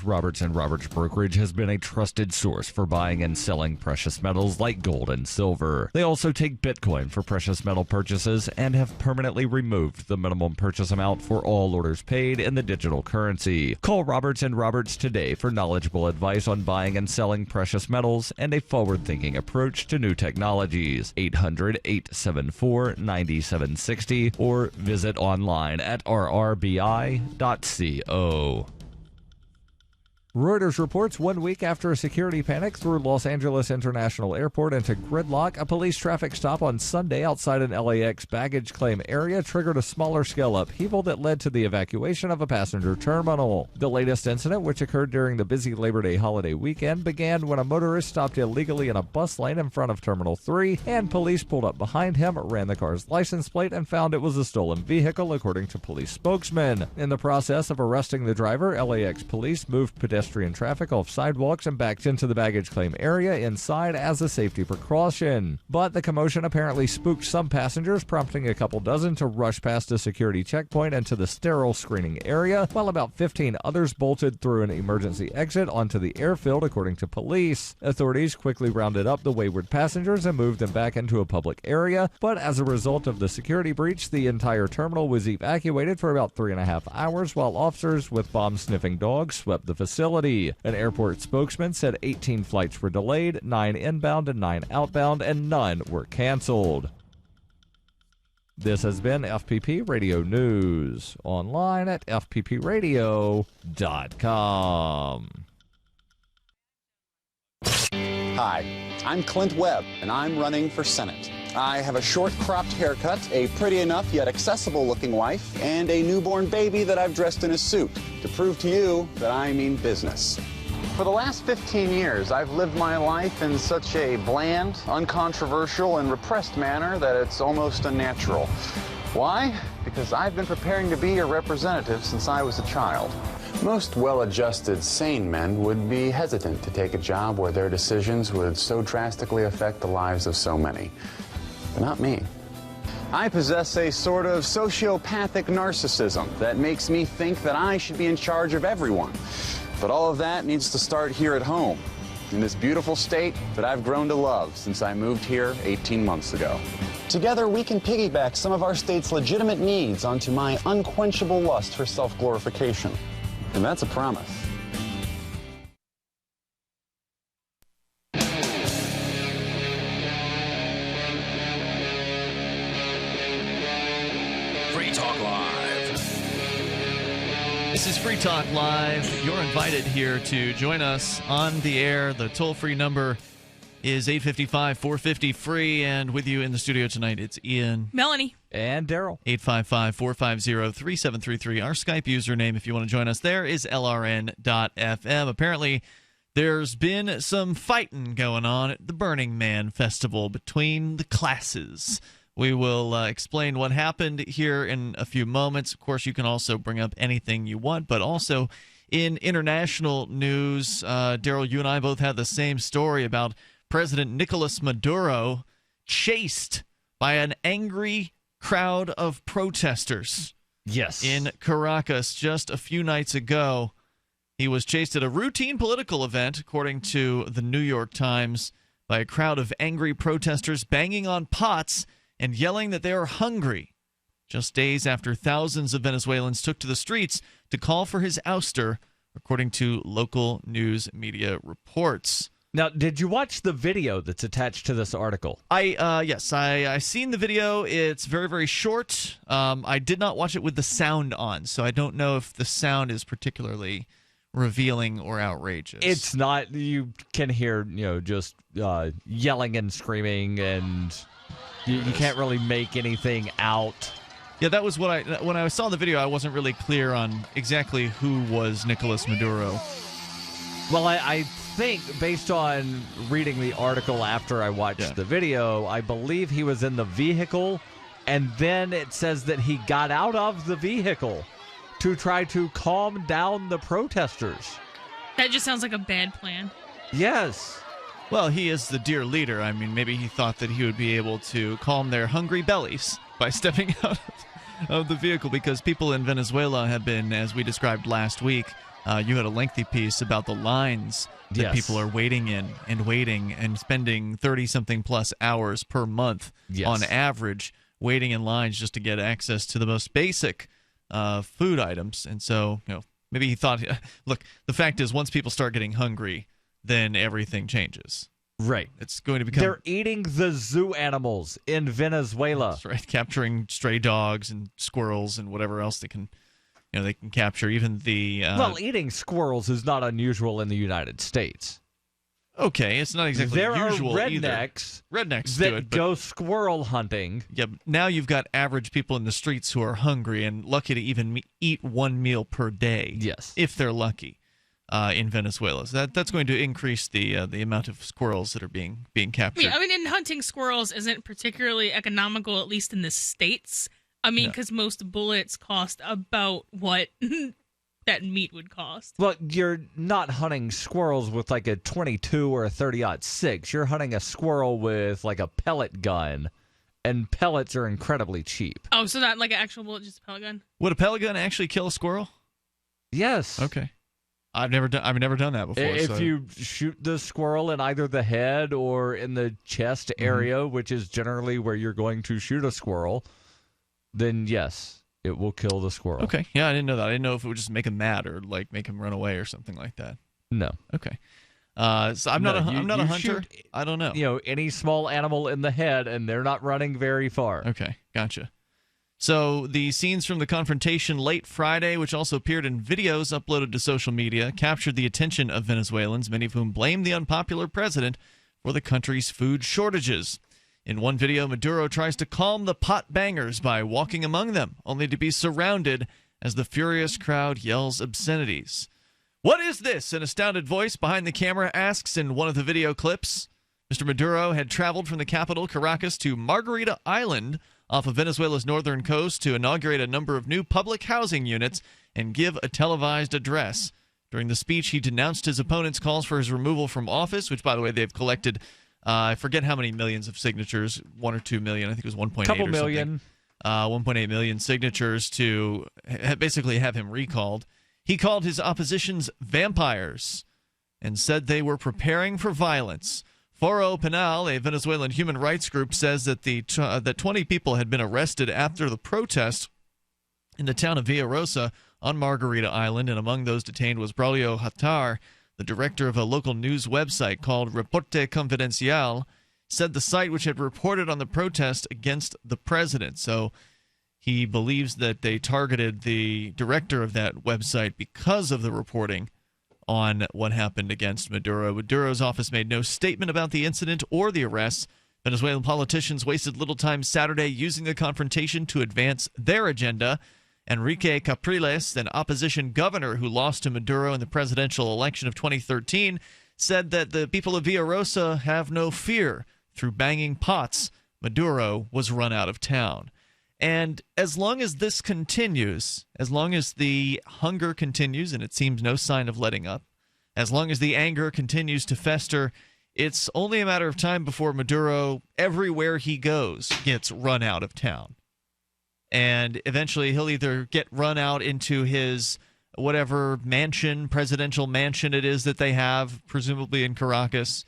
Roberts & Roberts Brokerage has been a trusted source for buying and selling precious metals like gold and silver. They also take Bitcoin for precious metal purchases and have permanently removed the minimum purchase amount for all orders paid in the digital currency. Call Roberts & Roberts today for knowledgeable advice on buying and selling precious metals and a forward-thinking approach to new technologies. 800-874-9760 or visit online at rrbi.co. Reuters reports 1 week after a security panic threw Los Angeles International Airport into gridlock, a police traffic stop on Sunday outside an LAX baggage claim area triggered a smaller-scale upheaval that led to the evacuation of a passenger terminal. The latest incident, which occurred during the busy Labor Day holiday weekend, began when a motorist stopped illegally in a bus lane in front of Terminal 3, and police pulled up behind him, ran the car's license plate, and found it was a stolen vehicle, according to police spokesman. In the process of arresting the driver, LAX police moved pedestrian traffic off sidewalks and backed into the baggage claim area inside as a safety precaution. But the commotion apparently spooked some passengers, prompting a couple dozen to rush past a security checkpoint into the sterile screening area, while about 15 others bolted through an emergency exit onto the airfield, according to police. Authorities quickly rounded up the wayward passengers and moved them back into a public area, but as a result of the security breach, the entire terminal was evacuated for about 3.5 hours, while officers with bomb-sniffing dogs swept the facility. An airport spokesman said 18 flights were delayed, 9 inbound and 9 outbound, and none were canceled. This has been FPP Radio News, online at fppradio.com. Hi, I'm Clint Webb, and I'm running for Senate. I have a short cropped haircut, a pretty enough yet accessible looking wife, and a newborn baby that I've dressed in a suit to prove to you that I mean business. For the last 15 years, I've lived my life in such a bland, uncontroversial, and repressed manner that it's almost unnatural. Why? Because I've been preparing to be your representative since I was a child. Most well-adjusted, sane men would be hesitant to take a job where their decisions would so drastically affect the lives of so many. But not me. I possess a sort of sociopathic narcissism that makes me think that I should be in charge of everyone. But all of that needs to start here at home, in this beautiful state that I've grown to love since I moved here 18 months ago. Together, we can piggyback some of our state's legitimate needs onto my unquenchable lust for self-glorification. And that's a promise. Free Talk Live. This is Free Talk Live. You're invited here to join us on the air. The toll-free number is 855-450-FREE, and with you in the studio tonight, it's Ian, Melanie, and Darryl. 855-450-3733. Our Skype username, if you want to join us there, is LRN.FM. Apparently, there's been some fighting going on at the Burning Man Festival between the classes. We will explain what happened here in a few moments. Of course, you can also bring up anything you want, but also in international news, Darryl, you and I both had the same story about President Nicolas Maduro chased by an angry crowd of protesters. Yes. In Caracas just a few nights ago. He was chased at a routine political event, according to the New York Times, by a crowd of angry protesters banging on pots and yelling that they are hungry, just days after thousands of Venezuelans took to the streets to call for his ouster, according to local news media reports. Now, did you watch the video that's attached to this article? Yes, I seen the video. It's very, very short. I did not watch it with the sound on, so I don't know if the sound is particularly revealing or outrageous. It's not. You can hear, just yelling and screaming, and you can't really make anything out. Yeah, that was what when I saw the video, I wasn't really clear on exactly who was Nicolas Maduro. Well, I think, based on reading the article after I watched the video, I believe he was in the vehicle, and then it says that he got out of the vehicle to try to calm down the protesters. That just sounds like a bad plan. Yes. Well, he is the dear leader. I mean, maybe he thought that he would be able to calm their hungry bellies by stepping out of the vehicle, because people in Venezuela have been, as we described last week, You had a lengthy piece about the lines that Yes. people are waiting in and waiting and spending 30-something plus hours per month on average waiting in lines just to get access to the most basic food items. And so, maybe he thought, look, the fact is once people start getting hungry, then everything changes. Right. It's going to become... They're eating the zoo animals in Venezuela. That's right. Capturing stray dogs and squirrels and whatever else they can... they can capture. Even the... well, eating squirrels is not unusual in the United States. Okay, it's not exactly usual there are either. rednecks that do it, go squirrel hunting. Yeah, now you've got average people in the streets who are hungry and lucky to even eat one meal per day. Yes. If they're lucky in Venezuela. So that's going to increase the amount of squirrels that are being captured. Yeah, and hunting squirrels isn't particularly economical, at least in the States. Because most bullets cost about what that meat would cost. Well, you're not hunting squirrels with like a 22 or a 30-06. You're hunting a squirrel with like a pellet gun, and pellets are incredibly cheap. Oh, so not like an actual bullet, just a pellet gun? Would a pellet gun actually kill a squirrel? Yes. Okay. I've never done that before. If you shoot the squirrel in either the head or in the chest area, which is generally where you're going to shoot a squirrel, then yes, it will kill the squirrel. Okay. Yeah, I didn't know that. I didn't know if it would just make him mad or like make him run away or something like that. No. Okay. So I'm not a hunter. I don't know. Any small animal in the head, and they're not running very far. Okay, gotcha. So the scenes from the confrontation late Friday, which also appeared in videos uploaded to social media, captured the attention of Venezuelans, many of whom blame the unpopular president for the country's food shortages. In one video, Maduro tries to calm the pot bangers by walking among them, only to be surrounded as the furious crowd yells obscenities. "What is this?" an astounded voice behind the camera asks in one of the video clips. Mr. Maduro had traveled from the capital, Caracas, to Margarita Island off of Venezuela's northern coast to inaugurate a number of new public housing units and give a televised address. During the speech, he denounced his opponent's calls for his removal from office, which, by the way, they've collected, I forget how many millions of signatures, 1 or 2 million, I think it was 1.8 Couple or million. something. 1.8 million signatures to basically have him recalled. He called his oppositions vampires and said they were preparing for violence. Foro Penal, a Venezuelan human rights group, says that that 20 people had been arrested after the protest in the town of Villarosa on Margarita Island, and among those detained was Braulio Hattar, the director of a local news website called Reporte Confidencial, said the site which had reported on the protest against the president. So he believes that they targeted the director of that website because of the reporting on what happened against Maduro. Maduro's office made no statement about the incident or the arrests. Venezuelan politicians wasted little time Saturday using the confrontation to advance their agenda. Enrique Capriles, an opposition governor who lost to Maduro in the presidential election of 2013, said that the people of Villarosa have no fear. Through banging pots, Maduro was run out of town. And as long as this continues, as long as the hunger continues, and it seems no sign of letting up, as long as the anger continues to fester, it's only a matter of time before Maduro, everywhere he goes, gets run out of town. And eventually he'll either get run out into his whatever mansion, presidential mansion it is that they have, presumably in Caracas,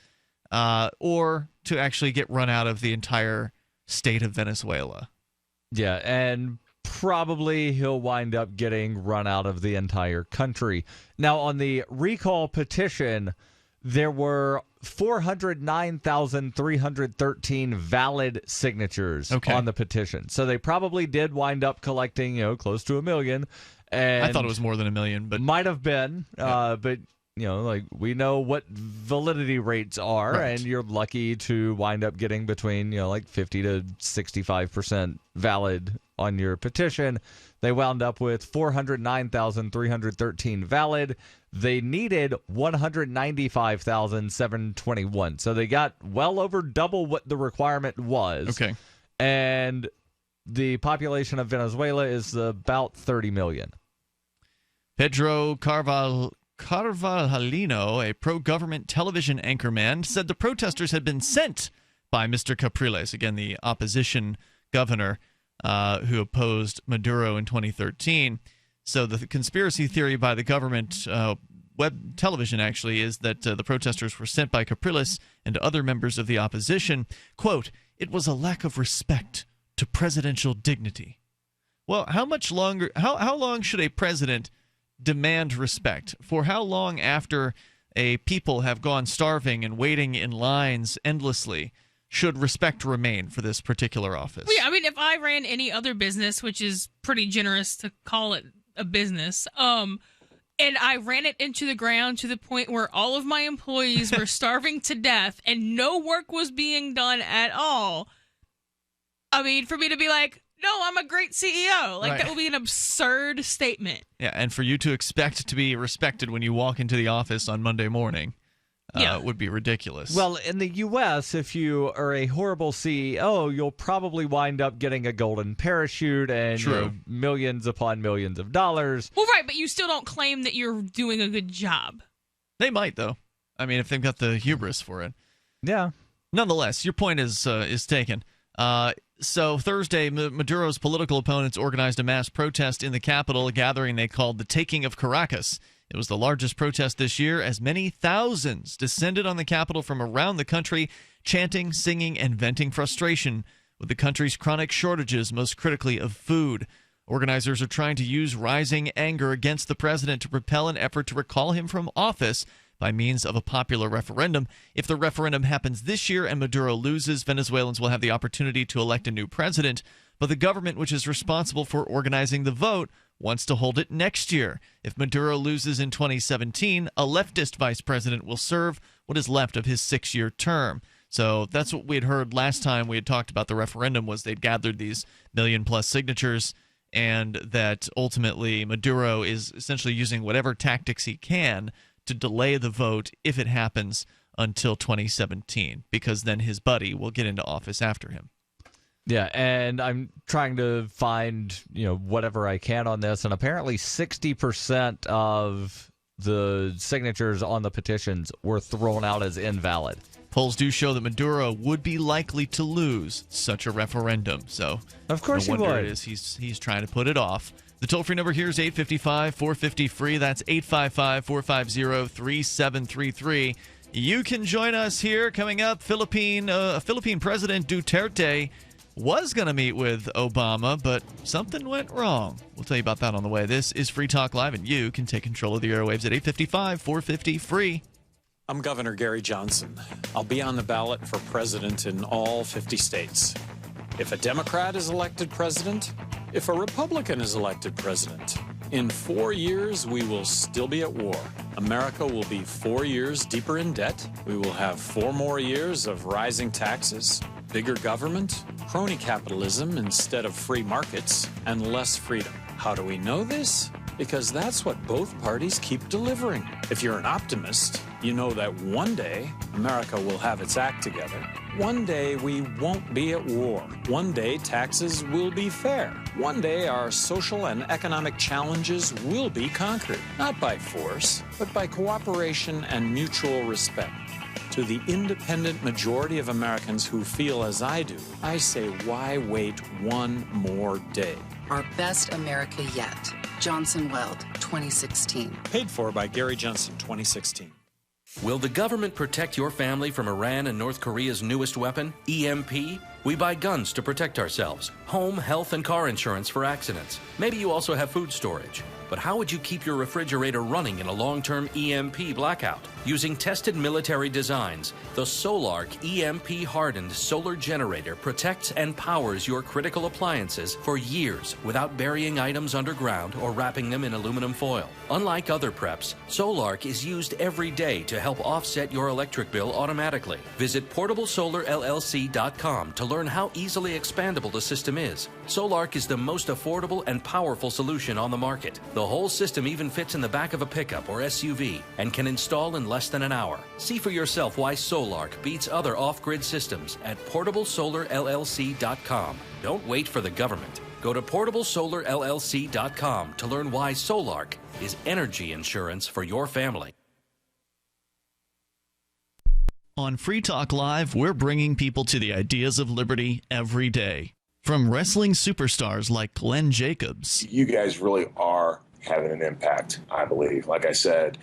or to actually get run out of the entire state of Venezuela. Yeah, and probably he'll wind up getting run out of the entire country. Now, on the recall petition, there were 409,313 valid signatures on the petition. So they probably did wind up collecting, close to 1 million. And I thought it was more than 1 million, but might have been. But we know what validity rates are, right. And you're lucky to wind up getting between 50 to 65% valid on your petition. They wound up with 409,313 valid. They needed 195,721. So they got well over double what the requirement was. Okay. And the population of Venezuela is about 30 million. Pedro Carvalhalino, a pro-government television anchorman, said the protesters had been sent by Mr. Capriles, again, the opposition governor who opposed Maduro in 2013, So the conspiracy theory by the government web television actually is that the protesters were sent by Capriles and other members of the opposition. Quote, "It was a lack of respect to presidential dignity." Well, how much longer? How long should a president demand respect? For how long after a people have gone starving and waiting in lines endlessly should respect remain for this particular office? Well, yeah, I mean, if I ran any other business, which is pretty generous to call it a business, and I ran it into the ground to the point where all of my employees were starving to death and no work was being done at all, I mean, for me to be like, no, I'm a great CEO. Like, that would be an absurd statement. Yeah, and for you to expect to be respected when you walk into the office on Monday morning would be ridiculous. Well, in the U.S., if you are a horrible CEO, you'll probably wind up getting a golden parachute and millions upon millions of dollars. Well, right, but you still don't claim that you're doing a good job. They might, though. I mean, if they've got the hubris for it. Yeah. Nonetheless, your point is taken. So Thursday, Maduro's political opponents organized a mass protest in the capital, a gathering they called the Taking of Caracas. It was the largest protest this year, as many thousands descended on the capital from around the country, chanting, singing, and venting frustration with the country's chronic shortages, most critically of food. Organizers are trying to use rising anger against the president to propel an effort to recall him from office by means of a popular referendum. If the referendum happens this year and Maduro loses, Venezuelans will have the opportunity to elect a new president. But the government, which is responsible for organizing the vote, wants to hold it next year. If Maduro loses in 2017, a leftist vice president will serve what is left of his 6-year term. So that's what we had heard last time we had talked about the referendum, was they'd gathered these million-plus signatures, and that ultimately Maduro is essentially using whatever tactics he can to delay the vote if it happens until 2017, because then his buddy will get into office after him. Yeah, and I'm trying to find, whatever I can on this, and apparently 60% of the signatures on the petitions were thrown out as invalid. Polls do show that Maduro would be likely to lose such a referendum. So, of course no he wonder would. It is he's trying to put it off. The toll-free number here is 855-450-FREE. That's 855-450-3733. You can join us here. Coming up, Philippine President Duterte was going to meet with Obama, but something went wrong. We'll tell you about that on the way. This is Free Talk Live, and you can take control of the airwaves at 855-450-FREE. I'm Governor Gary Johnson. I'll be on the ballot for president in all 50 states. If a Democrat is elected president, if a Republican is elected president, in 4 years, we will still be at war. America will be 4 years deeper in debt. We will have 4 more years of rising taxes, bigger government, crony capitalism instead of free markets, and less freedom. How do we know this? Because that's what both parties keep delivering. If you're an optimist, you know that one day America will have its act together. One day we won't be at war. One day taxes will be fair. One day our social and economic challenges will be conquered, not by force, but by cooperation and mutual respect. To the independent majority of Americans who feel as I do, I say, why wait one more day? Our best America yet. Johnson Weld, 2016. Paid for by Gary Johnson, 2016. Will the government protect your family from Iran and North Korea's newest weapon, EMP? We buy guns to protect ourselves, home, health, and car insurance for accidents. Maybe you also have food storage. But how would you keep your refrigerator running in a long-term EMP blackout? Using tested military designs, the Solark EMP-hardened solar generator protects and powers your critical appliances for years without burying items underground or wrapping them in aluminum foil. Unlike other preps, Solark is used every day to help offset your electric bill automatically. Visit PortableSolarLLC.com to learn how easily expandable the system is. Solark is the most affordable and powerful solution on the market. The whole system even fits in the back of a pickup or SUV and can install in less than an hour. See for yourself why Solark beats other off-grid systems at PortableSolarLLC.com. Don't wait for the government. Go to PortableSolarLLC.com to learn why Solark is energy insurance for your family. On Free Talk Live, we're bringing people to the ideas of liberty every day. From wrestling superstars like Glenn Jacobs. You guys really are having an impact, I believe. Like I said,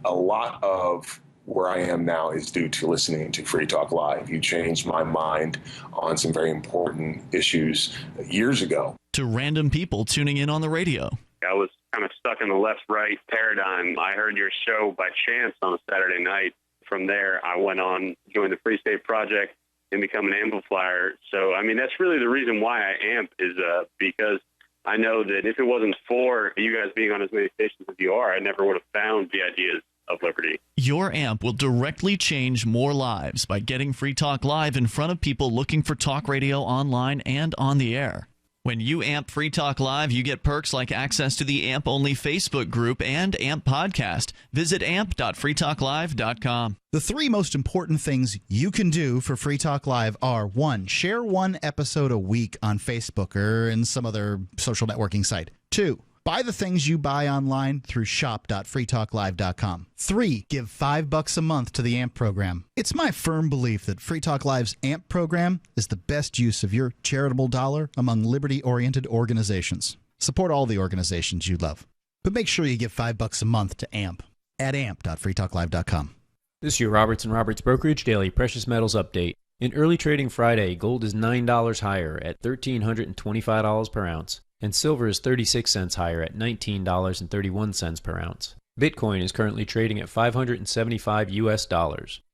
a lot of where I am now is due to listening to Free Talk Live. You changed my mind on some very important issues years ago. To random people tuning in on the radio. I was kind of stuck in the left-right paradigm. I heard your show by chance on a Saturday night. From there, I went on, joined the Free State Project, and become an amplifier. So, I mean, that's really the reason why I amp is because I know that if it wasn't for you guys being on as many stations as you are, I never would have found the ideas of liberty. Your amp will directly change more lives by getting Free Talk Live in front of people looking for talk radio online and on the air. When you amp Free Talk Live, you get perks like access to the AMP-only Facebook group and AMP podcast. Visit amp.freetalklive.com. The three most important things you can do for Free Talk Live are, 1, share one episode a week on Facebook or in some other social networking site. 2, buy the things you buy online through shop.freetalklive.com. 3, give $5 a month to the AMP program. It's my firm belief that Free Talk Live's AMP program is the best use of your charitable dollar among liberty-oriented organizations. Support all the organizations you love, but make sure you give $5 a month to AMP at amp.freetalklive.com. This is your Roberts & Roberts Brokerage Daily Precious Metals Update. In early trading Friday, gold is $9 higher at $1,325 per ounce, and silver is 36 cents higher at $19.31 per ounce. Bitcoin is currently trading at $575 US.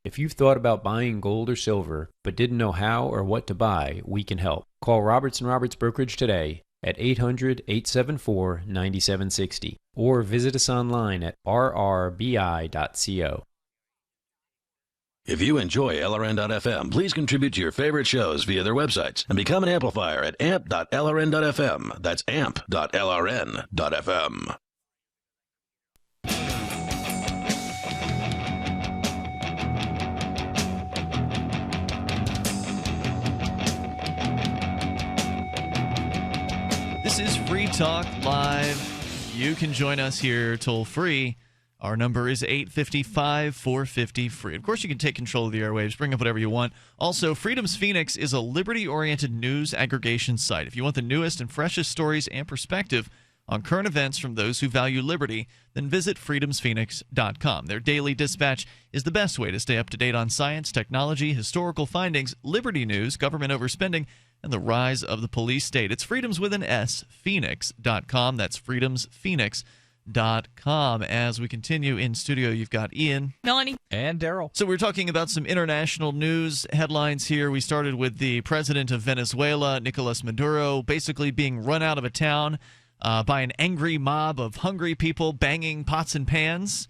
If you've thought about buying gold or silver but didn't know how or what to buy, we can help. Call Roberts & Roberts Brokerage today at 800-874-9760 or visit us online at rrbi.co. If you enjoy LRN.FM, please contribute to your favorite shows via their websites and become an amplifier at amp.lrn.fm. That's amp.lrn.fm. This is Free Talk Live. You can join us here toll free. Our number is 855-450-FREE. Of course, you can take control of the airwaves, bring up whatever you want. Also, Freedom's Phoenix is a liberty-oriented news aggregation site. If you want the newest and freshest stories and perspective on current events from those who value liberty, then visit freedomsphoenix.com. Their daily dispatch is the best way to stay up to date on science, technology, historical findings, liberty news, government overspending, and the rise of the police state. It's freedoms with an S, phoenix.com. That's freedomsphoenix.com. As we continue in studio, you've got Ian, Melanie, and Darryl. So we're talking about some international news headlines here. We started with the president of Venezuela, Nicolas Maduro, basically being run out of a town by an angry mob of hungry people banging pots and pans,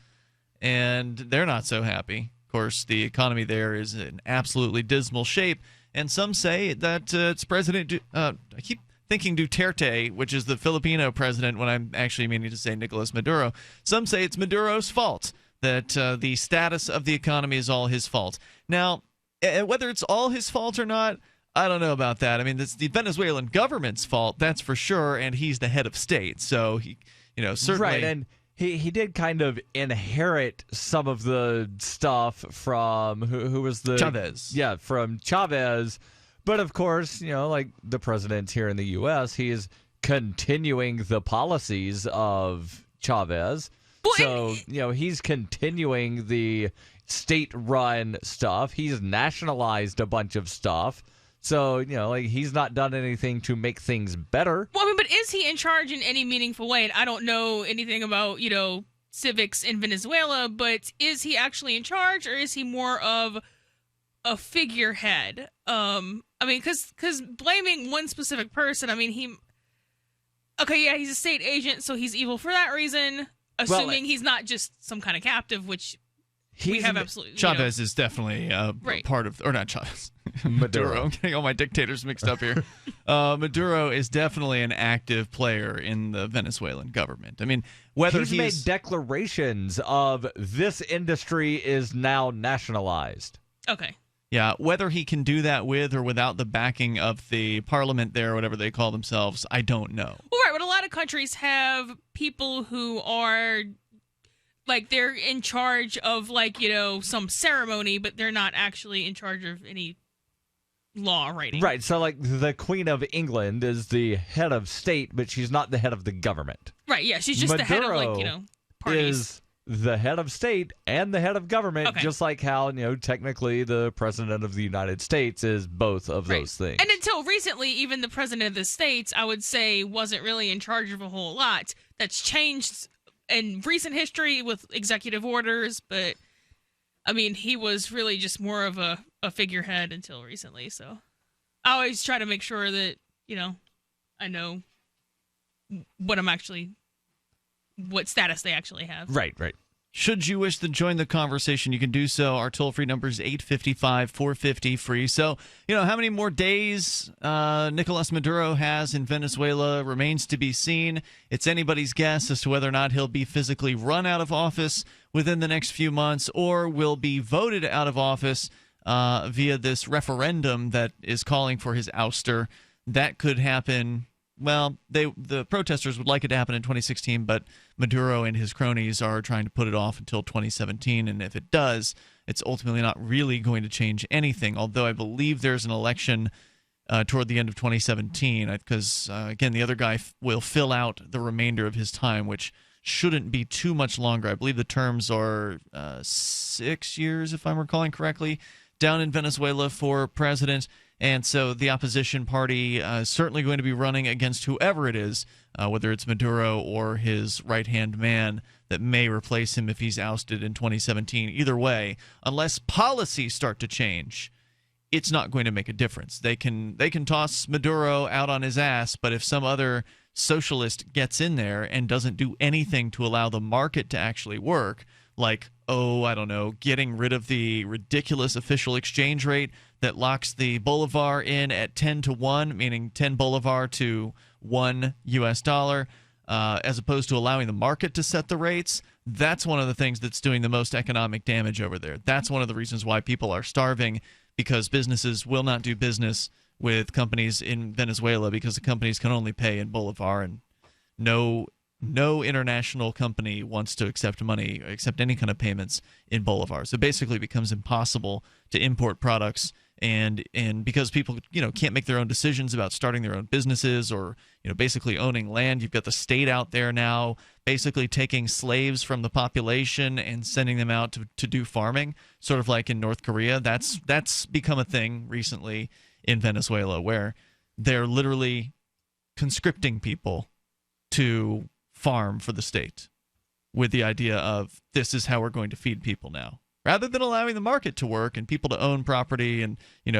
and they're not so happy. Of course, the economy there is in absolutely dismal shape, and some say that it's President I keep thinking Duterte, which is the Filipino president, when I'm actually meaning to say Nicolas Maduro. Some say it's Maduro's fault, that the status of the economy is all his fault. Now, whether it's all his fault or not, I don't know about that. I mean, it's the Venezuelan government's fault, that's for sure, and he's the head of state, so he, certainly. Right, and he did kind of inherit some of the stuff from who was the Chavez. Yeah, from Chavez. But of course, like the president here in the U.S., he is continuing the policies of Chavez. So, he's continuing the state-run stuff. He's nationalized a bunch of stuff. So, he's not done anything to make things better. Well, but is he in charge in any meaningful way? And I don't know anything about, civics in Venezuela, but is he actually in charge, or is he more of a figurehead? Because blaming one specific person, he's a state agent, so he's evil for that reason, assuming he's not just some kind of captive, which we have absolutely. Chavez is definitely right. part of, or not Chavez, Maduro. I'm getting all my dictators mixed up here. Maduro is definitely an active player in the Venezuelan government. Whether he's made declarations of this industry is now nationalized. Okay. Yeah, whether he can do that with or without the backing of the parliament there, or whatever they call themselves, I don't know. Well, right, but a lot of countries have people who are, they're in charge of, some ceremony, but they're not actually in charge of any law writing. Right. So, like, the Queen of England is the head of state, but she's not the head of the government. Right, yeah. She's just the head of, like, parties. Is the head of state and the head of government, just like how, technically the president of the United States is both of those things. And until recently, even the president of the States, I would say, wasn't really in charge of a whole lot. That's changed in recent history with executive orders, but, I mean, he was really just more of a figurehead until recently, so I always try to make sure that, I know what status they actually have. Right. Should you wish to join the conversation, you can do so. Our toll-free number is 855-450-FREE. So, how many more days Nicolas Maduro has in Venezuela remains to be seen. It's anybody's guess as to whether or not he'll be physically run out of office within the next few months or will be voted out of office via this referendum that is calling for his ouster. That could happen. Well, the protesters would like it to happen in 2016, but Maduro and his cronies are trying to put it off until 2017. And if it does, it's ultimately not really going to change anything, although I believe there's an election toward the end of 2017 because, again, the other guy will fill out the remainder of his time, which shouldn't be too much longer. I believe the terms are 6 years, if I'm recalling correctly, down in Venezuela for president. And so the opposition party is certainly going to be running against whoever it is, whether it's Maduro or his right-hand man that may replace him if he's ousted in 2017. Either way, unless policies start to change, it's not going to make a difference. They can toss Maduro out on his ass, but if some other socialist gets in there and doesn't do anything to allow the market to actually work, like, I don't know, getting rid of the ridiculous official exchange rate that locks the bolivar in at 10 to 1, meaning 10 bolivar to $1 US, as opposed to allowing the market to set the rates, that's one of the things that's doing the most economic damage over there. That's one of the reasons why people are starving, because businesses will not do business with companies in Venezuela because the companies can only pay in bolivar, and no international company wants to accept any kind of payments in bolivar. So basically it becomes impossible to import products, and because people can't make their own decisions about starting their own businesses or basically owning land. You've got the state out there now basically taking slaves from the population and sending them out to do farming, sort of like in North Korea. That's become a thing recently in Venezuela, where they're literally conscripting people to farm for the state with the idea of this is how we're going to feed people now, rather than allowing the market to work and people to own property and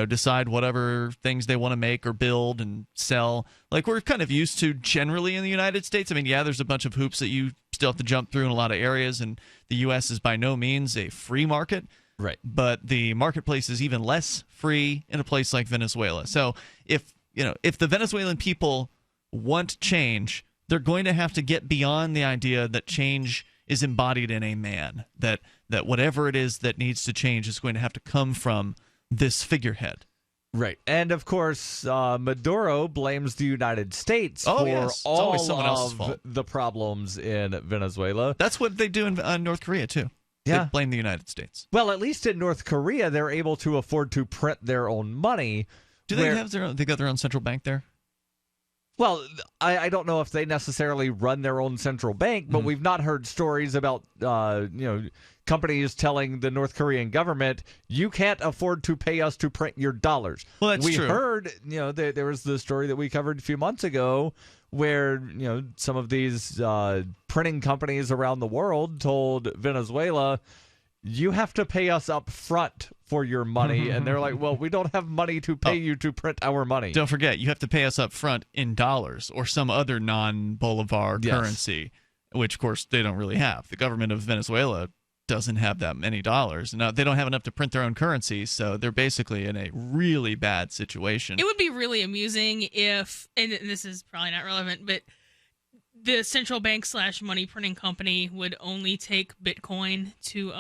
decide whatever things they want to make or build and sell, like we're kind of used to generally in the United States. I mean, yeah, there's a bunch of hoops that you still have to jump through in a lot of areas, and the U.S. is by no means a free market, right? But the marketplace is even less free in a place like Venezuela. So if the Venezuelan people want change, they're going to have to get beyond the idea that change is embodied in a man, that whatever it is that needs to change is going to have to come from this figurehead. Right. And, of course, Maduro blames the United States for all of the problems in Venezuela. That's what they do in North Korea, too. Yeah. They blame the United States. Well, at least in North Korea, they're able to afford to print their own money. Do they have their own? They got their own central bank there? Well, I don't know if they necessarily run their own central bank, but we've not heard stories about companies telling the North Korean government, you can't afford to pay us to print your dollars. Well, that's true. We heard, there was the story that we covered a few months ago where, some of these printing companies around the world told Venezuela, you have to pay us up front for your money. And they're like, well, we don't have money to pay you to print our money. Don't forget, you have to pay us up front in dollars or some other non-bolivar currency, which, of course, they don't really have. The government of Venezuela doesn't have that many dollars. Now, they don't have enough to print their own currency, so they're basically in a really bad situation. It would be really amusing if, and this is probably not relevant, but the central bank / money printing company would only take Bitcoin to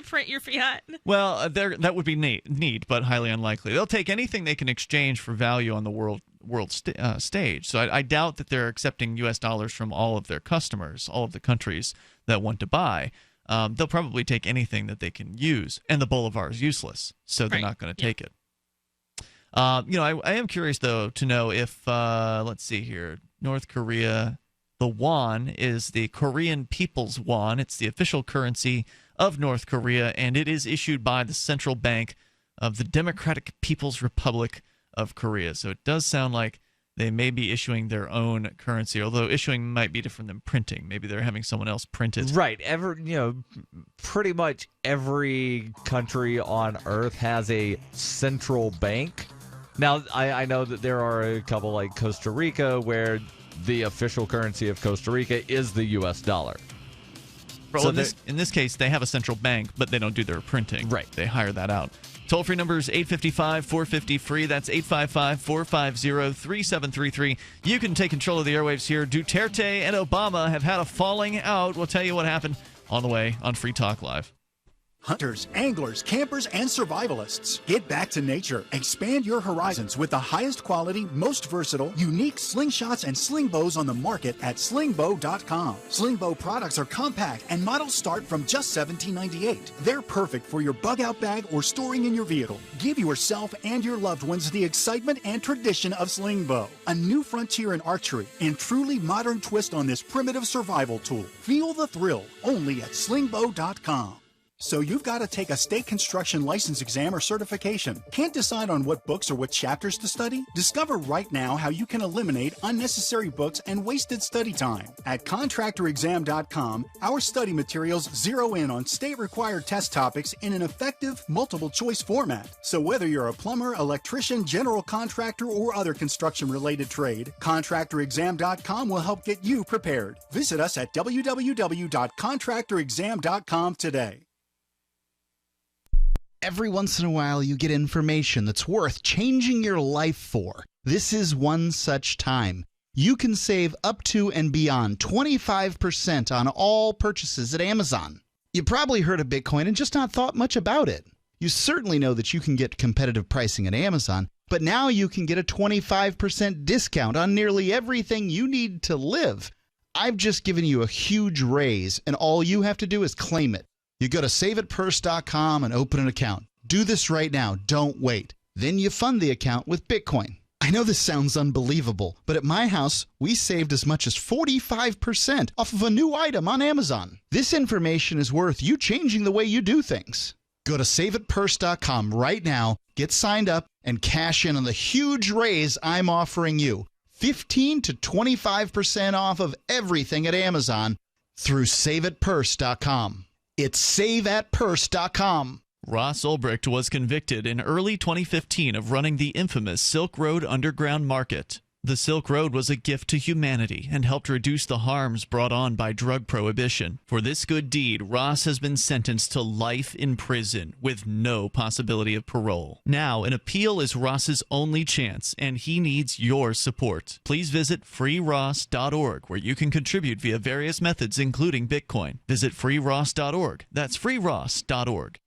print your fiat. Well, that would be neat, but highly unlikely. They'll take anything they can exchange for value on the world stage. So I doubt that they're accepting U.S. dollars from all of their customers, all of the countries that want to buy. They'll probably take anything that they can use, and the bolivar is useless, so they're not going to take it. I am curious, though, to know if, let's see here, North Korea, the won is the Korean People's Won. It's the official currency of North Korea, and it is issued by the Central Bank of the Democratic People's Republic of Korea. So it does sound like they may be issuing their own currency, although issuing might be different than printing. Maybe they're having someone else print it. Right. Pretty much every country on Earth has a central bank. Now, I know that there are a couple like Costa Rica where the official currency of Costa Rica is the U.S. dollar. Well, in this case, they have a central bank, but they don't do their printing. Right. They hire that out. Toll-free number is 855-450-FREE. That's 855-450-3733. You can take control of the airwaves here. Duterte and Obama have had a falling out. We'll tell you what happened on the way on Free Talk Live. Hunters, anglers, campers, and survivalists. Get back to nature. Expand your horizons with the highest quality, most versatile, unique slingshots and sling bows on the market at slingbow.com. Slingbow products are compact and models start from just $17.98. They're perfect for your bug-out bag or storing in your vehicle. Give yourself and your loved ones the excitement and tradition of slingbow. A new frontier in archery and truly modern twist on this primitive survival tool. Feel the thrill only at slingbow.com. So you've got to take a state construction license exam or certification. Can't decide on what books or what chapters to study? Discover right now how you can eliminate unnecessary books and wasted study time. At contractorexam.com, our study materials zero in on state-required test topics in an effective, multiple-choice format. So whether you're a plumber, electrician, general contractor, or other construction-related trade, contractorexam.com will help get you prepared. Visit us at www.contractorexam.com today. Every once in a while, you get information that's worth changing your life for. This is one such time. You can save up to and beyond 25% on all purchases at Amazon. You probably heard of Bitcoin and just not thought much about it. You certainly know that you can get competitive pricing at Amazon, but now you can get a 25% discount on nearly everything you need to live. I've just given you a huge raise, and all you have to do is claim it. You go to saveitpurse.com and open an account. Do this right now. Don't wait. Then you fund the account with Bitcoin. I know this sounds unbelievable, but at my house, we saved as much as 45% off of a new item on Amazon. This information is worth you changing the way you do things. Go to saveitpurse.com right now, get signed up, and cash in on the huge raise I'm offering you. 15 to 25% off of everything at Amazon through saveitpurse.com. It's saveatpurse.com. Ross Ulbricht was convicted in early 2015 of running the infamous Silk Road Underground Market. The Silk Road was a gift to humanity and helped reduce the harms brought on by drug prohibition. For this good deed, Ross has been sentenced to life in prison with no possibility of parole. Now, an appeal is Ross's only chance, and he needs your support. Please visit freeross.org, where you can contribute via various methods, including Bitcoin. Visit freeross.org. That's freeross.org.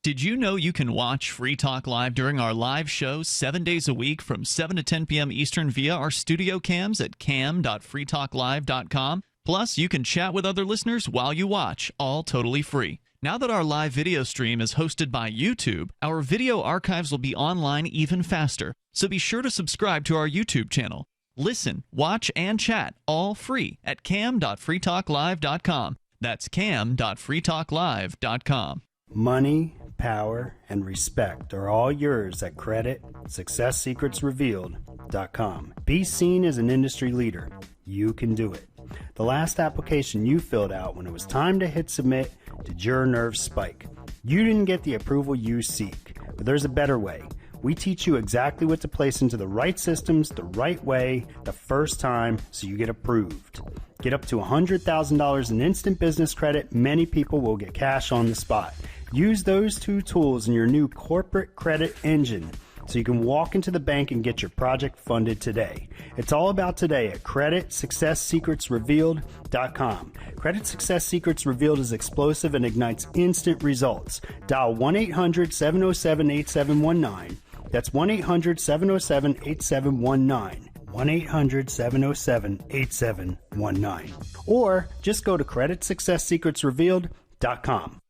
Did you know you can watch Free Talk Live during our live show 7 days a week from 7 to 10 p.m. Eastern via our studio cams at cam.freetalklive.com? Plus, you can chat with other listeners while you watch, all totally free. Now that our live video stream is hosted by YouTube, our video archives will be online even faster, so be sure to subscribe to our YouTube channel. Listen, watch, and chat all free at cam.freetalklive.com. That's cam.freetalklive.com. Money, power, and respect are all yours at creditsuccesssecretsrevealed.com. Be seen as an industry leader. You can do it. The last application you filled out when it was time to hit submit, did your nerves spike? You didn't get the approval you seek, but there's a better way. We teach you exactly what to place into the right systems, the right way, the first time, so you get approved. Get up to $100,000 in instant business credit. Many people will get cash on the spot. Use those two tools in your new corporate credit engine so you can walk into the bank and get your project funded today. It's all about today at creditsuccesssecretsrevealed.com. Credit Success Secrets Revealed is explosive and ignites instant results. Dial 1-800-707-8719. That's 1-800-707-8719. 1-800-707-8719. Or just go to creditsuccesssecretsrevealed.com.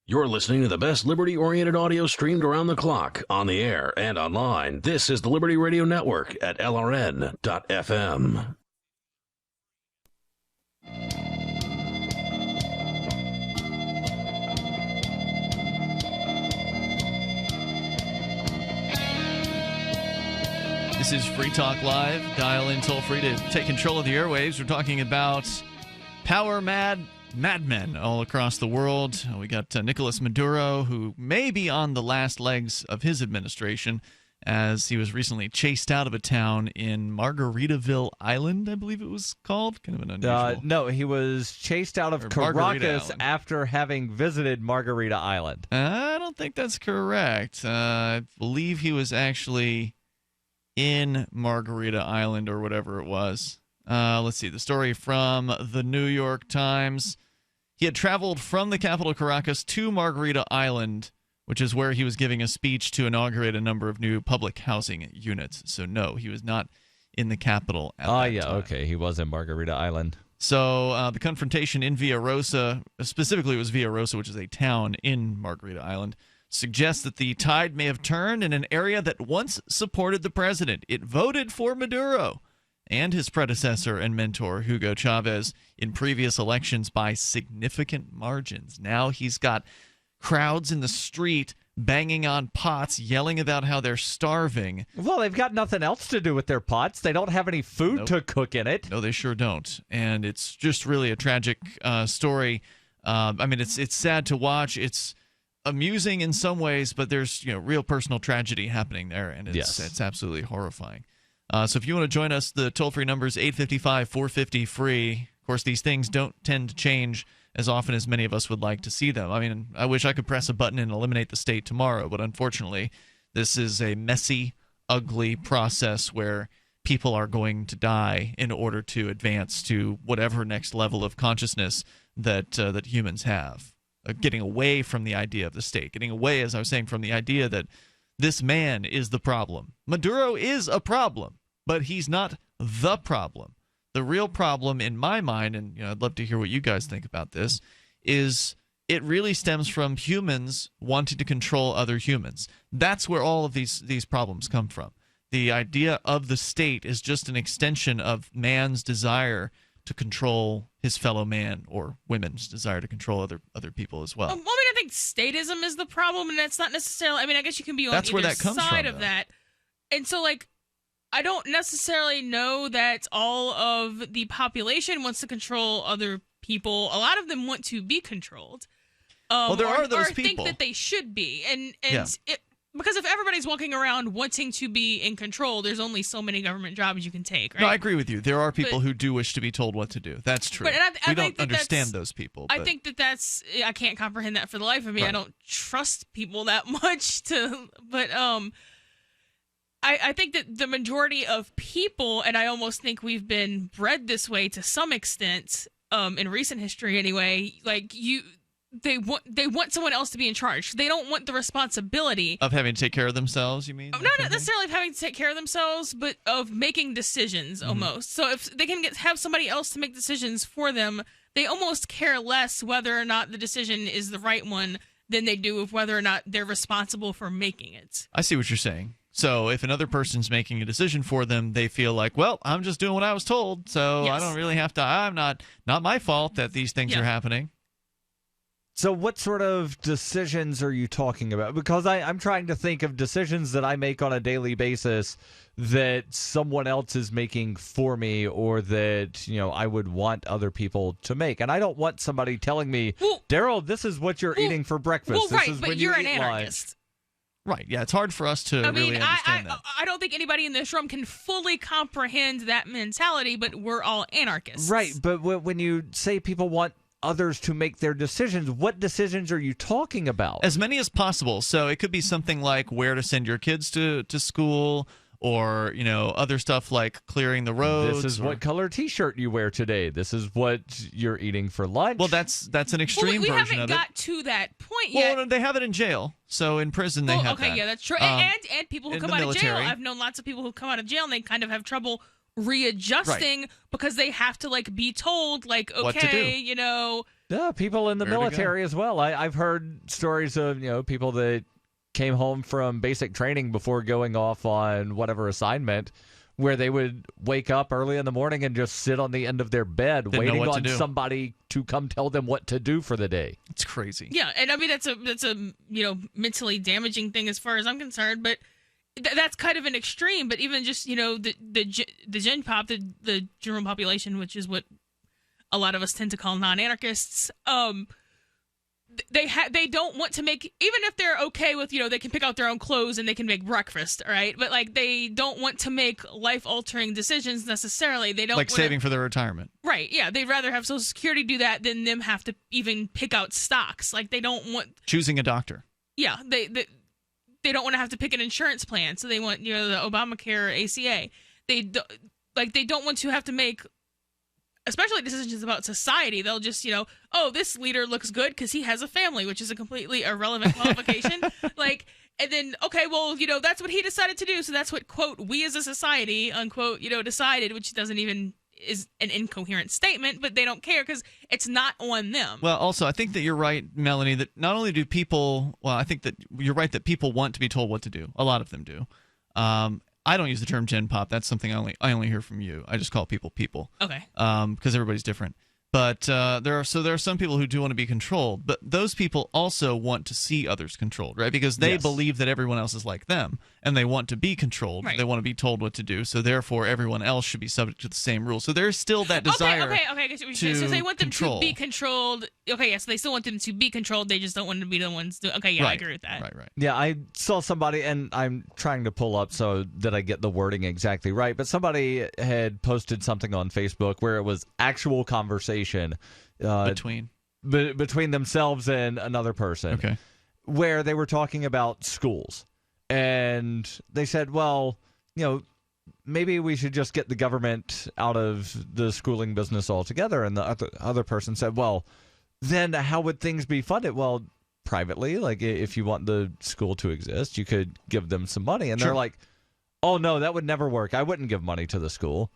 You're listening to the best liberty-oriented audio streamed around the clock, on the air and online. This is the Liberty Radio Network at LRN.FM. This is Free Talk Live. Dial in toll-free to take control of the airwaves. We're talking about power-mad madmen all across the world. We got Nicolas Maduro, who may be on the last legs of his administration, as he was recently chased out of a town in Margaritaville Island, I believe it was called. Kind of an unusual. No, he was chased out of Caracas after having visited Margarita Island. I don't think that's correct. I believe he was actually in Margarita Island or whatever it was. Let's see. The story from the New York Times. He had traveled from the capital Caracas to Margarita Island, which is where he was giving a speech to inaugurate a number of new public housing units. So, no, he was not in the capital at that time. Okay. He was in Margarita Island. So, the confrontation in Villarosa, specifically it was Villarosa, which is a town in Margarita Island, suggests that the tide may have turned in an area that once supported the president. It voted for Maduro and his predecessor and mentor, Hugo Chavez, in previous elections by significant margins. Now he's got crowds in the street banging on pots, yelling about how they're starving. Well, they've got nothing else to do with their pots. They don't have any food to cook in it. No, they sure don't. And it's just really a tragic story. I mean, it's sad to watch. It's amusing in some ways, but there's real personal tragedy happening there, and it's absolutely horrifying. So if you want to join us, the toll-free number is 855-450-FREE. Of course, these things don't tend to change as often as many of us would like to see them. I mean, I wish I could press a button and eliminate the state tomorrow, but unfortunately, this is a messy, ugly process where people are going to die in order to advance to whatever next level of consciousness that humans have. Getting away from the idea of the state, getting away, as I was saying, from the idea that this man is the problem. Maduro is a problem, but he's not the problem. The real problem, in my mind, and I'd love to hear what you guys think about this, is it really stems from humans wanting to control other humans. That's where all of these problems come from. The idea of the state is just an extension of man's desire to control his fellow man, or women's desire to control other people as well. I mean, I think statism is the problem, and that's not necessarily. I mean, I guess you can be on either side of that. And so, I don't necessarily know that all of the population wants to control other people. A lot of them want to be controlled. Well, there are those or people. think that they should be, because if everybody's walking around wanting to be in control, there's only so many government jobs you can take, right? No, I agree with you. There are people who do wish to be told what to do. That's true. But we don't understand those people. I think that's I can't comprehend that for the life of me. Right. I don't trust people that much but I think that the majority of people, and I almost think we've been bred this way to some extent, in recent history anyway, They want someone else to be in charge. They don't want the responsibility of having to take care of themselves, you mean? Not necessarily of having to take care of themselves, but of making decisions almost. So if they can have somebody else to make decisions for them, they almost care less whether or not the decision is the right one than they do of whether or not they're responsible for making it. I see what you're saying. So if another person's making a decision for them, they feel like, well, I'm just doing what I was told, so I don't really have to. I'm not my fault that these things are happening. So what sort of decisions are you talking about? Because I'm trying to think of decisions that I make on a daily basis that someone else is making for me, or that I would want other people to make. And I don't want somebody telling me, Darryl, this is what you're eating for breakfast. Well, right, this is but when you're you an eat anarchist. lunch. Right, yeah, it's hard for us to really understand that. I don't think anybody in this room can fully comprehend that mentality, but we're all anarchists. Right, but when you say people want others to make their decisions, what decisions are you talking about? As many as possible. So it could be something like where to send your kids to school, or other stuff like clearing the roads. This is what color T-shirt you wear today. This is what you're eating for lunch. Well, that's an extreme version of it. We haven't got to that point yet. Well, they have it in jail. So in prison they have that. Okay, yeah, that's true. And people who come out of jail. I've known lots of people who come out of jail and they kind of have trouble readjusting because they have to be told, okay, Yeah, people in the Where to military as well. I've heard stories of people that came home from basic training before going off on whatever assignment, where they would wake up early in the morning and just sit on the end of their bed waiting on somebody to come tell them what to do for the day. It's crazy. Yeah, and I mean that's a mentally damaging thing as far as I'm concerned, but that's kind of an extreme. But even just the gen pop, the general population, which is what a lot of us tend to call non-anarchists, they don't want to make, even if they're okay with, they can pick out their own clothes and they can make breakfast, right? But like they don't want to make life-altering decisions necessarily. They don't saving for their retirement. Right, yeah. They'd rather have Social Security do that than them have to even pick out stocks. Like they don't want choosing a doctor. Yeah, they don't want to have to pick an insurance plan, so they want the Obamacare or ACA. They don't want to have to make, especially decisions about society. They'll just, this leader looks good because he has a family, which is a completely irrelevant qualification. And then, okay, well, that's what he decided to do. So that's what, quote, we as a society, unquote, decided, which doesn't even is an incoherent statement, but they don't care because it's not on them. Well, also, I think that you're right, Melanie, that not only do people, I think that you're right that people want to be told what to do. A lot of them do. I don't use the term gen pop. That's something I only hear from you. I just call people. Okay. Because everybody's different. But there are some people who do want to be controlled, but those people also want to see others controlled, right? Because they believe that everyone else is like them, and they want to be controlled. Right. They want to be told what to do, so therefore everyone else should be subject to the same rules. So there's still that desire. Okay. So they want them to be controlled. Okay, yeah. So they still want them to be controlled. They just don't want to be the ones. Okay, yeah, right. I agree with that. Right. Yeah, I saw somebody, and I'm trying to pull up so that I get the wording exactly right. But somebody had posted something on Facebook where it was actual conversation. Between themselves and another person, okay, where they were talking about schools, and they said, well, maybe we should just get the government out of the schooling business altogether. And the other person said, well, then how would things be funded? Well, privately, like if you want the school to exist, you could give them some money. And they're like, oh no, that would never work. I wouldn't give money to the school.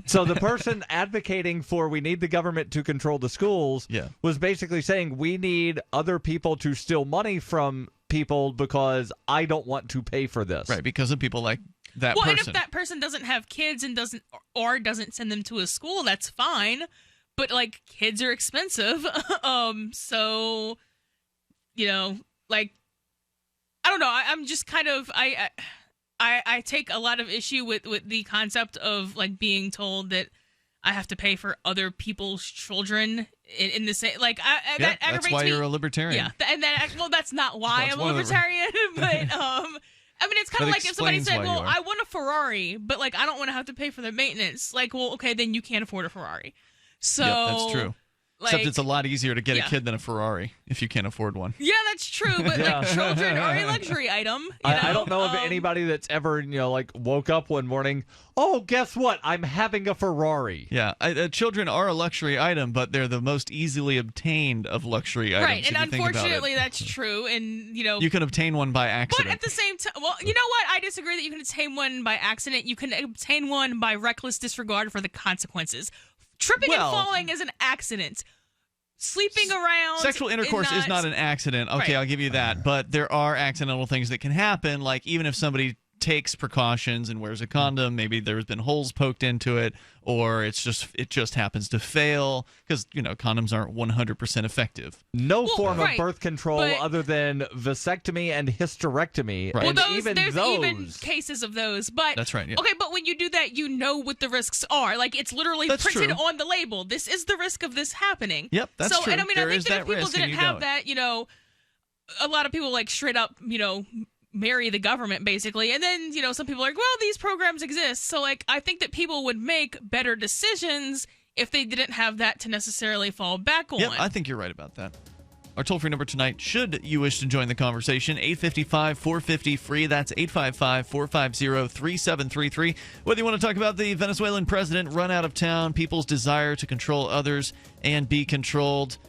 So the person advocating for we need the government to control the schools was basically saying we need other people to steal money from people because I don't want to pay for this. Right, because of people like that person. Well, and if that person doesn't have kids and doesn't send them to a school, that's fine. But like kids are expensive. So I don't know. I'm just kind of I take a lot of issue with the concept of like being told that I have to pay for other people's children in the same that aggravates me. That's why you're a libertarian. Yeah, and that's not why I'm a libertarian, but I mean it's kind of like if somebody said, "Well, I want a Ferrari, but like I don't want to have to pay for the maintenance." Like, well, okay, then you can't afford a Ferrari. So that's true. Except it's a lot easier to get a kid than a Ferrari if you can't afford one. Yeah, that's true. But like children are a luxury item. I don't know of anybody that's ever woke up one morning. Oh, guess what? I'm having a Ferrari. Yeah, children are a luxury item, but they're the most easily obtained of luxury items. Right, and unfortunately, that's true. And you can obtain one by accident. But at the same time, well, you know what? I disagree that you can obtain one by accident. You can obtain one by reckless disregard for the consequences. Tripping and falling is an accident. Sleeping around. Sexual intercourse is not an accident. Okay, right. I'll give you that. But there are accidental things that can happen. Like even if somebody takes precautions and wears a condom, maybe there's been holes poked into it, or it just happens to fail because condoms aren't 100% effective. No form of birth control other than vasectomy and hysterectomy. Right. Well, and there's even cases of those. But that's right. Yeah. Okay, but when you do that, you know what the risks are. Like it's literally printed on the label. This is the risk of this happening. Yep, that's true. And I mean, I think that if people didn't have that, a lot of people like straight up, marry the government basically, and then some people are like, well, these programs exist, so like I think that people would make better decisions if they didn't have that to necessarily fall back on. Yeah, I think you're right about that. Our toll-free number tonight, should you wish to join the conversation, 855-450-FREE. That's 855-450-3733. Whether you want to talk about the Venezuelan president run out of town, people's desire to control others and be controlled,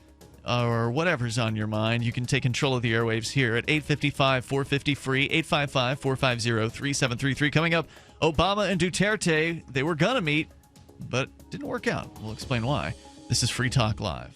or whatever's on your mind, you can take control of the airwaves here at 855-450-FREE, 855-450-3733. Coming up, Obama and Duterte, they were going to meet, but didn't work out. We'll explain why. This is Free Talk Live.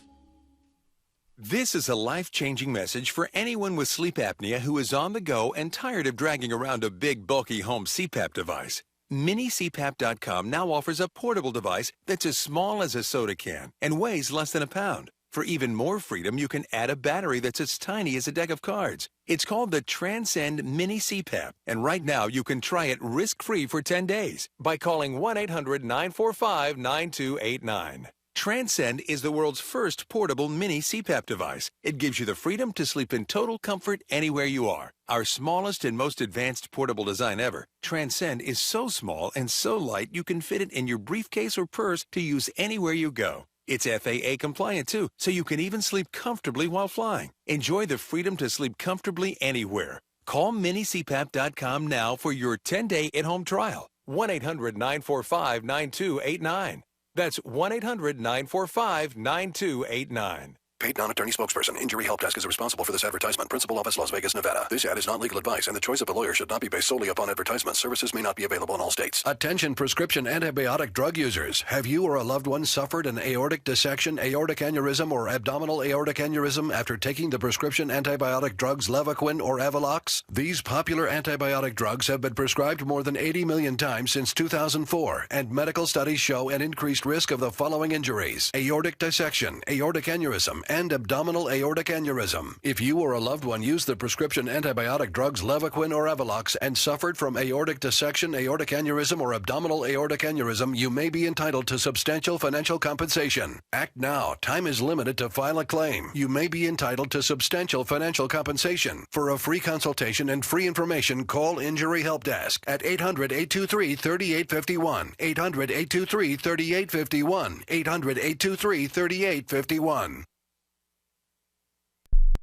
This is a life-changing message for anyone with sleep apnea who is on the go and tired of dragging around a big, bulky home CPAP device. MiniCPAP.com now offers a portable device that's as small as a soda can and weighs less than a pound. For even more freedom, you can add a battery that's as tiny as a deck of cards. It's called the Transcend Mini CPAP, and right now you can try it risk-free for 10 days by calling 1-800-945-9289. Transcend is the world's first portable mini CPAP device. It gives you the freedom to sleep in total comfort anywhere you are. Our smallest and most advanced portable design ever, Transcend is so small and so light you can fit it in your briefcase or purse to use anywhere you go. It's FAA compliant too, so you can even sleep comfortably while flying. Enjoy the freedom to sleep comfortably anywhere. Call minicpap.com now for your 10-day at-home trial. 1-800-945-9289. That's 1-800-945-9289. Paid non-attorney spokesperson. Injury Help Desk is responsible for this advertisement. Principal office, Las Vegas, Nevada. This ad is not legal advice, and the choice of a lawyer should not be based solely upon advertisements. Services may not be available in all states. Attention prescription antibiotic drug users. Have you or a loved one suffered an aortic dissection, aortic aneurysm, or abdominal aortic aneurysm after taking the prescription antibiotic drugs Levaquin or Avelox? These popular antibiotic drugs have been prescribed more than 80 million times since 2004, and medical studies show an increased risk of the following injuries: aortic dissection, aortic aneurysm, and abdominal aortic aneurysm. If you or a loved one used the prescription antibiotic drugs Levaquin or Avelox and suffered from aortic dissection, aortic aneurysm, or abdominal aortic aneurysm, you may be entitled to substantial financial compensation. Act now. Time is limited to file a claim. You may be entitled to substantial financial compensation. For a free consultation and free information, call Injury Help Desk at 800-823-3851. 800-823-3851. 800-823-3851.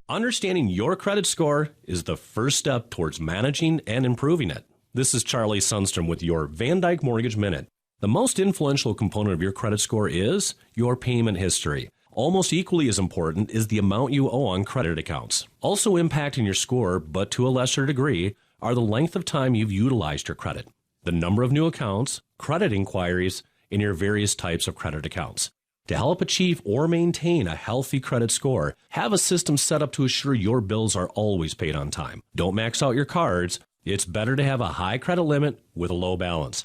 Understanding your credit score is the first step towards managing and improving it. This is Charlie Sundstrom with your Van Dyke Mortgage Minute. The most influential component of your credit score is your payment history. Almost equally as important is the amount you owe on credit accounts. Also impacting your score, but to a lesser degree, are the length of time you've utilized your credit, the number of new accounts, credit inquiries, and your various types of credit accounts. To help achieve or maintain a healthy credit score, have a system set up to assure your bills are always paid on time. Don't max out your cards. It's better to have a high credit limit with a low balance.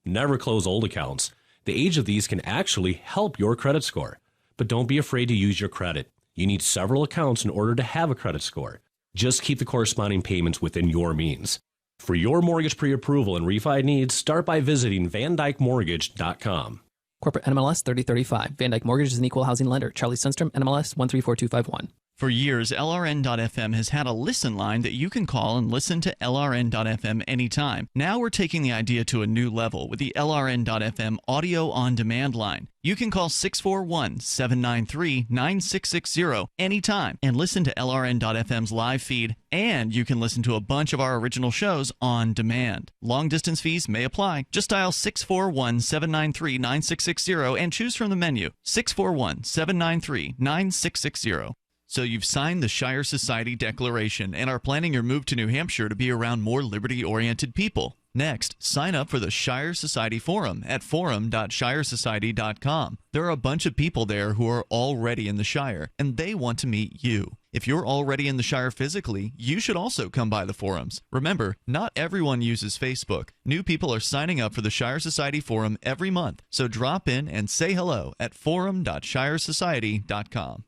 Never close old accounts. The age of these can actually help your credit score. But don't be afraid to use your credit. You need several accounts in order to have a credit score. Just keep the corresponding payments within your means. For your mortgage pre-approval and refi needs, start by visiting VanDykeMortgage.com. Corporate NMLS 3035. Van Dyke Mortgage is an equal housing lender. Charlie Sundstrom, NMLS 134251. For years, LRN.FM has had a listen line that you can call and listen to LRN.FM anytime. Now we're taking the idea to a new level with the LRN.FM audio on demand line. You can call 641-793-9660 anytime and listen to LRN.FM's live feed, and you can listen to a bunch of our original shows on demand. Long distance fees may apply. Just dial 641-793-9660 and choose from the menu 641-793-9660. So you've signed the Shire Society Declaration and are planning your move to New Hampshire to be around more liberty-oriented people. Next, sign up for the Shire Society Forum at forum.shiresociety.com. There are a bunch of people there who are already in the Shire, and they want to meet you. If you're already in the Shire physically, you should also come by the forums. Remember, not everyone uses Facebook. New people are signing up for the Shire Society Forum every month, so drop in and say hello at forum.shiresociety.com.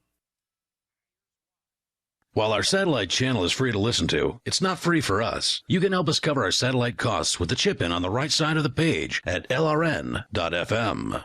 While our satellite channel is free to listen to, it's not free for us. You can help us cover our satellite costs with the chip-in on the right side of the page at lrn.fm.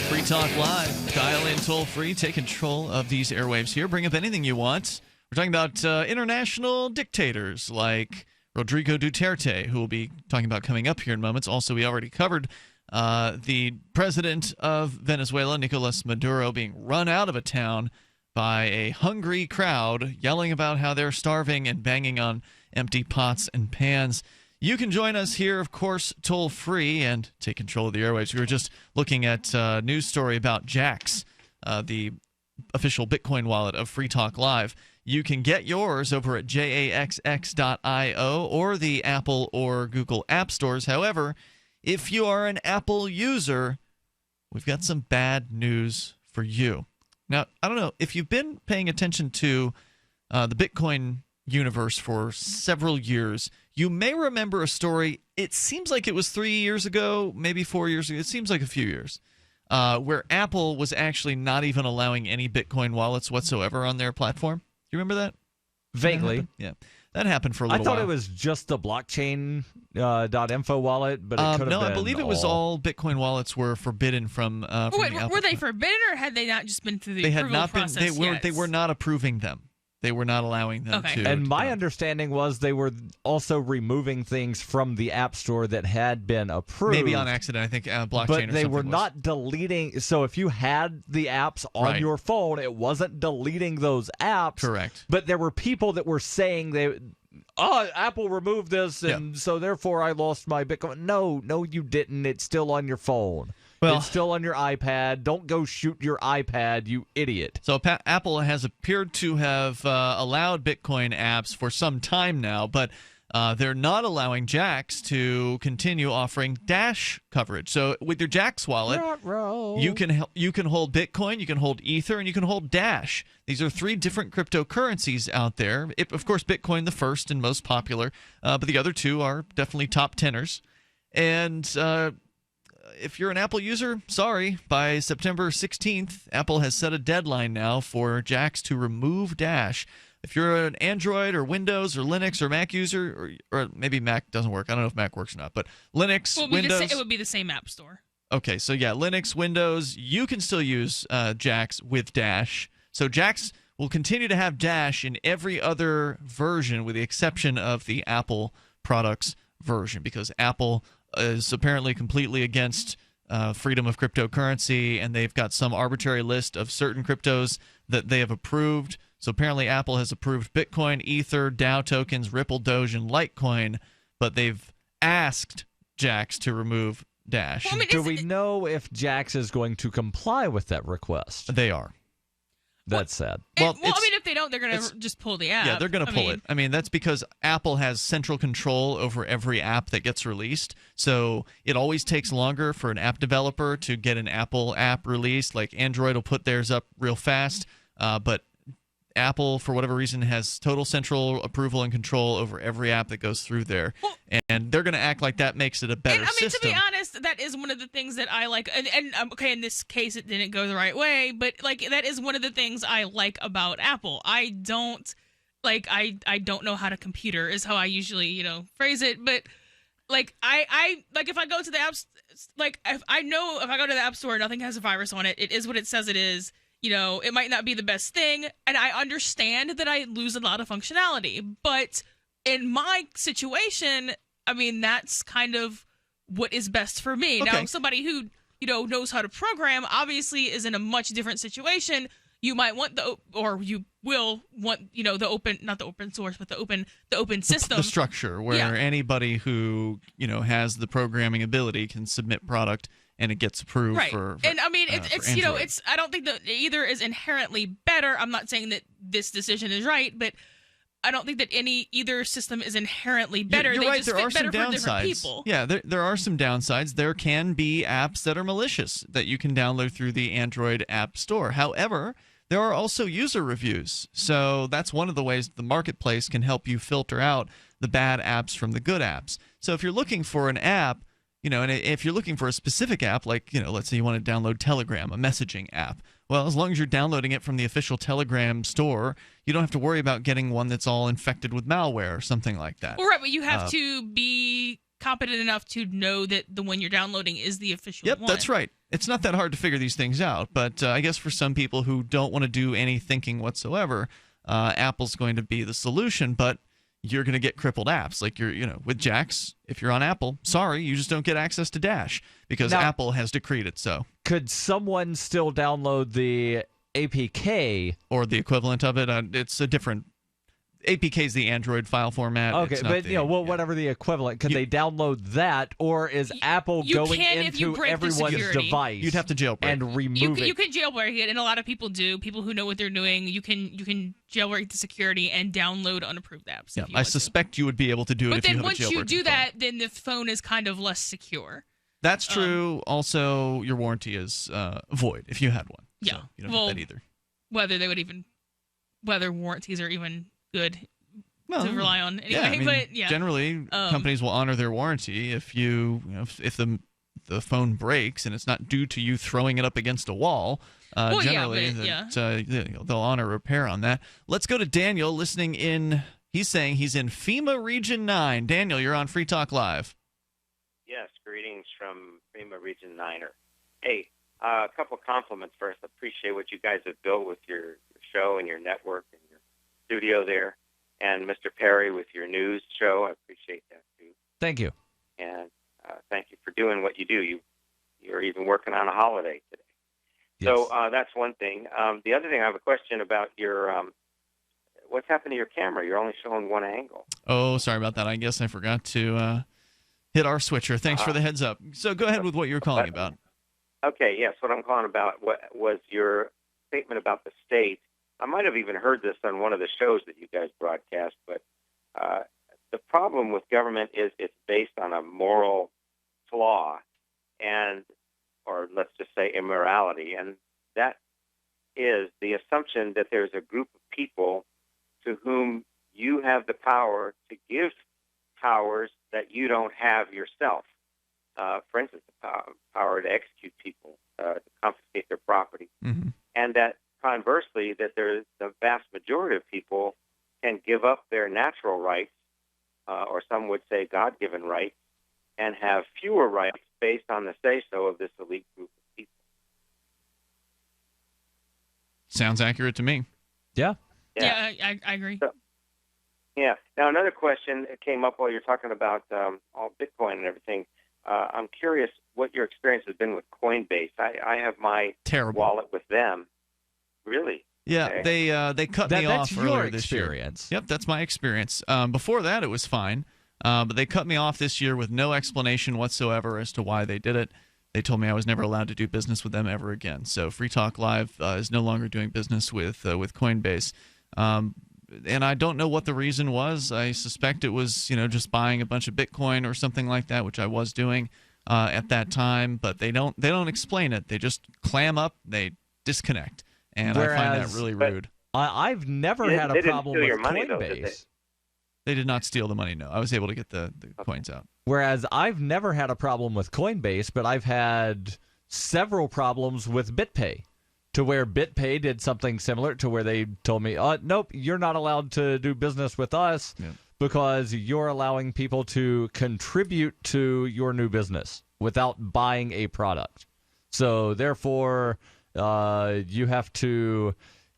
Free Talk Live. Dial in toll free. Take control of these airwaves here. Bring up anything you want. We're talking about international dictators like Rodrigo Duterte, who we'll be talking about coming up here in moments. Also, we already covered the president of Venezuela, Nicolas Maduro, being run out of a town by a hungry crowd yelling about how they're starving and banging on empty pots and pans. You can join us here, of course, toll-free and take control of the airwaves. We were just looking at a news story about Jaxx, the official Bitcoin wallet of Free Talk Live. You can get yours over at jaxx.io or the Apple or Google App Stores. However, if you are an Apple user, we've got some bad news for you. Now, I don't know, if you've been paying attention to the Bitcoin universe for several years, you may remember a story. It seems like it was 3 years ago, maybe 4 years ago. It seems like a few years, where Apple was actually not even allowing any Bitcoin wallets whatsoever on their platform. Do you remember that? Vaguely. Yeah. That happened for a little while. I thought it was just the blockchain .info wallet, but it could have been I believe it was all Bitcoin wallets were forbidden from the Apple. Were they forbidden, or had they not just been through the They approval had not been. process They were not approving them. They were not allowing them to. And my understanding was they were also removing things from the App Store that had been approved. Maybe on accident, I think blockchain. But they were was. not deleting. So if you had the apps on your phone, it wasn't deleting those apps. Correct. But there were people that were saying Apple removed this, and so therefore I lost my Bitcoin. No, you didn't. It's still on your phone. Well, it's still on your iPad. Don't go shoot your iPad, you idiot. So Apple has appeared to have allowed Bitcoin apps for some time now, but they're not allowing Jaxx to continue offering Dash coverage. So with your Jaxx wallet, you can hold Bitcoin, you can hold Ether, and you can hold Dash. These are 3 different cryptocurrencies out there. Of course, Bitcoin the first and most popular, but the other 2 are definitely top tenors. And if you're an Apple user, sorry, by September 16th, Apple has set a deadline now for Jaxx to remove Dash. If you're an Android or Windows or Linux or Mac user, or maybe Mac doesn't work. I don't know if Mac works or not, but Linux, Windows. It would be the same app store. Okay, so yeah, Linux, Windows, you can still use Jaxx with Dash. So Jaxx will continue to have Dash in every other version with the exception of the Apple products version, because Apple is apparently completely against freedom of cryptocurrency, and they've got some arbitrary list of certain cryptos that they have approved. So apparently Apple has approved Bitcoin, Ether, DAO tokens, Ripple, Doge, and Litecoin, but they've asked Jaxx to remove Dash. Well, Do we know if Jaxx is going to comply with that request? They are. That's sad. Well, if they don't, they're going to just pull the app. Yeah, they're going to pull it. I mean, that's because Apple has central control over every app that gets released. So it always takes longer for an app developer to get an Apple app released. Like Android will put theirs up real fast, but Apple, for whatever reason, has total central approval and control over every app that goes through there. And they're going to act like that makes it a better system. To be honest, that is one of the things that I like. And okay, in this case, it didn't go the right way, but like that is one of the things I like about Apple. I don't know how to computer is how I usually, phrase it. But like I like if I go to the apps, like if I go to the App Store, nothing has a virus on it. It is what it says it is. It might not be the best thing, and I understand that I lose a lot of functionality. But in my situation, I mean, that's kind of what is best for me. Okay. Now, somebody who, knows how to program obviously is in a much different situation. You might want you will want, the open, not the open source, but the open system. The structure where anybody who, has the programming ability can submit product and it gets approved for and I mean, it's Android. I don't think that either is inherently better. I'm not saying that this decision is right, but I don't think that either system is inherently better. You're they right. just There fit are some better for different downsides. people. Yeah, there are some downsides. There can be apps that are malicious that you can download through the Android App Store. However, there are also user reviews. So that's one of the ways the marketplace can help you filter out the bad apps from the good apps. So if you're looking for an app, and if you're looking for a specific app, like, let's say you want to download Telegram, a messaging app. Well, as long as you're downloading it from the official Telegram store, you don't have to worry about getting one that's all infected with malware or something like that. Well, right, but you have to be competent enough to know that the one you're downloading is the official one. Yep, that's right. It's not that hard to figure these things out, but I guess for some people who don't want to do any thinking whatsoever, Apple's going to be the solution, but you're going to get crippled apps. Like with Jaxx, if you're on Apple, sorry, you just don't get access to Dash because Apple has decreed it so. Could someone still download the APK? Or the equivalent of it? It's a different... APK is the Android file format. Okay, but whatever the equivalent, could they download that, or is Apple going into everyone's device? You'd have to jailbreak and remove it. You can jailbreak it, and a lot of people do. People who know what they're doing, you can jailbreak the security and download unapproved apps. Yeah, I suspect you would be able to do it if you have a jailbreak. But then once you do that, then the phone is kind of less secure. That's true. Also, your warranty is void if you had one. Yeah. So you don't have that either. Whether warranties are even good to rely on anyway. Yeah, I mean, but yeah. Generally, companies will honor their warranty if if the phone breaks and it's not due to you throwing it up against a wall. Generally, they'll honor repair on that. Let's go to Daniel listening in. He's saying he's in FEMA Region 9. Daniel, you're on Free Talk Live. Yes, greetings from FEMA Region 9er. Hey, a couple compliments first. I appreciate what you guys have built with your show and your network and your studio there. And Mr. Perry with your news show. I appreciate that, too. Thank you. And thank you for doing what you do. You're even working on a holiday today. Yes. So that's one thing. The other thing, I have a question about your what's happened to your camera? You're only showing one angle. Oh, sorry about that. I guess I forgot to hit our switcher. Thanks for the heads up. So go ahead with what you're calling about. Okay, yes. What I'm calling about was your statement about the state. I might have even heard this on one of the shows that you guys broadcast, but the problem with government is it's based on a moral flaw or let's just say immorality, and that is the assumption that there's a group of people to whom you have the power to give powers that you don't have yourself. For instance, the power to execute people, to confiscate their property, and that conversely, that the vast majority of people can give up their natural rights, or some would say God-given rights, and have fewer rights based on the say-so of this elite group of people. Sounds accurate to me. Yeah, I agree. So, yeah. Now, another question that came up while you're talking about all Bitcoin and everything. I'm curious what your experience has been with Coinbase. I have my wallet with them. Really? Yeah, okay. They cut me off earlier this year. Yep, that's my experience. Before that, it was fine, but they cut me off this year with no explanation whatsoever as to why they did it. They told me I was never allowed to do business with them ever again. So Free Talk Live is no longer doing business with Coinbase. And I don't know what the reason was. I suspect it was, just buying a bunch of Bitcoin or something like that, which I was doing at that time. But they don't explain it. They just clam up. They disconnect, and I find that really rude. I've never had a problem with Coinbase. They did not steal the money. No, I was able to get the coins out. Whereas I've never had a problem with Coinbase, but I've had several problems with BitPay. To where BitPay did something similar to where they told me, nope, you're not allowed to do business with us because you're allowing people to contribute to your new business without buying a product. So therefore, you have to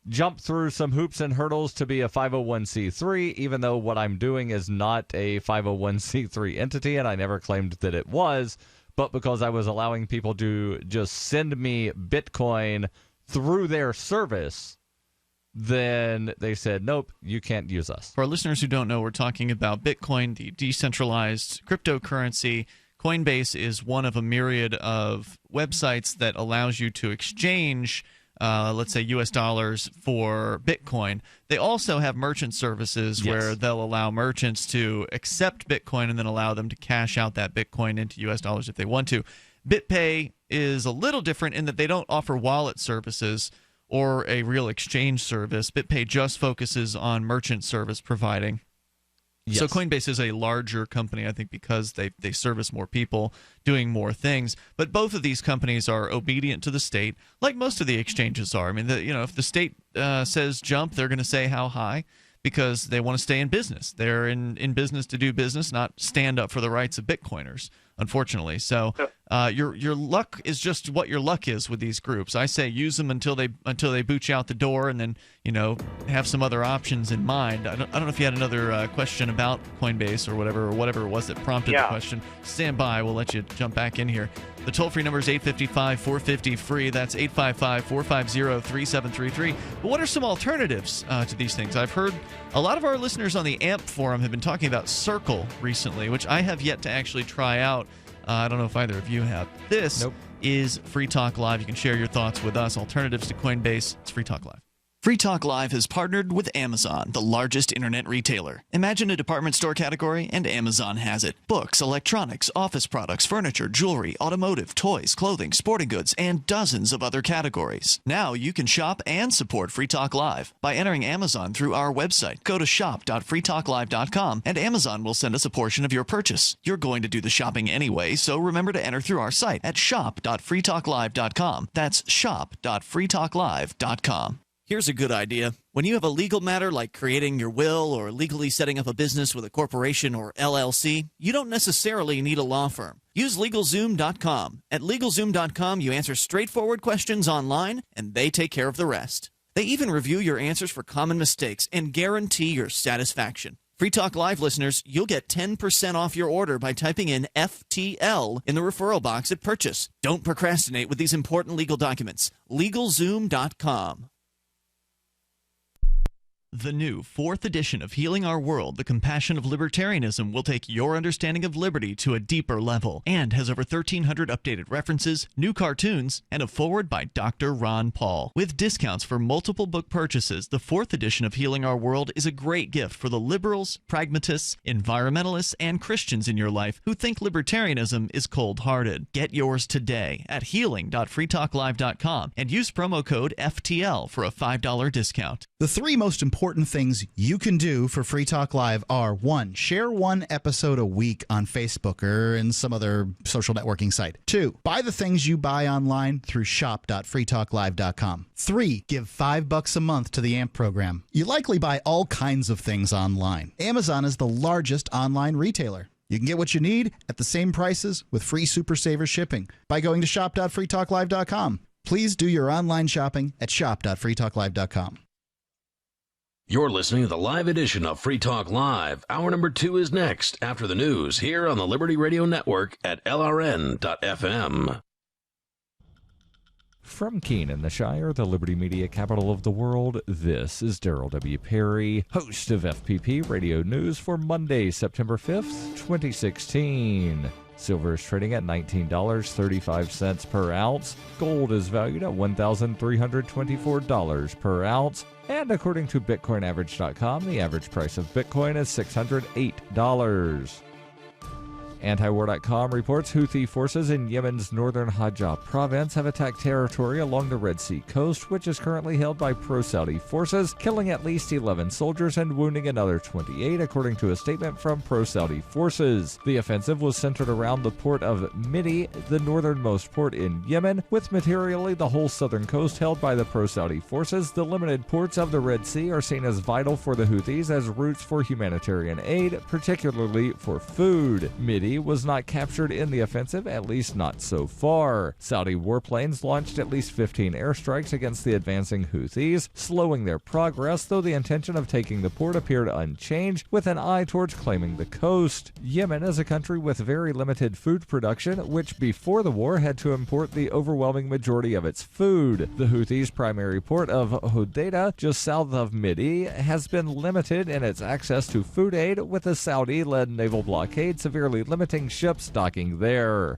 jump through some hoops and hurdles to be a 501c3, even though what I'm doing is not a 501c3 entity, and I never claimed that it was, but because I was allowing people to just send me Bitcoin through their service, then they said, nope, you can't use us. For our listeners who don't know, we're talking about Bitcoin, the decentralized cryptocurrency. Coinbase is one of a myriad of websites that allows you to exchange, let's say, U.S. dollars for Bitcoin. They also have merchant services where they'll allow merchants to accept Bitcoin and then allow them to cash out that Bitcoin into U.S. dollars if they want to. BitPay is a little different in that they don't offer wallet services or a real exchange service. BitPay just focuses on merchant service providing. So Coinbase is a larger company, I think, because they service more people, doing more things. But both of these companies are obedient to the state, like most of the exchanges are. I mean, if the state says jump, they're going to say how high, because they want to stay in business. They're in business to do business, not stand up for the rights of Bitcoiners, unfortunately. So your luck is just what your luck is with these groups. I say use them until they boot you out the door, and then have some other options in mind. I don't know if you had another question about Coinbase or whatever it was that prompted the question. Stand by. We'll let you jump back in here. The toll-free number is 855-450-FREE. That's 855-450-3733. But what are some alternatives to these things? I've heard a lot of our listeners on the AMP forum have been talking about Circle recently, which I have yet to actually try out. I don't know if either of you have. This is Free Talk Live. You can share your thoughts with us. Alternatives to Coinbase. It's Free Talk Live. Free Talk Live has partnered with Amazon, the largest internet retailer. Imagine a department store category, and Amazon has it. Books, electronics, office products, furniture, jewelry, automotive, toys, clothing, sporting goods, and dozens of other categories. Now you can shop and support Free Talk Live by entering Amazon through our website. Go to shop.freetalklive.com, and Amazon will send us a portion of your purchase. You're going to do the shopping anyway, so remember to enter through our site at shop.freetalklive.com. That's shop.freetalklive.com. Here's a good idea. When you have a legal matter like creating your will or legally setting up a business with a corporation or LLC, you don't necessarily need a law firm. Use LegalZoom.com. At LegalZoom.com, you answer straightforward questions online, and they take care of the rest. They even review your answers for common mistakes and guarantee your satisfaction. Free Talk Live listeners, you'll get 10% off your order by typing in FTL in the referral box at purchase. Don't procrastinate with these important legal documents. LegalZoom.com. The new 4th edition of Healing Our World, The Compassion of Libertarianism, will take your understanding of liberty to a deeper level and has over 1,300 updated references, new cartoons, and a foreword by Dr. Ron Paul. With discounts for multiple book purchases, the 4th edition of Healing Our World is a great gift for the liberals, pragmatists, environmentalists, and Christians in your life who think libertarianism is cold-hearted. Get yours today at healing.freetalklive.com and use promo code FTL for a $5 discount. The 3 most important things you can do for Free Talk Live are: 1, share 1 episode a week on Facebook or in some other social networking site. 2, buy the things you buy online through shop.freetalklive.com. 3, give $5 a month to the AMP program. You likely buy all kinds of things online. Amazon is the largest online retailer. You can get what you need at the same prices with free Super Saver shipping by going to shop.freetalklive.com. Please do your online shopping at shop.freetalklive.com. You're listening to the live edition of Free Talk Live. Hour number 2 is next after the news here on the Liberty Radio Network at LRN.FM. From Keene in the Shire, the Liberty Media capital of the world, this is Darryl W. Perry, host of FPP Radio News for Monday, September 5th, 2016. Silver is trading at $19.35 per ounce. Gold is valued at $1,324 per ounce. And according to BitcoinAverage.com, the average price of Bitcoin is $608. Antiwar.com reports Houthi forces in Yemen's northern Hajj province have attacked territory along the Red Sea coast, which is currently held by pro-Saudi forces, killing at least 11 soldiers and wounding another 28, according to a statement from pro-Saudi forces. The offensive was centered around the port of Midi, the northernmost port in Yemen, with materially the whole southern coast held by the pro-Saudi forces. The limited ports of the Red Sea are seen as vital for the Houthis as routes for humanitarian aid, particularly for food. Midi was not captured in the offensive, at least not so far. Saudi warplanes launched at least 15 airstrikes against the advancing Houthis, slowing their progress, though the intention of taking the port appeared unchanged, with an eye towards claiming the coast. Yemen is a country with very limited food production, which before the war had to import the overwhelming majority of its food. The Houthis' primary port of Hodeidah, just south of Midi, has been limited in its access to food aid, with a Saudi-led naval blockade severely limiting ships docking there.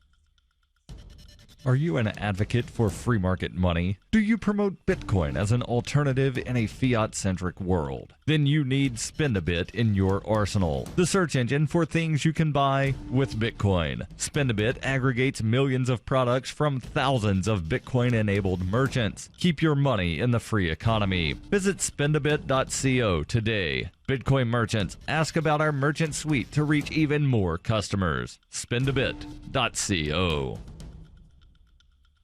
Are you an advocate for free market money? Do you promote Bitcoin as an alternative in a fiat-centric world? Then you need Spend-A-Bit in your arsenal, the search engine for things you can buy with Bitcoin. Spend-A-Bit aggregates millions of products from thousands of Bitcoin-enabled merchants. Keep your money in the free economy. Visit spendabit.co today. Bitcoin merchants, ask about our merchant suite to reach even more customers. Spendabit.co.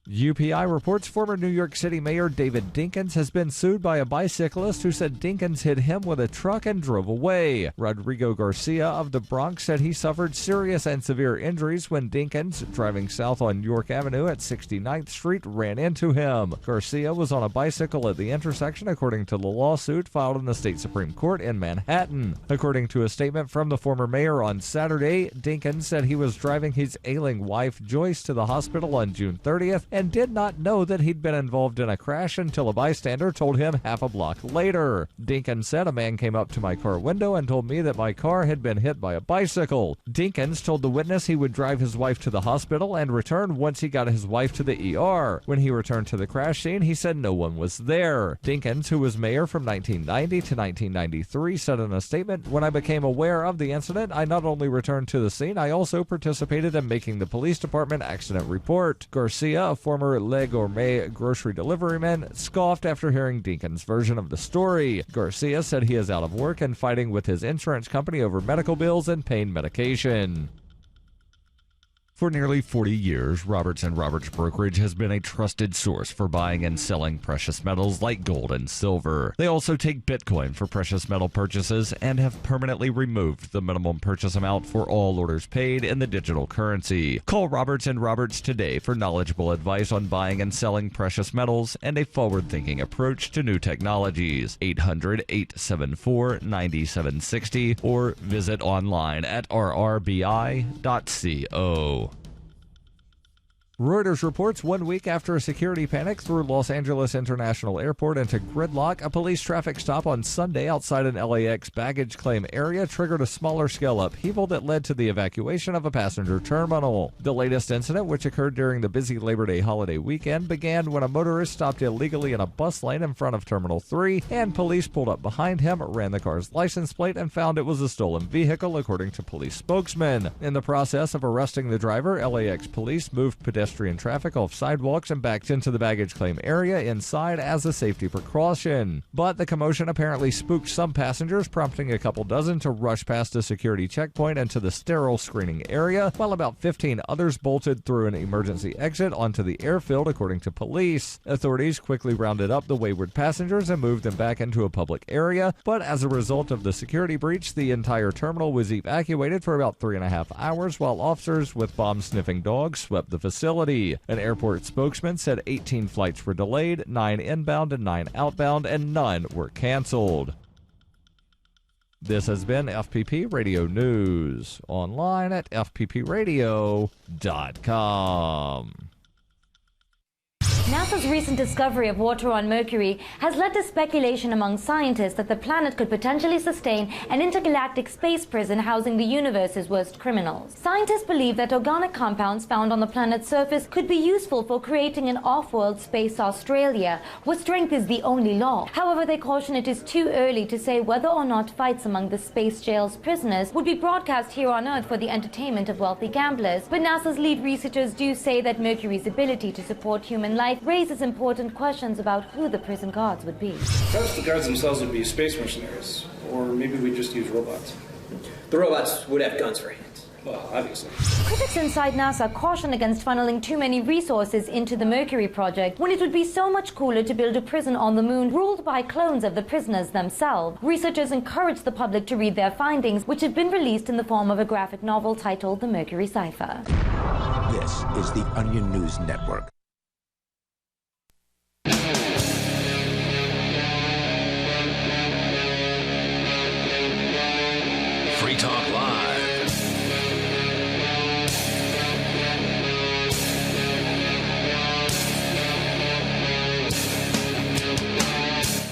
UPI reports former New York City Mayor David Dinkins has been sued by a bicyclist who said Dinkins hit him with a truck and drove away. Rodrigo Garcia of the Bronx said he suffered serious and severe injuries when Dinkins, driving south on York Avenue at 69th Street, ran into him. Garcia was on a bicycle at the intersection, according to the lawsuit filed in the state Supreme Court in Manhattan. According to a statement from the former mayor on Saturday, Dinkins said he was driving his ailing wife Joyce to the hospital on June 30th and did not know that he'd been involved in a crash until a bystander told him half a block later. Dinkins said a man came up to my car window and told me that my car had been hit by a bicycle. Dinkins told the witness he would drive his wife to the hospital and return once he got his wife to the ER. When he returned to the crash scene, he said no one was there. Dinkins, who was mayor from 1990 to 1993, said in a statement, "When I became aware of the incident, I not only returned to the scene, I also participated in making the police department accident report." Garcia, a former Le Gourmet grocery deliveryman, scoffed after hearing Dinkins' version of the story. Garcia said he is out of work and fighting with his insurance company over medical bills and pain medication. For nearly 40 years, Roberts & Roberts Brokerage has been a trusted source for buying and selling precious metals like gold and silver. They also take Bitcoin for precious metal purchases and have permanently removed the minimum purchase amount for all orders paid in the digital currency. Call Roberts & Roberts today for knowledgeable advice on buying and selling precious metals and a forward-thinking approach to new technologies. 800-874-9760 or visit online at rrbi.co. Reuters reports 1 week after a security panic threw Los Angeles International Airport into gridlock, a police traffic stop on Sunday outside an LAX baggage claim area triggered a smaller-scale upheaval that led to the evacuation of a passenger terminal. The latest incident, which occurred during the busy Labor Day holiday weekend, began when a motorist stopped illegally in a bus lane in front of Terminal 3, and police pulled up behind him, ran the car's license plate, and found it was a stolen vehicle, according to police spokesman. In the process of arresting the driver, LAX police moved pedestrian traffic off sidewalks and backed into the baggage claim area inside as a safety precaution. But the commotion apparently spooked some passengers, prompting a couple dozen to rush past a security checkpoint into the sterile screening area, while about 15 others bolted through an emergency exit onto the airfield, according to police. Authorities quickly rounded up the wayward passengers and moved them back into a public area, but as a result of the security breach, the entire terminal was evacuated for about 3.5 hours, while officers with bomb-sniffing dogs swept the facility. An airport spokesman said 18 flights were delayed, 9 inbound and 9 outbound, and none were canceled. This has been FPP Radio News, online at fppradio.com. NASA's recent discovery of water on Mercury has led to speculation among scientists that the planet could potentially sustain an intergalactic space prison housing the universe's worst criminals. Scientists believe that organic compounds found on the planet's surface could be useful for creating an off-world space Australia, where strength is the only law. However, they caution it is too early to say whether or not fights among the space jail's prisoners would be broadcast here on Earth for the entertainment of wealthy gamblers. But NASA's lead researchers do say that Mercury's ability to support human life raises important questions about who the prison guards would be. Perhaps the guards themselves would be space mercenaries, or maybe we'd just use robots. The robots would have guns for hands. Well, obviously. Critics inside NASA caution against funneling too many resources into the Mercury project when it would be so much cooler to build a prison on the moon ruled by clones of the prisoners themselves. Researchers encourage the public to read their findings, which have been released in the form of a graphic novel titled The Mercury Cipher. This is the Onion News Network. Free Talk Live.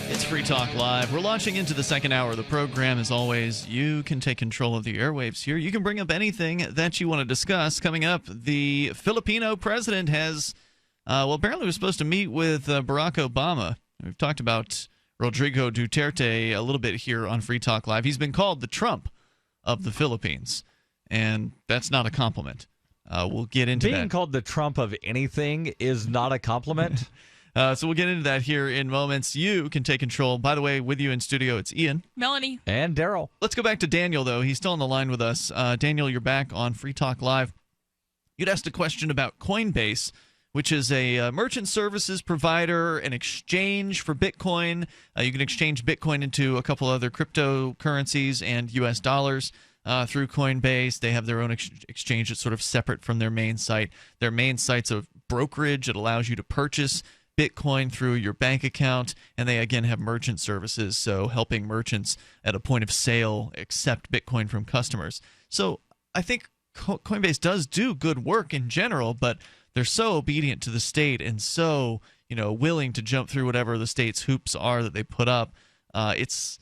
It's Free Talk Live. We're launching into the second hour of the program. As always, you can take control of the airwaves here. You can bring up anything that you want to discuss. Coming up, the Filipino president has, apparently was supposed to meet with Barack Obama. We've talked about Rodrigo Duterte a little bit here on Free Talk Live. He's been called the Trump of the Philippines, and that's not a compliment. We'll get into that. Being called the Trump of anything is not a compliment. So we'll get into that here in moments. You can take control. By the way, with you in studio, it's Ian. Melanie. And Darryl. Let's go back to Daniel, though. He's still on the line with us. Daniel, you're back on Free Talk Live. You'd asked a question about Coinbase, which is a merchant services provider, an exchange for Bitcoin. You can exchange Bitcoin into a couple other cryptocurrencies and U.S. dollars through Coinbase. They have their own exchange that's sort of separate from their main site. Their main site's a brokerage. It allows you to purchase Bitcoin through your bank account, and they again have merchant services, so helping merchants at a point of sale accept Bitcoin from customers. So I think Coinbase does do good work in general, but they're so obedient to the state and so willing to jump through whatever the state's hoops are that they put up. It's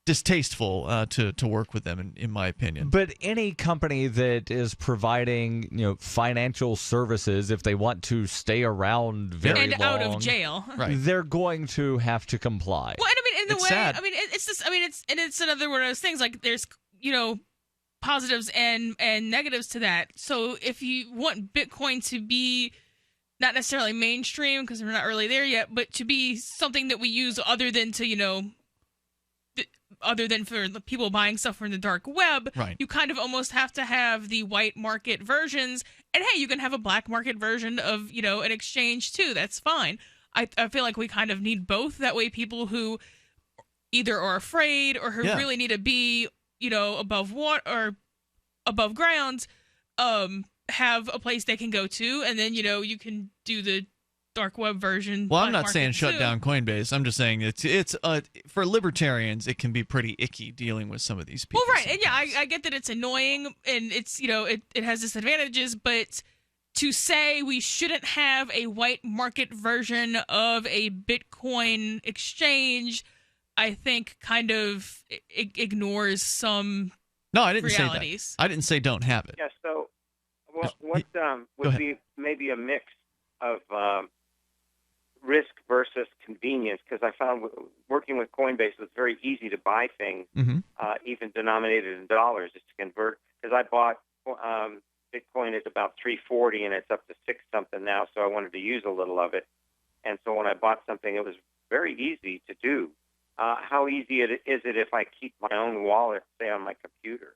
distasteful to work with them, in my opinion. But any company that is providing financial services, if they want to stay around very long, out of jail, they're going to have to comply. Well, and I mean, in the It's way, sad. I mean, it's just, I mean, it's another one of those things. Like, there's positives and negatives to that. So if you want Bitcoin to be not necessarily mainstream, because we're not really there yet, but to be something that we use other than to other than for the people buying stuff from the dark web, you kind of almost have to have the white market versions. And hey, you can have a black market version of, an exchange too. That's fine. I feel like we kind of need both. That way people who either are afraid or who really need to be, above water or above ground, have a place they can go to. And then, you can do the dark web version. Well, I'm not saying shut down Coinbase. I'm just saying it's for libertarians, it can be pretty icky dealing with some of these people. Well, right, and yeah, I get that it's annoying and it's it has disadvantages, but to say we shouldn't have a white market version of a Bitcoin exchange, I think kind of ignores some I didn't realities. Say that. I didn't say don't have it. Yeah. So, what would be maybe a mix of risk versus convenience, because I found working with Coinbase, it's very easy to buy things, even denominated in dollars, just to convert. Because I bought Bitcoin at about 340, and it's up to 6 something now. So I wanted to use a little of it, and so when I bought something, it was very easy to do. How easy is it if I keep my own wallet, say, on my computer?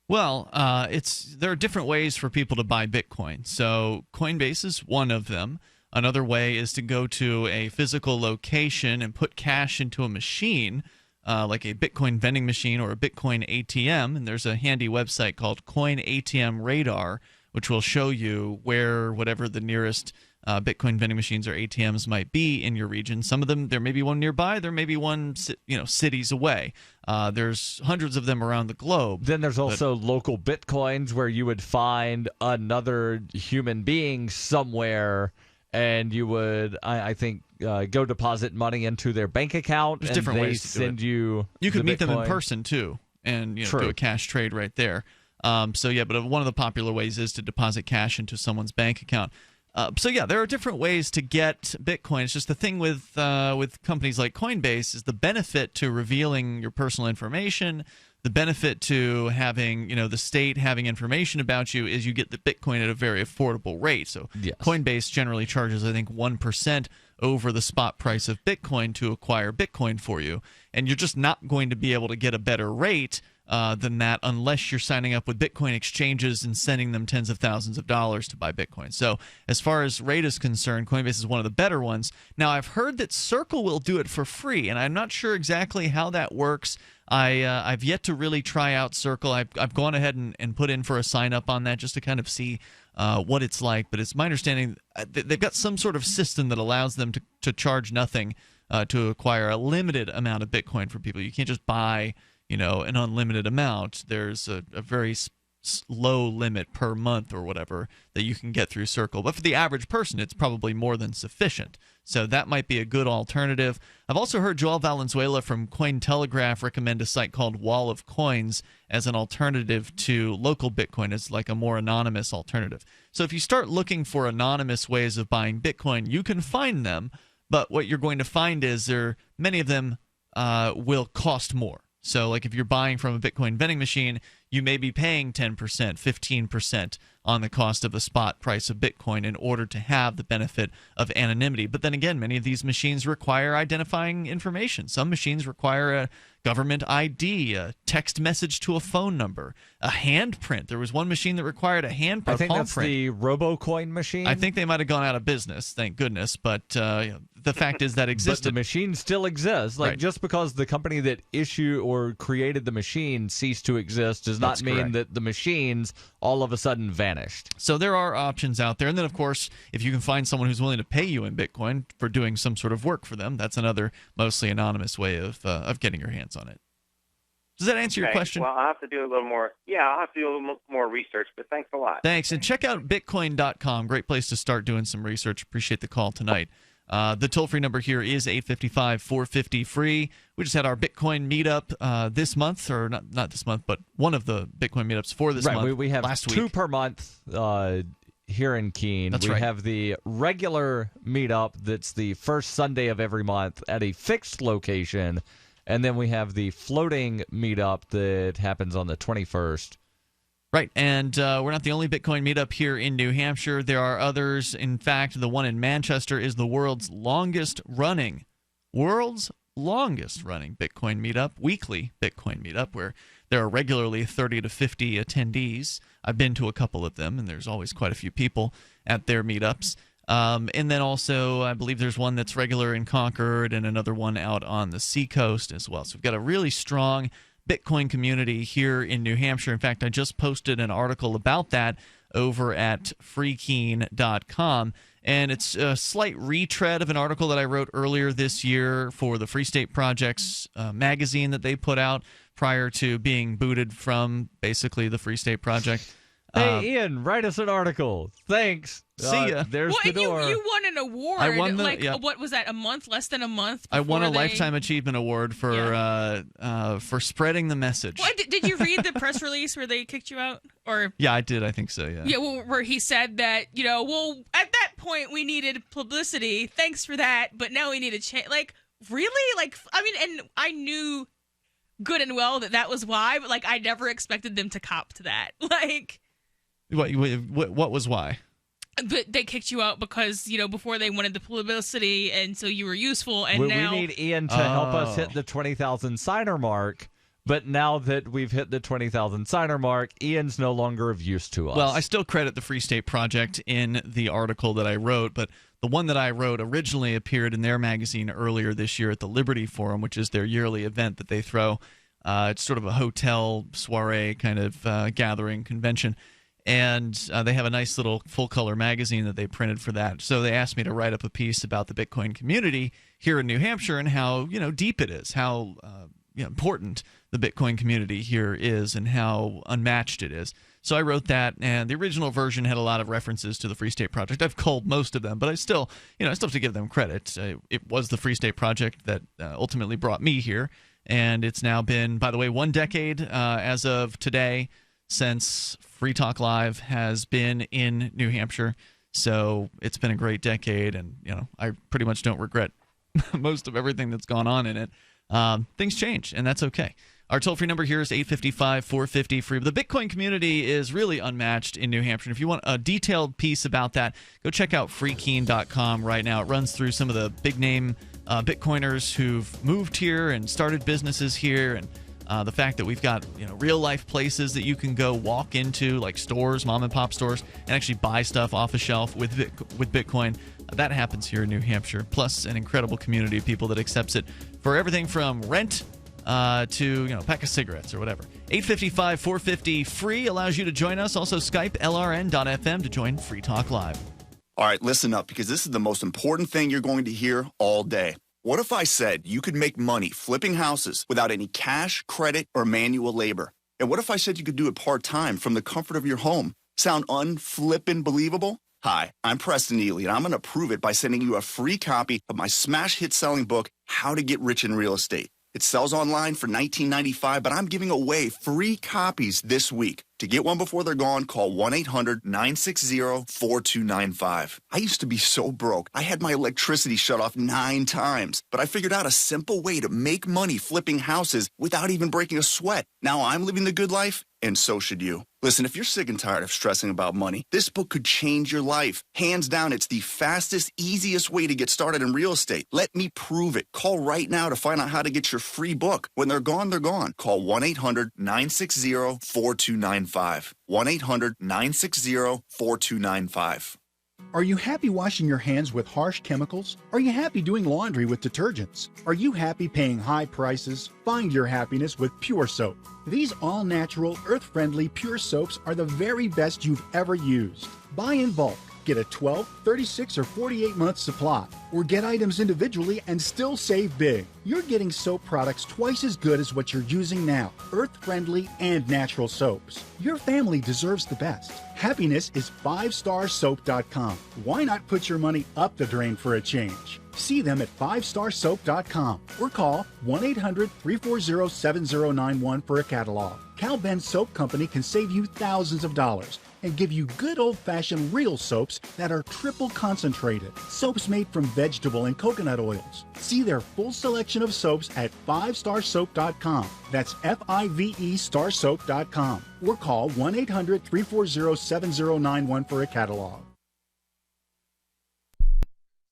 Well, there are different ways for people to buy Bitcoin. So Coinbase is one of them. Another way is to go to a physical location and put cash into a machine, like a Bitcoin vending machine or a Bitcoin ATM. And there's a handy website called Coin ATM Radar, which will show you where whatever the nearest Bitcoin vending machines or ATMs might be in your region. Some of them, there may be one nearby. There may be one, cities away. There's hundreds of them around the globe. Then there's also local Bitcoins where you would find another human being somewhere, and you would, I think, go deposit money into their bank account. There's and different they ways to send do it. you. You could meet them in Bitcoin. person too, and do True. a cash trade right there. But one of the popular ways is to deposit cash into someone's bank account. There are different ways to get Bitcoin. It's just the thing with companies like Coinbase is the benefit to revealing your personal information, the benefit to having the state having information about you is you get the Bitcoin at a very affordable rate. So Coinbase generally charges, I think, 1% over the spot price of Bitcoin to acquire Bitcoin for you, and you're just not going to be able to get a better rate than that unless you're signing up with Bitcoin exchanges and sending them tens of thousands of dollars to buy Bitcoin. So as far as rate is concerned, Coinbase is one of the better ones. Now, I've heard that Circle will do it for free, and I'm not sure exactly how that works. I've yet to really try out Circle. I've gone ahead and put in for a sign up on that just to kind of see what it's like. But it's my understanding they've got some sort of system that allows them to charge nothing to acquire a limited amount of Bitcoin for people. You can't just buy an unlimited amount. There's a very low limit per month or whatever that you can get through Circle. But for the average person, it's probably more than sufficient. So that might be a good alternative. I've also heard Joel Valenzuela from Cointelegraph recommend a site called Wall of Coins as an alternative to local Bitcoin, as like a more anonymous alternative. So if you start looking for anonymous ways of buying Bitcoin, you can find them, but what you're going to find is many of them will cost more. So like if you're buying from a Bitcoin vending machine, you may be paying 10%, 15% on the cost of a spot price of Bitcoin in order to have the benefit of anonymity. But then again, many of these machines require identifying information. Some machines require a government ID, a text message to a phone number, a handprint. There was one machine that required a handprint. I think that's the RoboCoin machine. I think they might have gone out of business, thank goodness. But the fact is that existed. But the machine still exists. Like, just because the company that issued or created the machine ceased to exist does not mean that the machines all of a sudden vanished. So there are options out there. And then, of course, if you can find someone who's willing to pay you in Bitcoin for doing some sort of work for them, that's another mostly anonymous way of getting your hands on it. Does that answer your question? Well, I'll have to do a little more. Yeah, I'll have to do a little more research, but thanks a lot. Thanks. And check out Bitcoin.com. Great place to start doing some research. Appreciate the call tonight. The toll-free number here is 855-450-FREE. We just had our Bitcoin meetup this month, or not this month, but one of the Bitcoin meetups for this month. We have last two week. per month here in Keene. That's we right. have the regular meetup that's the first Sunday of every month at a fixed location, and then we have the floating meetup that happens on the 21st. Right, and we're not the only Bitcoin meetup here in New Hampshire. There are others. In fact, the one in Manchester is the world's longest running Bitcoin meetup, weekly Bitcoin meetup, where there are regularly 30 to 50 attendees. I've been to a couple of them, and there's always quite a few people at their meetups. And then also, I believe there's one that's regular in Concord and another one out on the seacoast as well. So we've got a really strong Bitcoin community here in New Hampshire. In fact, I just posted an article about that over at freekeen.com. And it's a slight retread of an article that I wrote earlier this year for the Free State Project's magazine that they put out prior to being booted from basically the Free State Project. Hey, Ian, write us an article. Thanks. See ya. There's the door. You won an award. I won what was that? A month? Less than a month? I won a before Lifetime Achievement Award for spreading the message. What, did you read the press release where they kicked you out? Or Yeah, I did. I think so, yeah. Yeah, well, where he said that, at that point we needed publicity. Thanks for that, but now we need a change. Like, really? Like, I mean, and I knew good and well that was why, but, like, I never expected them to cop to that. Like... What was why? But they kicked you out because, before they wanted the publicity, and so you were useful, and now... We need Ian to help us hit the 20,000 signer mark, but now that we've hit the 20,000 signer mark, Ian's no longer of use to us. Well, I still credit the Free State Project in the article that I wrote, but the one that I wrote originally appeared in their magazine earlier this year at the Liberty Forum, which is their yearly event that they throw. It's sort of a hotel soiree kind of gathering convention. And they have a nice little full-color magazine that they printed for that. So they asked me to write up a piece about the Bitcoin community here in New Hampshire and how deep it is, how important the Bitcoin community here is, and how unmatched it is. So I wrote that, and the original version had a lot of references to the Free State Project. I've culled most of them, but I still have to give them credit. It was the Free State Project that ultimately brought me here, and it's now been, by the way, 1 decade as of today since Free Talk Live has been in New Hampshire. So it's been a great decade, and I pretty much don't regret most of everything that's gone on in it. Things change, and that's okay. Our toll-free number here is 855-450-FREE. The Bitcoin community is really unmatched in New Hampshire. And if you want a detailed piece about that, go check out freekeen.com right now. It runs through some of the big-name Bitcoiners who've moved here and started businesses here, and the fact that we've got real-life places that you can go walk into, like stores, mom-and-pop stores, and actually buy stuff off a shelf with Bitcoin. That happens here in New Hampshire, plus an incredible community of people that accepts it for everything from rent to a pack of cigarettes or whatever. 855-450-FREE allows you to join us. Also, Skype LRN.FM to join Free Talk Live. All right, listen up, because this is the most important thing you're going to hear all day. What if I said you could make money flipping houses without any cash, credit, or manual labor? And what if I said you could do it part-time from the comfort of your home? Sound unflippin' believable? Hi, I'm Preston Neely, and I'm going to prove it by sending you a free copy of my smash hit selling book, How to Get Rich in Real Estate. It sells online for $19.95, but I'm giving away free copies this week. To get one before they're gone, call 1-800-960-4295. I used to be so broke, I had my electricity shut off 9 times, but I figured out a simple way to make money flipping houses without even breaking a sweat. Now I'm living the good life, and so should you. Listen, if you're sick and tired of stressing about money, this book could change your life. Hands down, it's the fastest, easiest way to get started in real estate. Let me prove it. Call right now to find out how to get your free book. When they're gone, they're gone. Call 1-800-960-4295. 1-800-960-4295. Are you happy washing your hands with harsh chemicals? Are you happy doing laundry with detergents? Are you happy paying high prices? Find your happiness with Pure Soap. These all-natural, earth-friendly Pure Soaps are the very best you've ever used. Buy in bulk. Get a 12, 36, or 48-month supply. Or get items individually and still save big. You're getting soap products twice as good as what you're using now. Earth-friendly and natural soaps. Your family deserves the best. Happiness is 5starsoap.com. Why not put your money up the drain for a change? See them at 5starsoap.com or call 1-800-340-7091 for a catalog. Cal Ben Soap Company can save you thousands of dollars and give you good old-fashioned real soaps that are triple concentrated. Soaps made from vegetable and coconut oils. See their full selection of soaps at 5starsoap.com. That's F-I-V-E starsoap.com. Or call 1-800-340-7091 for a catalog.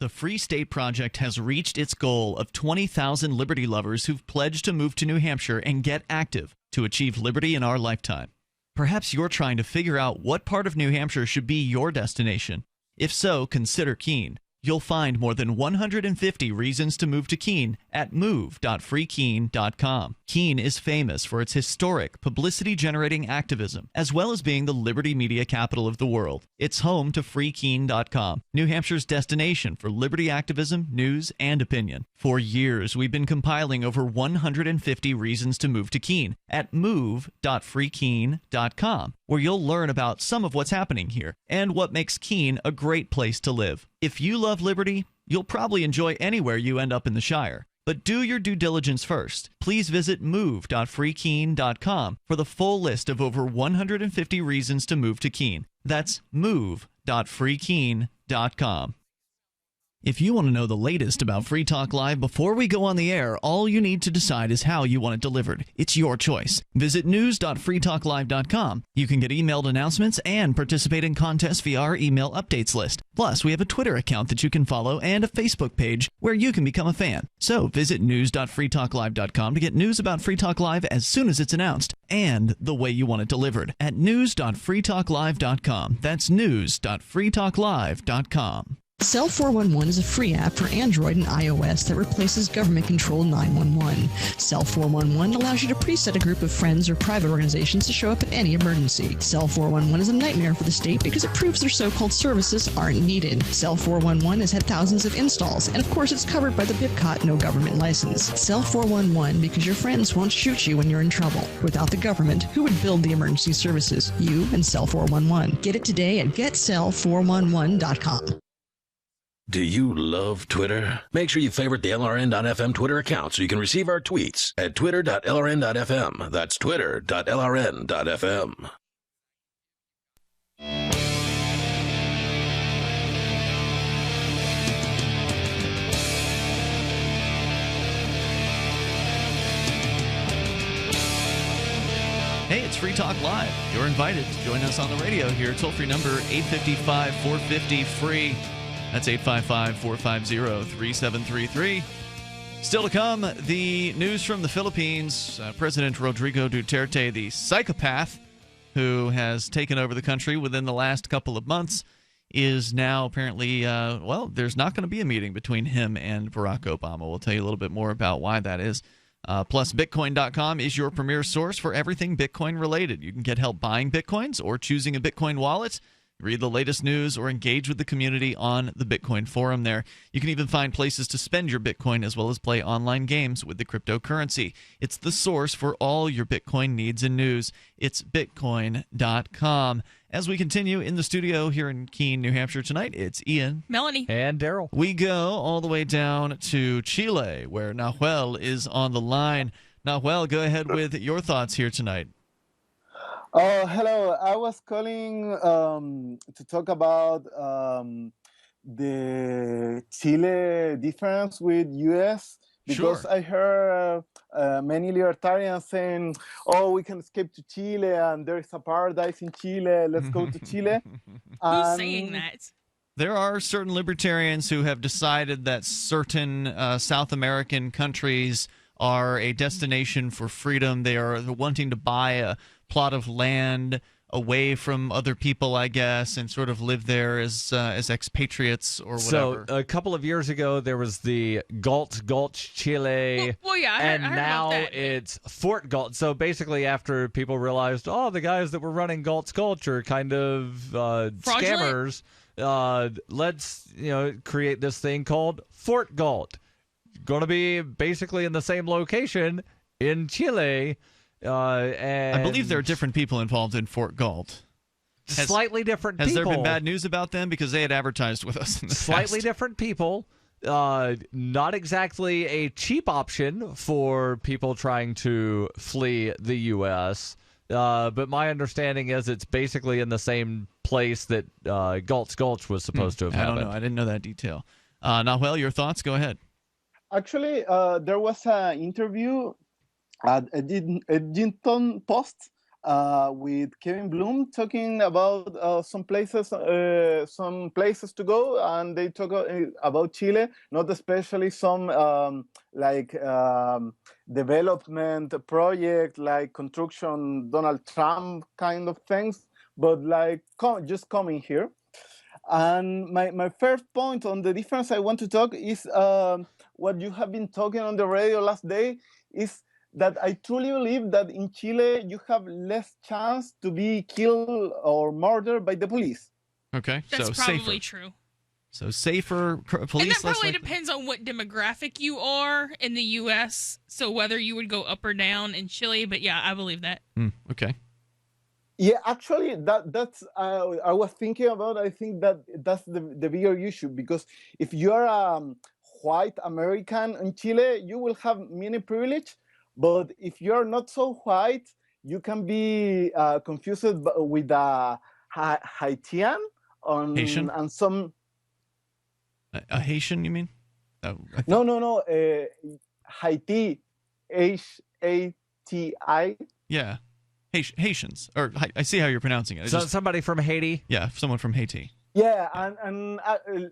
The Free State Project has reached its goal of 20,000 liberty lovers who've pledged to move to New Hampshire and get active to achieve liberty in our lifetime. Perhaps you're trying to figure out what part of New Hampshire should be your destination. If so, consider Keene. You'll find more than 150 reasons to move to Keene at move.freekeene.com. Keene is famous for its historic, publicity-generating activism, as well as being the liberty media capital of the world. It's home to freekeene.com, New Hampshire's destination for liberty activism, news, and opinion. For years, we've been compiling over 150 reasons to move to Keene at move.freekeene.com, where you'll learn about some of what's happening here and what makes Keene a great place to live. If you love liberty, you'll probably enjoy anywhere you end up in the Shire. But do your due diligence first. Please visit move.freekeene.com for the full list of over 150 reasons to move to Keene. That's move.freekeene.com. If you want to know the latest about Free Talk Live before we go on the air, all you need to decide is how you want it delivered. It's your choice. Visit news.freetalklive.com. You can get emailed announcements and participate in contests via our email updates list. Plus, we have a Twitter account that you can follow and a Facebook page where you can become a fan. So visit news.freetalklive.com to get news about Free Talk Live as soon as it's announced and the way you want it delivered at news.freetalklive.com. That's news.freetalklive.com. Cell 411 is a free app for Android and iOS that replaces government-controlled 911. Cell 411 allows you to preset a group of friends or private organizations to show up at any emergency. Cell 411 is a nightmare for the state because it proves their so-called services aren't needed. Cell 411 has had thousands of installs, and of course it's covered by the BIPCOT no government license. Cell 411 because your friends won't shoot you when you're in trouble. Without the government, who would build the emergency services? You and Cell 411. Get it today at getcell411.com. Do you love Twitter? Make sure you favorite the LRN.FM Twitter account so you can receive our tweets at twitter.lrn.fm. That's twitter.lrn.fm. Hey, it's Free Talk Live. You're invited to join us on the radio here. Toll-free number 855-450-FREE. That's 855-450-3733. Still to come, the news from the Philippines. President Rodrigo Duterte, the psychopath who has taken over the country within the last couple of months, is now apparently, there's not going to be a meeting between him and Barack Obama. We'll tell you a little bit more about why that is. Plus, Bitcoin.com is your premier source for everything Bitcoin related. You can get help buying Bitcoins or choosing a Bitcoin wallet. Read the latest news or engage with the community on the Bitcoin forum there. You can even find places to spend your Bitcoin as well as play online games with the cryptocurrency. It's the source for all your Bitcoin needs and news. It's Bitcoin.com. As we continue in the studio here in Keene, New Hampshire tonight, it's Ian, Melanie, and Darryl. We go all the way down to Chile, where Nahuel is on the line. Nahuel, go ahead with your thoughts here tonight. Oh, hello. I was calling to talk about the Chile difference with U.S. because I heard many libertarians saying, "Oh, we can escape to Chile, and there is a paradise in Chile. Let's go to Chile." Who's saying that? There are certain libertarians who have decided that certain South American countries are a destination for freedom. They are wanting to buy a plot of land away from other people, I guess, and sort of live there as expatriates or whatever. So a couple of years ago, there was the Gulch, Chile, I heard now about that. it's Fort Gulch. So basically, after people realized, the guys that were running Gulch are kind of scammers, let's create this thing called Fort Galt. Going to be basically in the same location in Chile. And I believe there are different people involved in Fort Galt. Slightly different people. Has there been bad news about them? Because they had advertised with us in the Slightly past. different people. Not exactly a cheap option for people trying to flee the U.S., but my understanding is it's basically in the same place that Galt's Gulch was supposed to have happened. I don't know. I didn't know that detail. Nahuel, your thoughts? Go ahead. Actually, there was an interview at Edmonton Post with Kevin Bloom talking about some places to go, and they talk about Chile, not especially some development project like construction Donald Trump kind of things, but like just coming here. And my first point on the difference I want to talk is what you have been talking on the radio last day is that I truly believe that in Chile you have less chance to be killed or murdered by the police. Okay, That's so probably safer. true. So safer police. And that probably less depends on what demographic you are in the U.S., so whether you would go up or down in Chile, but yeah, I believe that. Okay. Yeah, actually, that's I was thinking about. I think that's the bigger issue, because if you're a white American in Chile, you will have many privilege. But if you're not so white, you can be confused with a Haitian Haitian? and some. A Haitian, you mean? No. Haiti, Hati. Yeah. Haitians. Or I see how you're pronouncing it. So somebody from Haiti? Yeah, someone from Haiti. Yeah, and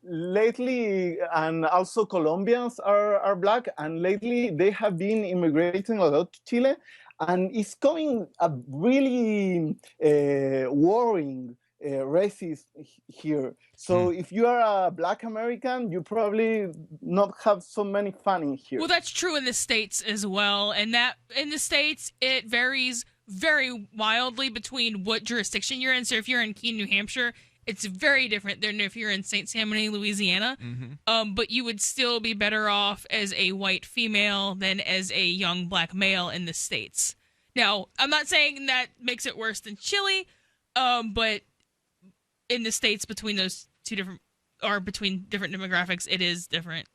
lately, and also Colombians are black, and lately they have been immigrating a lot to Chile, and it's coming a really worrying racist here. So if you are a black American, you probably not have so many fun in here. Well, that's true in the States as well, and that in the States it varies very wildly between what jurisdiction you're in. So if you're in Keene, New Hampshire, it's very different than if you're in St. Simony, Louisiana. But you would still be better off as a white female than as a young black male in the States. Now, I'm not saying that makes it worse than Chile, but in the States, between those two different, or between different demographics, it is different.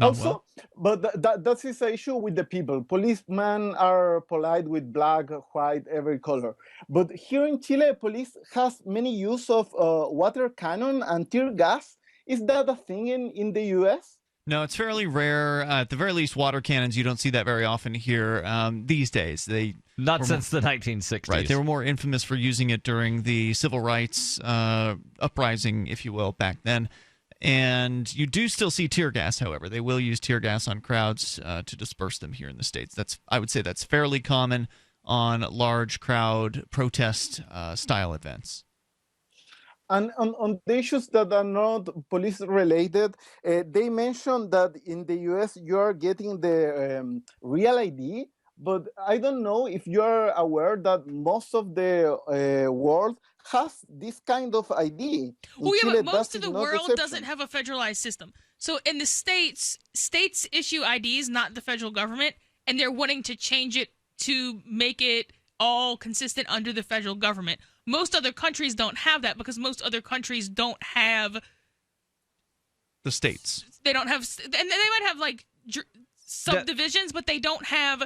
Also, but that's his issue with the people. Policemen are polite with black, white, every color. But here in Chile, police has many use of water cannon and tear gas. Is that a thing in the U.S.? No, it's fairly rare. At the very least, water cannons, you don't see that very often here these days. Not since the 1960s. Right. They were more infamous for using it during the civil rights uprising, if you will, back then. And you do still see tear gas, however. They will use tear gas on crowds to disperse them here in the States. I would say that's fairly common on large crowd protest style events. And on the issues that are not police related, they mentioned that in the US you are getting the real ID, but I don't know if you're aware that most of the world has this kind of ID. Well, yeah, but most of the world doesn't have a federalized system. So in the states issue IDs, not the federal government, and they're wanting to change it to make it all consistent under the federal government. Most other countries don't have that because most other countries don't have the states. They don't have, and they might have like subdivisions, but they don't have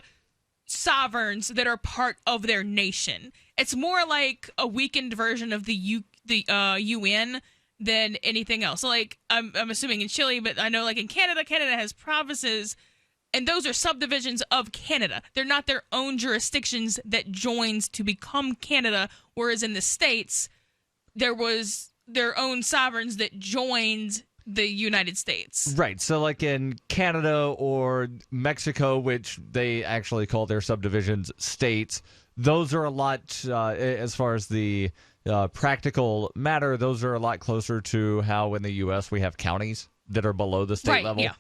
sovereigns that are part of their nation. It's more like a weakened version of the UN than anything else. So like I'm assuming in Chile, but I know like in Canada has provinces, and those are subdivisions of Canada. They're not their own jurisdictions that joins to become Canada, whereas in the States there was their own sovereigns that joined the United States. Right. So like in Canada or Mexico, which they actually call their subdivisions states, those are a lot, as far as the practical matter, those are a lot closer to how in the U.S. we have counties that are below the state level. Yeah.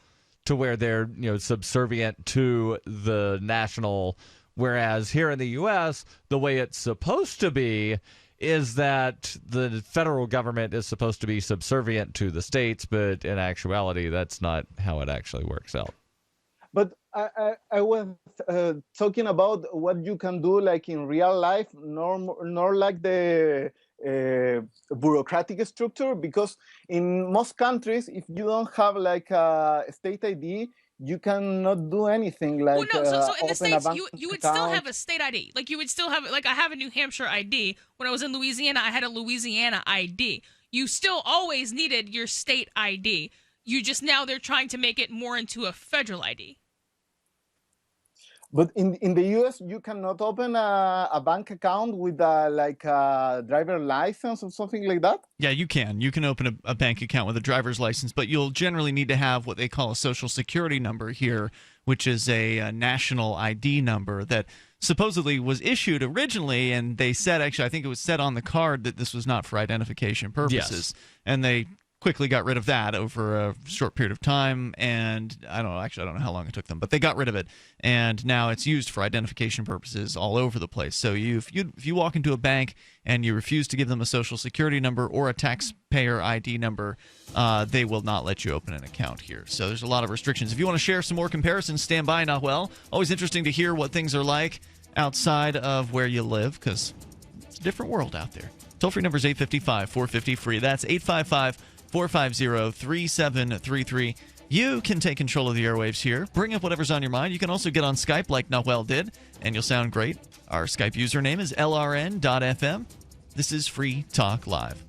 To where they're subservient to the national, whereas here in the U.S. the way it's supposed to be is that the federal government is supposed to be subservient to the states, but in actuality, that's not how it actually works out. But I was talking about what you can do like in real life, nor like the bureaucratic structure, because in most countries, if you don't have like a state ID, you cannot do anything like so in the States, you would still account. have a state ID. Like you would still have, like I have a New Hampshire ID. When I was in Louisiana, I had a Louisiana ID. You still always needed your state ID. You just now they're trying to make it more into a federal ID. But in the US, you cannot open a bank account with like a driver license or something like that? Yeah, you can. You can open a bank account with a driver's license, but you'll generally need to have what they call a social security number here, which is a national ID number that supposedly was issued originally, and they said, actually, I think it was said on the card that this was not for identification purposes. Yes. And they quickly got rid of that over a short period of time, and I don't know how long it took them, but they got rid of it, and now it's used for identification purposes all over the place. So if you walk into a bank and you refuse to give them a social security number or a taxpayer ID number, they will not let you open an account here. So there's a lot of restrictions. If you want to share some more comparisons, stand by. Nahuel, always interesting to hear what things are like outside of where you live, because it's a different world out there. Toll-free number is 855-450-FREE. That's 855-450-3733. You can take control of the airwaves here. Bring up whatever's on your mind. You can also get on Skype like Nahuel did, and you'll sound great. Our Skype username is LRN.FM. This is Free Talk Live.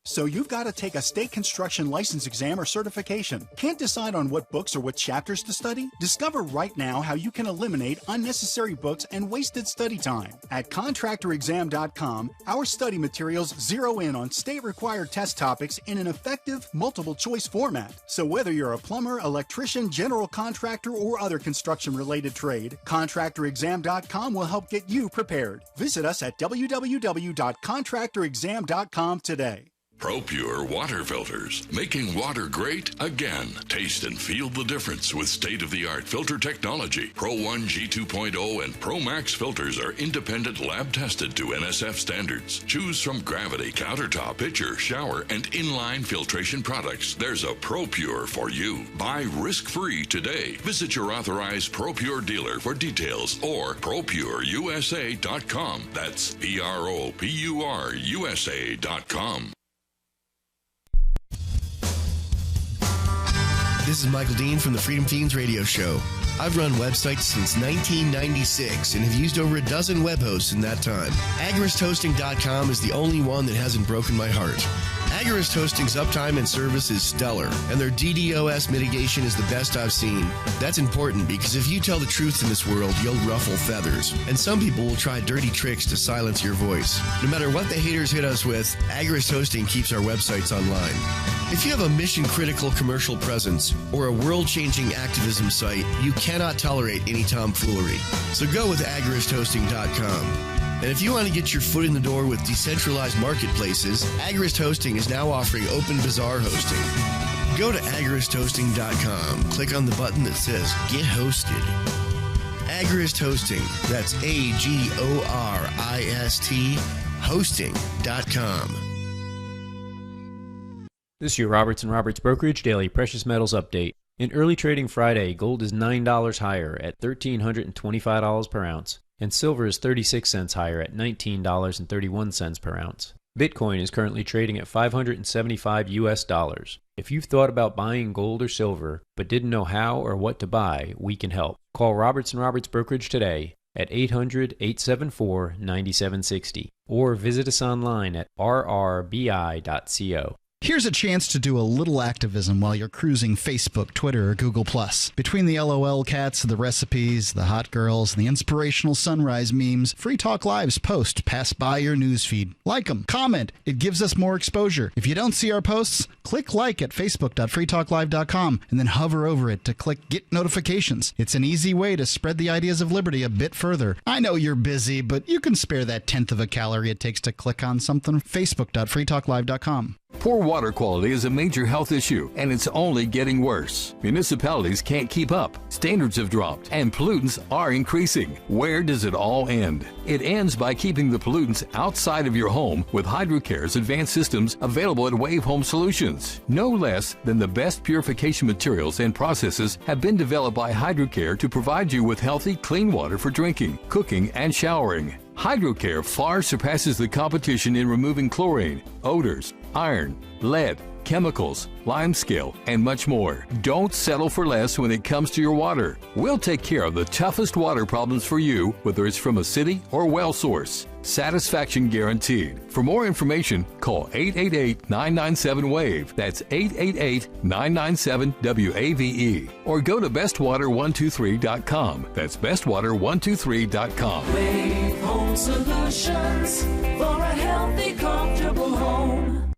So you've got to take a state construction license exam or certification. Can't decide on what books or what chapters to study? Discover right now how you can eliminate unnecessary books and wasted study time. At contractorexam.com, our study materials zero in on state-required test topics in an effective, multiple-choice format. So whether you're a plumber, electrician, general contractor, or other construction-related trade, contractorexam.com will help get you prepared. Visit us at www.contractorexam.com today. ProPure water filters, making water great again. Taste and feel the difference with state-of-the-art filter technology. Pro 1 G2.0 and Pro Max filters are independent lab-tested to NSF standards. Choose from gravity, countertop, pitcher, shower, and inline filtration products. There's a ProPure for you. Buy risk-free today. Visit your authorized ProPure dealer for details or ProPureUSA.com. That's ProPureUSA.com. This is Michael Dean from the Freedom Fiends radio show. I've run websites since 1996 and have used over a dozen web hosts in that time. AgoristHosting.com is the only one that hasn't broken my heart. Agorist Hosting's uptime and service is stellar, and their DDoS mitigation is the best I've seen. That's important because if you tell the truth in this world, you'll ruffle feathers, and some people will try dirty tricks to silence your voice. No matter what the haters hit us with, Agorist Hosting keeps our websites online. If you have a mission-critical commercial presence or a world-changing activism site, you cannot tolerate any tomfoolery. So go with AgoristHosting.com. And if you want to get your foot in the door with decentralized marketplaces, Agorist Hosting is now offering Open Bazaar hosting. Go to agoristhosting.com, click on the button that says Get Hosted. Agorist Hosting, that's AGORIST hosting.com. This is your Roberts & Roberts Brokerage Daily Precious Metals Update. In early trading Friday, gold is $9 higher at $1,325 per ounce, and silver is 36 cents higher at $19.31 per ounce. Bitcoin is currently trading at $575 US. If you've thought about buying gold or silver, but didn't know how or what to buy, we can help. Call Roberts & Roberts Brokerage today at 800-874-9760 or visit us online at rrbi.co. Here's a chance to do a little activism while you're cruising Facebook, Twitter, or Google+. Between the LOL cats, the recipes, the hot girls, and the inspirational sunrise memes, Free Talk Live's posts pass by your newsfeed. Like them, comment. It gives us more exposure. If you don't see our posts, click like at facebook.freetalklive.com and then hover over it to click Get Notifications. It's an easy way to spread the ideas of liberty a bit further. I know you're busy, but you can spare that tenth of a calorie it takes to click on something. Facebook.freetalklive.com. Poor water quality is a major health issue, and it's only getting worse. Municipalities can't keep up. Standards have dropped, and pollutants are increasing. Where does it all end? It ends by keeping the pollutants outside of your home with HydroCare's advanced systems available at Wave Home Solutions. No less than the best purification materials and processes have been developed by HydroCare to provide you with healthy, clean water for drinking, cooking, and showering. HydroCare far surpasses the competition in removing chlorine, odors, iron, lead, chemicals, limescale, and much more. Don't settle for less when it comes to your water. We'll take care of the toughest water problems for you, whether it's from a city or well source. Satisfaction guaranteed. For more information, call 888-997-WAVE. That's 888-997-WAVE. Or go to bestwater123.com. That's bestwater123.com. Wave Home Solutions for a healthy, comfortable home.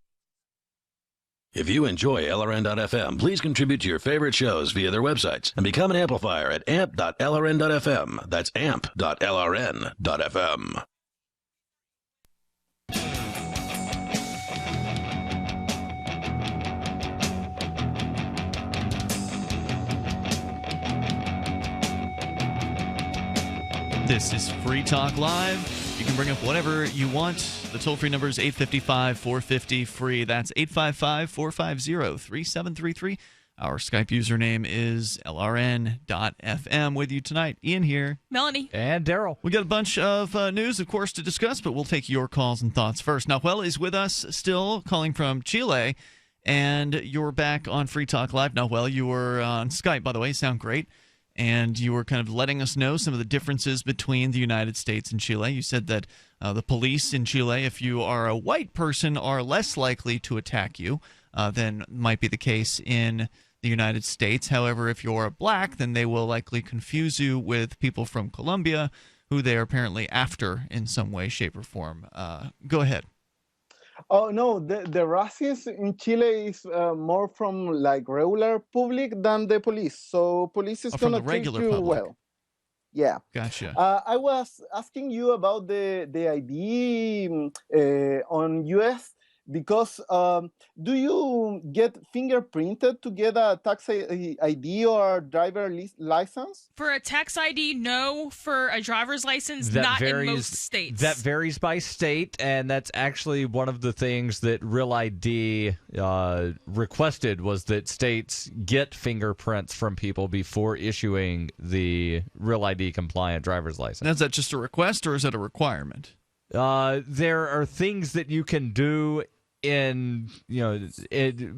If you enjoy LRN.FM, please contribute to your favorite shows via their websites and become an amplifier at amp.lrn.fm. That's amp.lrn.fm. This is Free Talk Live. You can bring up whatever you want. The toll-free number is 855-450-FREE. That's 855-450-3733. Our Skype username is LRN.FM. With you tonight, Ian here. Melanie. And Darryl. We got a bunch of news, of course, to discuss, but we'll take your calls and thoughts first. Nahuel is with us still, calling from Chile, and you're back on Free Talk Live. Nahuel, you were on Skype, by the way. Sound great. And you were kind of letting us know some of the differences between the United States and Chile. You said that the police in Chile, if you are a white person, are less likely to attack you than might be the case in the United States. However, if you're black, then they will likely confuse you with people from Colombia, who they are apparently after in some way, shape, or form. Go ahead. Oh no, the racism in Chile is more from like regular public than the police. So police is gonna treat you public. well. Yeah. Gotcha. I was asking you about the ID on US because do you get fingerprinted to get a tax ID or driver license? For a tax ID, no. For a driver's license, not in most states. That varies by state, and that's actually one of the things that Real ID requested, was that states get fingerprints from people before issuing the Real ID compliant driver's license. Now, is that just a request or is that a requirement? There are things that you can do in,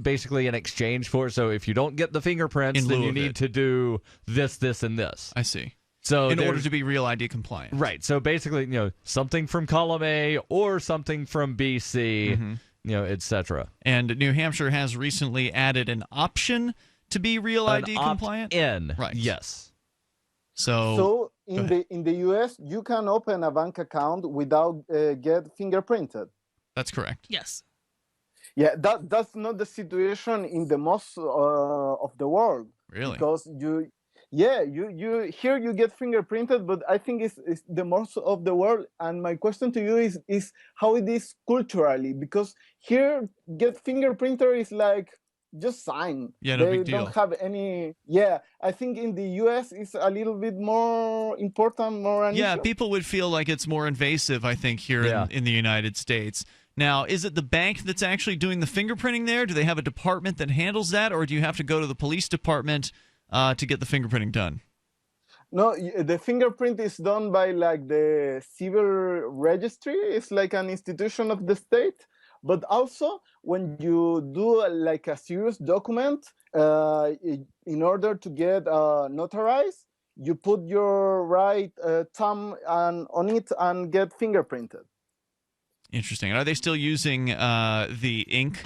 basically in exchange for. So if you don't get the fingerprints, then you need to do this, and this. I see. So in order to be Real ID compliant. Right. So basically, something from column A or something from BC, etc. And New Hampshire has recently added an option to be Real ID compliant. In. Right. Yes. So in the US, you can open a bank account without get fingerprinted. That's correct. Yes. Yeah, that's not the situation in the most of the world. Really? Because you here you get fingerprinted, but I think it's the most of the world. And my question to you is how it is culturally, because here get fingerprinter is like just sign. Yeah, no big They deal. don't have any. Yeah, I think in the US it's a little bit more important, more an Yeah, issue. people would feel like it's more invasive, I think, here in the United States. Now, is it the bank that's actually doing the fingerprinting there? Do they have a department that handles that, or do you have to go to the police department to get the fingerprinting done? No, the fingerprint is done by like the civil registry. It's like an institution of the state. But also, when you do like a serious document, in order to get notarized, you put your right thumb on it and get fingerprinted. Interesting. Are they still using the ink,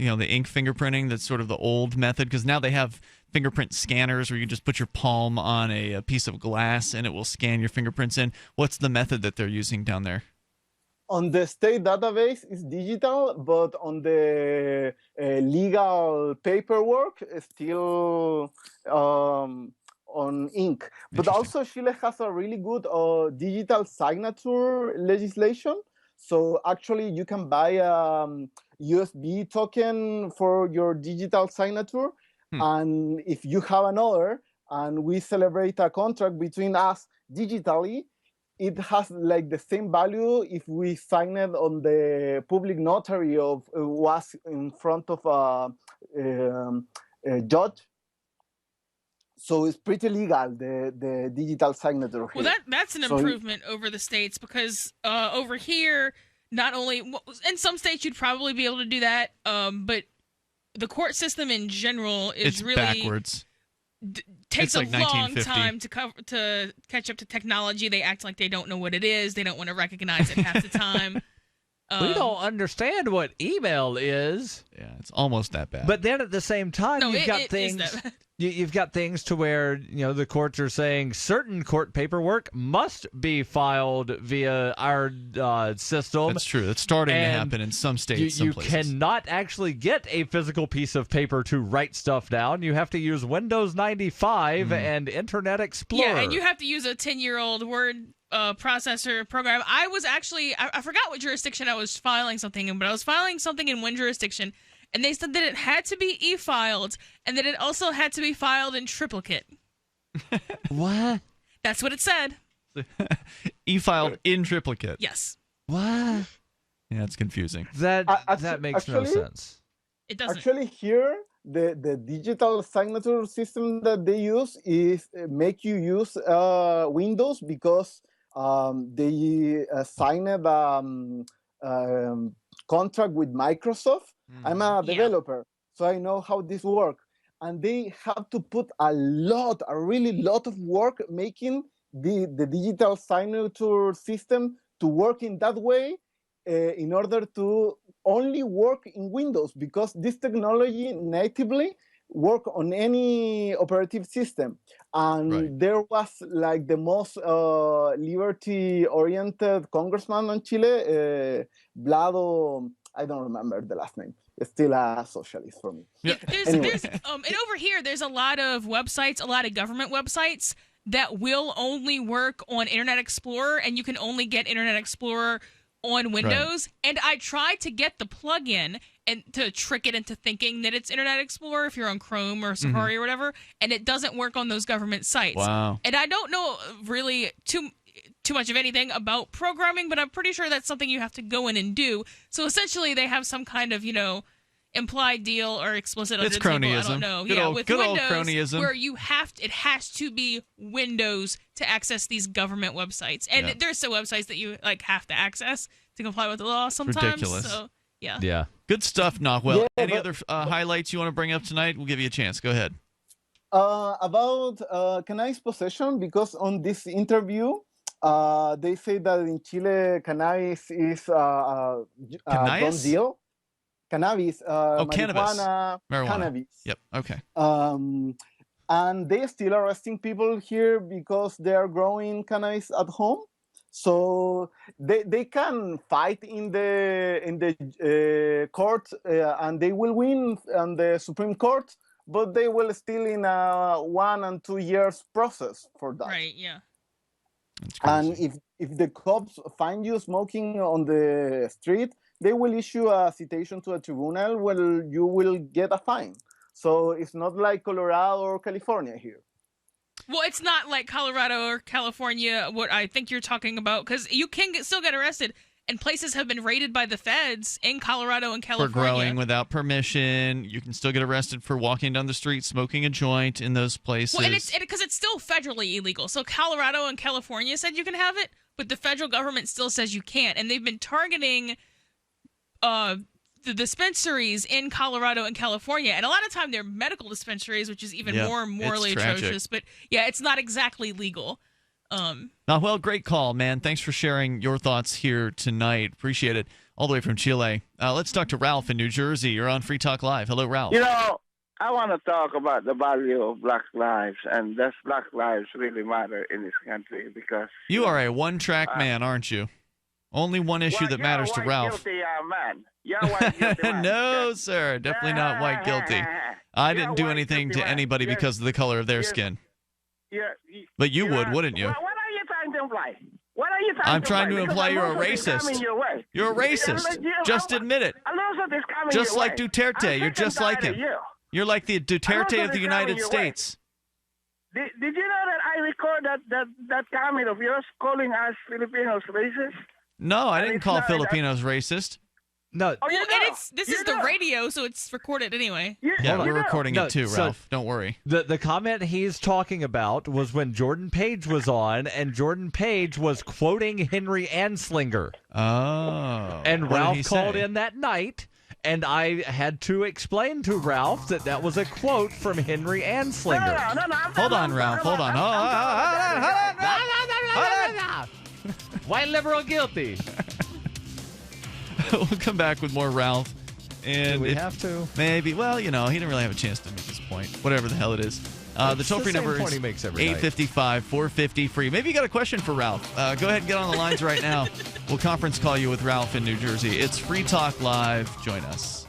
the ink fingerprinting? That's sort of the old method, because now they have fingerprint scanners where you just put your palm on a piece of glass and it will scan your fingerprints in. What's the method that they're using down there? On the state database, it's digital, but on the legal paperwork, it's still on ink. But also, Chile has a really good digital signature legislation. So actually, you can buy a USB token for your digital signature. And if you have another, and we celebrate a contract between us digitally, it has like the same value if we sign it on the public notary of was in front of a judge. So it's pretty legal, the digital signature here. Well, that's an improvement over the States, because over here, not only in some states you'd probably be able to do that, but the court system in general is really backwards. Takes like a long 1950. time to catch up to technology. They act like they don't know what it is. They don't want to recognize it half the time. We don't understand what email is. Yeah, it's almost that bad. But then at the same time, you've got things. You've got things to where the courts are saying certain court paperwork must be filed via our system. That's true. That's starting to happen in some states. You cannot actually get a physical piece of paper to write stuff down. You have to use Windows 95 and Internet Explorer. Yeah, and you have to use a 10-year-old Word processor program. I was actually, I forgot what jurisdiction I was filing something in, but I was filing something in one jurisdiction, and they said that it had to be e-filed, and that it also had to be filed in triplicate. What? That's what it said. E-filed in triplicate. Yes. What? Yeah, it's confusing. That makes no sense. It doesn't. Actually, here, the digital signature system that they use is make you use Windows, because they signed a contract with Microsoft. I'm a developer, so I know how this works. And they have to put a really lot of work making the digital signature system to work in that way in order to only work in Windows, because this technology natively work on any operative system. And there was like the most liberty-oriented congressman in Chile, Vlado, I don't remember the last name. It's still a socialist for me. There's and over here, there's a lot of websites, a lot of government websites that will only work on Internet Explorer, and you can only get Internet Explorer on Windows. And I tried to get the plugin and to trick it into thinking that it's Internet Explorer if you're on Chrome or Safari or whatever, and it doesn't work on those government sites. Wow. And I don't know really too much of anything about programming, but I'm pretty sure that's something you have to go in and do. So essentially, they have some kind of, implied deal or explicit under the table. I don't know. With Windows, cronyism. where it has to be Windows to access these government websites, and there's some websites that you have to access to comply with the law sometimes. Ridiculous. So yeah. Good stuff, Nahuel. Any other highlights you want to bring up tonight? We'll give you a chance. Go ahead. About cannabis possession, because on this interview, they say that in Chile, cannabis is a done deal. Cannabis, marijuana, cannabis. Yep. Okay. And they still arresting people here because they are growing cannabis at home. So they can fight in the court, and they will win on the Supreme Court, but they will still in a 1 and 2 years process for that. Right. Yeah. And if the cops find you smoking on the street, they will issue a citation to a tribunal where you will get a fine. So it's not like Colorado or California here. Well, it's not like Colorado or California, what I think you're talking about, because you can still get arrested, and places have been raided by the feds in Colorado and California. For growing without permission. You can still get arrested for walking down the street, smoking a joint in those places. Well, and because it's still federally illegal. So Colorado and California said you can have it, but the federal government still says you can't. And they've been targeting the dispensaries in Colorado and California, and a lot of time they're medical dispensaries, which is even more morally atrocious. But yeah, it's not exactly legal. Well, great call, man. Thanks for sharing your thoughts here tonight. Appreciate it. All the way from Chile. Let's talk to Ralph in New Jersey. You're on Free Talk Live. Hello, Ralph. I want to talk about the value of black lives, and does black lives really matter in this country? Because you are a one-track man, aren't you? Only one issue that matters to Ralph. Guilty, man. You're white guilty, man. No, sir. Definitely not white guilty. I didn't do anything to anybody because of the color of their skin. But you would, wouldn't you? What are you trying to imply? What are you talking I'm trying to about? imply you're a Because Alonso is racist. coming your way. You're a racist. Just admit it. Alonso is coming Just your like way. Duterte. I'm You're sick and just like tired him. of you. You're like the Duterte Alonso of the is United coming your way. States. Did you know that I record that comment of yours calling us Filipinos racist? No, I And didn't it's call not- Filipinos racist. No. Oh, you Well, know. and this is the radio, so it's recorded anyway. Yeah, we're recording No, it too, so- Ralph. Don't worry. The comment he's talking about was when Jordan Page was on, and Jordan Page was quoting Henry Anslinger. Oh. And What did Ralph he called say? in that night, and I had to explain to Ralph that was a quote from Henry Anslinger. Hold on, Ralph. Hold on. White liberal guilty. We'll come back with more Ralph. And Do we if- have to? Maybe. Well, he didn't really have a chance to make his point. Whatever the hell it is. The It's toll-free the same number point is he makes every night. 855-450-FREE. Maybe you got a question for Ralph. Go ahead and get on the lines right now. We'll conference call you with Ralph in New Jersey. It's Free Talk Live. Join us.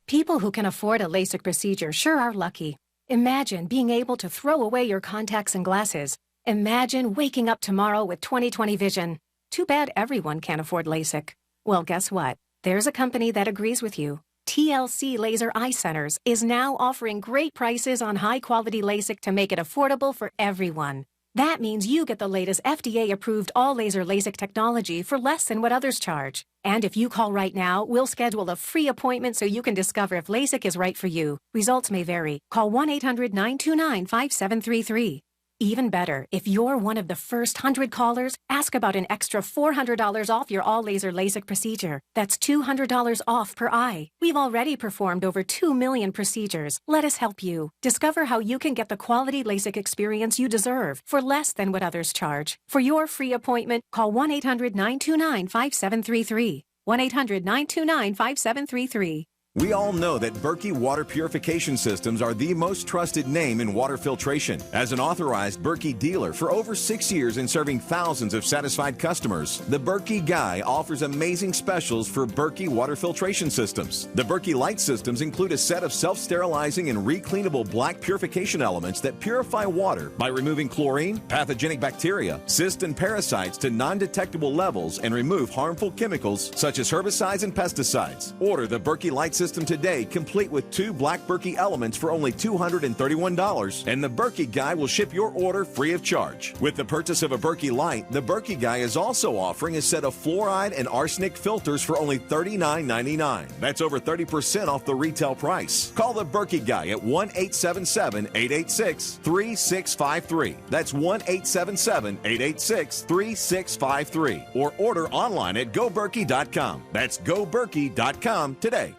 People who can afford a LASIK procedure sure are lucky. Imagine being able to throw away your contacts and glasses. Imagine waking up tomorrow with 20/20 vision. Too bad everyone can't afford LASIK. Well, guess what? There's a company that agrees with you. TLC Laser Eye Centers is now offering great prices on high-quality LASIK to make it affordable for everyone. That means you get the latest FDA-approved all-laser LASIK technology for less than what others charge. And if you call right now, we'll schedule a free appointment so you can discover if LASIK is right for you. Results may vary. Call 1-800-929-5733. Even better, if you're one of the first 100 callers, ask about an extra $400 off your all-laser LASIK procedure. That's $200 off per eye. We've already performed over 2 million procedures. Let us help you. Discover how you can get the quality LASIK experience you deserve for less than what others charge. For your free appointment, call 1-800-929-5733. 1-800-929-5733. We all know that Berkey Water Purification Systems are the most trusted name in water filtration. As an authorized Berkey dealer for over 6 years and serving thousands of satisfied customers, the Berkey Guy offers amazing specials for Berkey Water Filtration Systems. The Berkey Light Systems include a set of self-sterilizing and recleanable black purification elements that purify water by removing chlorine, pathogenic bacteria, cysts, and parasites to non-detectable levels and remove harmful chemicals such as herbicides and pesticides. Order the Berkey Light System today, complete with 2 black Berkey elements for only $231, and the Berkey Guy will ship your order free of charge. With the purchase of a Berkey Light, the Berkey Guy is also offering a set of fluoride and arsenic filters for only $39.99. That's over 30% off the retail price. Call the Berkey Guy at 1-877-886-3653. That's 1-877-886-3653. Or order online at goberkey.com. That's goberkey.com today.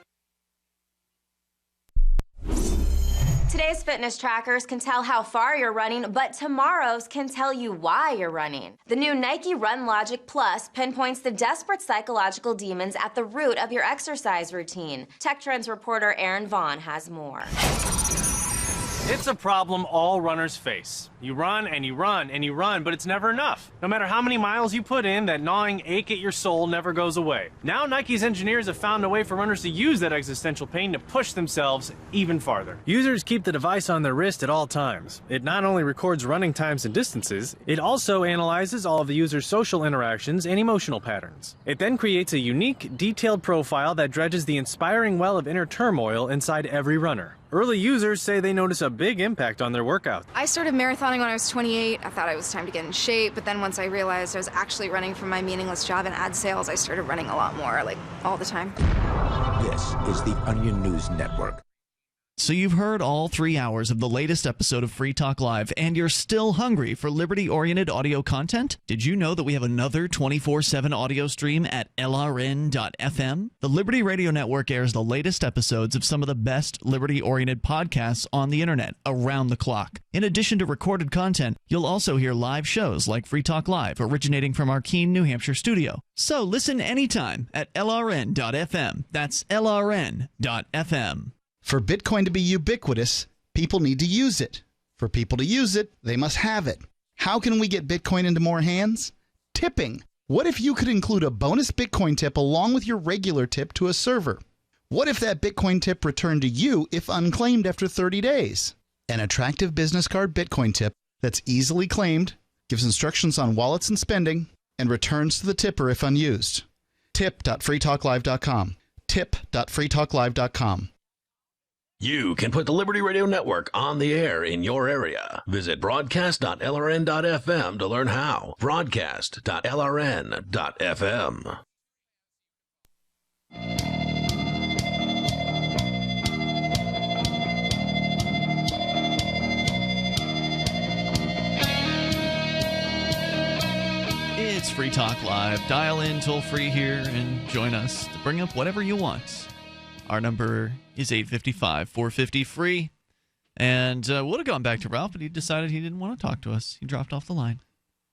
Today's fitness trackers can tell how far you're running, but tomorrow's can tell you why you're running. The new Nike Run Logic Plus pinpoints the desperate psychological demons at the root of your exercise routine. Tech Trends reporter Aaron Vaughn has more. It's a problem all runners face. You run and you run and you run, but it's never enough. No matter how many miles you put in, that gnawing ache at your soul never goes away. Now Nike's engineers have found a way for runners to use that existential pain to push themselves even farther. Users keep the device on their wrist at all times. It not only records running times and distances, it also analyzes all of the user's social interactions and emotional patterns. It then creates a unique, detailed profile that dredges the inspiring well of inner turmoil inside every runner. Early users say they notice a big impact on their workout. I started marathoning when I was 28. I thought it was time to get in shape, but then once I realized I was actually running from my meaningless job in ad sales, I started running a lot more, like all the time. This is the Onion News Network. So you've heard all 3 hours of the latest episode of Free Talk Live, and you're still hungry for liberty-oriented audio content? Did you know that we have another 24/7 audio stream at LRN.FM? The Liberty Radio Network airs the latest episodes of some of the best liberty-oriented podcasts on the internet around the clock. In addition to recorded content, you'll also hear live shows like Free Talk Live, originating from our Keene, New Hampshire studio. So listen anytime at LRN.FM. That's LRN.FM. For Bitcoin to be ubiquitous, people need to use it. For people to use it, they must have it. How can we get Bitcoin into more hands? Tipping. What if you could include a bonus Bitcoin tip along with your regular tip to a server? What if that Bitcoin tip returned to you if unclaimed after 30 days? An attractive business card Bitcoin tip that's easily claimed, gives instructions on wallets and spending, and returns to the tipper if unused. Tip.freetalklive.com. Tip.freetalklive.com. You can put the Liberty Radio Network on the air in your area. Visit broadcast.lrn.fm to learn how. Broadcast.lrn.fm. It's Free Talk Live. Dial in toll free here and join us to bring up whatever you want. Our number is 855-450-FREE. And would have gone back to Ralph, but he decided he didn't want to talk to us. He dropped off the line.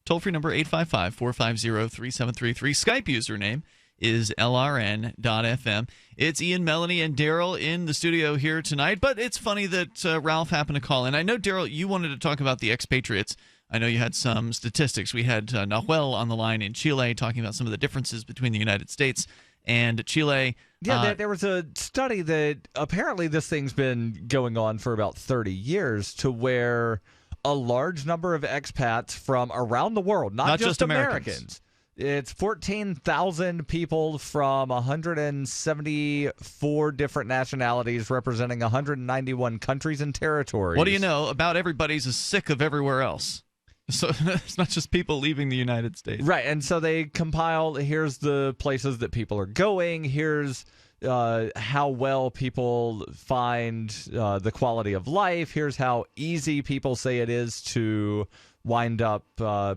Toll-free number 855-450-3733. Skype username is LRN.FM. It's Ian, Melanie, and Darryl in the studio here tonight. But it's funny that Ralph happened to call in. I know, Darryl, you wanted to talk about the expatriates. I know you had some statistics. We had Nahuel on the line in Chile talking about some of the differences between the United States and Chile. Yeah, there was a study that apparently this thing's been going on for about 30 years to where a large number of expats from around the world, not just Americans. It's 14,000 people from 174 different nationalities representing 191 countries and territories. What do you know? About everybody's as sick of everywhere else. So it's not just people leaving the United States. Right, and so they compile, here's the places that people are going, here's how well people find the quality of life, here's how easy people say it is to wind up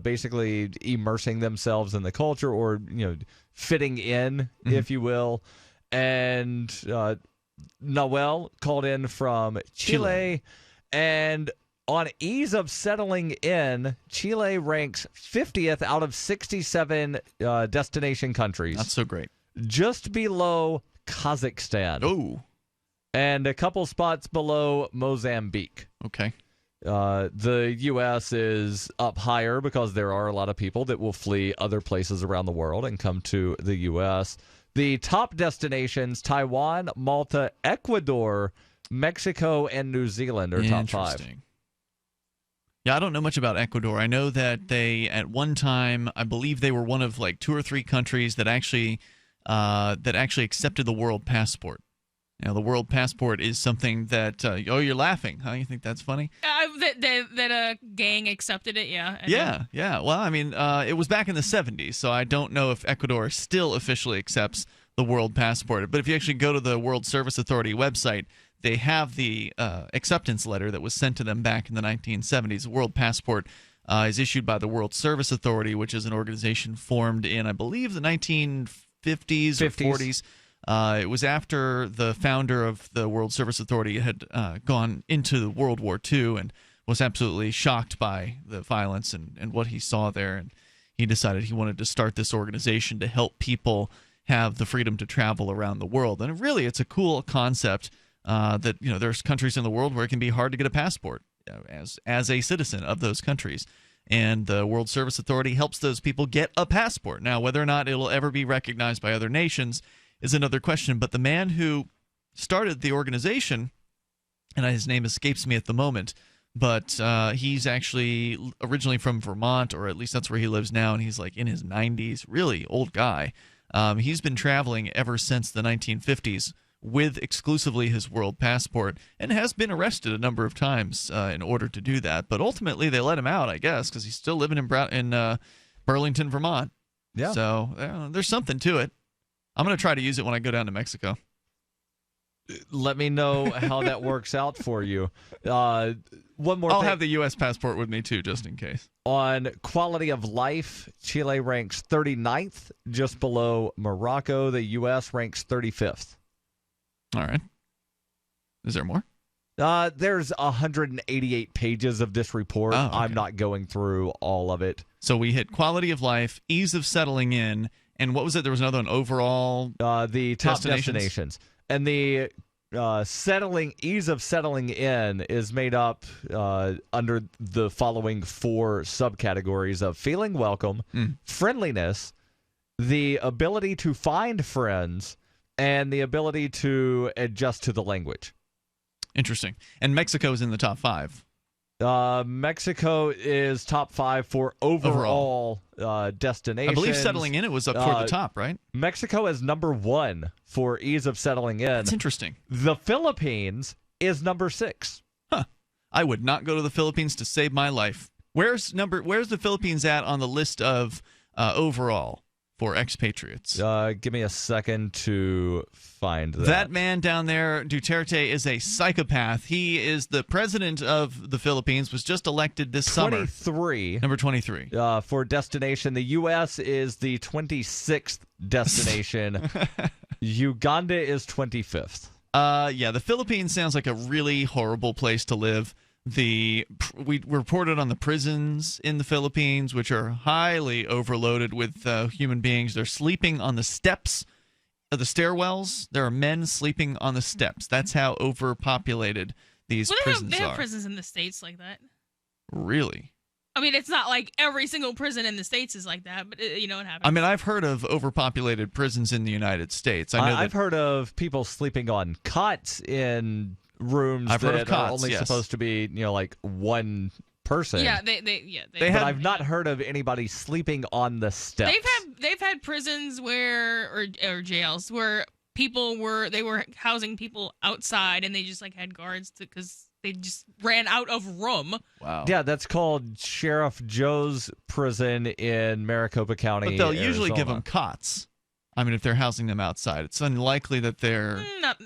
basically immersing themselves in the culture or, fitting in, if you will. And Noel called in from Chile. And on ease of settling in, Chile ranks 50th out of 67 destination countries. Not so great. Just below Kazakhstan. Oh. And a couple spots below Mozambique. Okay. The U.S. is up higher because there are a lot of people that will flee other places around the world and come to the U.S. The top destinations, Taiwan, Malta, Ecuador, Mexico, and New Zealand are top 5. Yeah, I don't know much about Ecuador. I know that they, at one time, I believe they were one of like 2 or 3 countries that actually accepted the world passport. The world passport is something that you're laughing, huh? You think that's funny? That a gang accepted it, yeah. Yeah. Well, I mean, it was back in the 70s, so I don't know if Ecuador still officially accepts the world passport. But if you actually go to the World Service Authority website, they have the acceptance letter that was sent to them back in the 1970s. The world passport is issued by the World Service Authority, which is an organization formed in, I believe, the 1950s or 40s. It was after the founder of the World Service Authority had gone into World War II and was absolutely shocked by the violence and what he saw there. And he decided he wanted to start this organization to help people have the freedom to travel around the world. And really, it's a cool concept that there's countries in the world where it can be hard to get a passport as a citizen of those countries. And the World Service Authority helps those people get a passport. Now, whether or not it'll ever be recognized by other nations is another question. But the man who started the organization, and his name escapes me at the moment, but he's actually originally from Vermont, or at least that's where he lives now, and he's like in his 90s, really old guy. He's been traveling ever since the 1950s with exclusively his world passport and has been arrested a number of times in order to do that. But ultimately, they let him out, I guess, because he's still living in Burlington, Vermont. Yeah. So there's something to it. I'm going to try to use it when I go down to Mexico. Let me know how that works out for you. One more I'll thing. have the U.S. passport with me, too, just in case. On quality of life, Chile ranks 39th, just below Morocco. The U.S. ranks 35th. All right. Is there more? There's 188 pages of this report. Oh, okay. I'm not going through all of it. So we hit quality of life, ease of settling in, and what was it? There was another one, overall the top destinations. And the ease of settling in is made up under the following 4 subcategories of feeling welcome, friendliness, the ability to find friends, and the ability to adjust to the language. Interesting. And Mexico's in the top 5. Mexico is top 5 for overall destinations. I believe settling in it was up toward the top, right? Mexico is number 1 for ease of settling in. That's interesting. The Philippines is number 6. Huh. I would not go to the Philippines to save my life. Where's the Philippines at on the list of overall for expatriates? Give me a second to find that. That man down there, Duterte, is a psychopath. He is the president of the Philippines, was just elected this summer. 23. Number 23. For destination. The U.S. is the 26th destination. Uganda is 25th. Yeah, the Philippines sounds like a really horrible place to live. We reported on the prisons in the Philippines, which are highly overloaded with human beings. They're sleeping on the steps of the stairwells. There are men sleeping on the steps. That's how overpopulated these prisons they have are. prisons in the States like that. Really? I mean, it's not like every single prison in the States is like that, but you know, it happens. I mean, I've heard of overpopulated prisons in the United States. I've heard of people sleeping on cots in rooms that are only supposed to be, like one person. Yeah, but I've not heard of anybody sleeping on the steps. They've had prisons or jails where people were housing people outside, and they just had guards because they just ran out of room. Wow. Yeah, that's called Sheriff Joe's prison in Maricopa County. But they'll usually Arizona. give them cots. I mean, if they're housing them outside, it's unlikely that they're not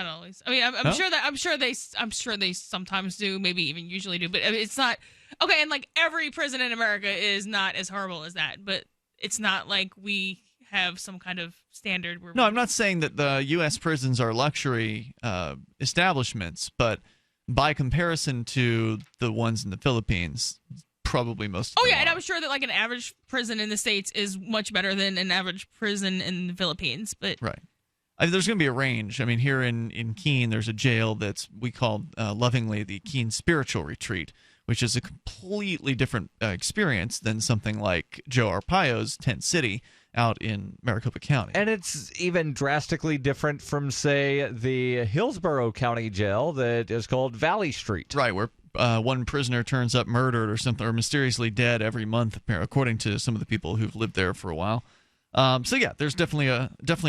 always. I mean, I'm sure they sometimes do, maybe even usually do, but it's not okay. And every prison in America is not as horrible as that, but it's not like we have some kind of standard. No, I'm not saying that the U.S. prisons are luxury establishments, but by comparison to the ones in the Philippines, probably most. Oh yeah, and I'm sure that an average prison in the States is much better than an average prison in the Philippines. But right, there's going to be a range. I mean, here in Keene, there's a jail that's we call lovingly the Keene Spiritual Retreat, which is a completely different experience than something like Joe Arpaio's Tent City out in Maricopa County. And it's even drastically different from, say, the Hillsborough County Jail that is called Valley Street. Right, where one prisoner turns up murdered or something, or mysteriously dead every month, according to some of the people who've lived there for a while. So yeah, there's definitely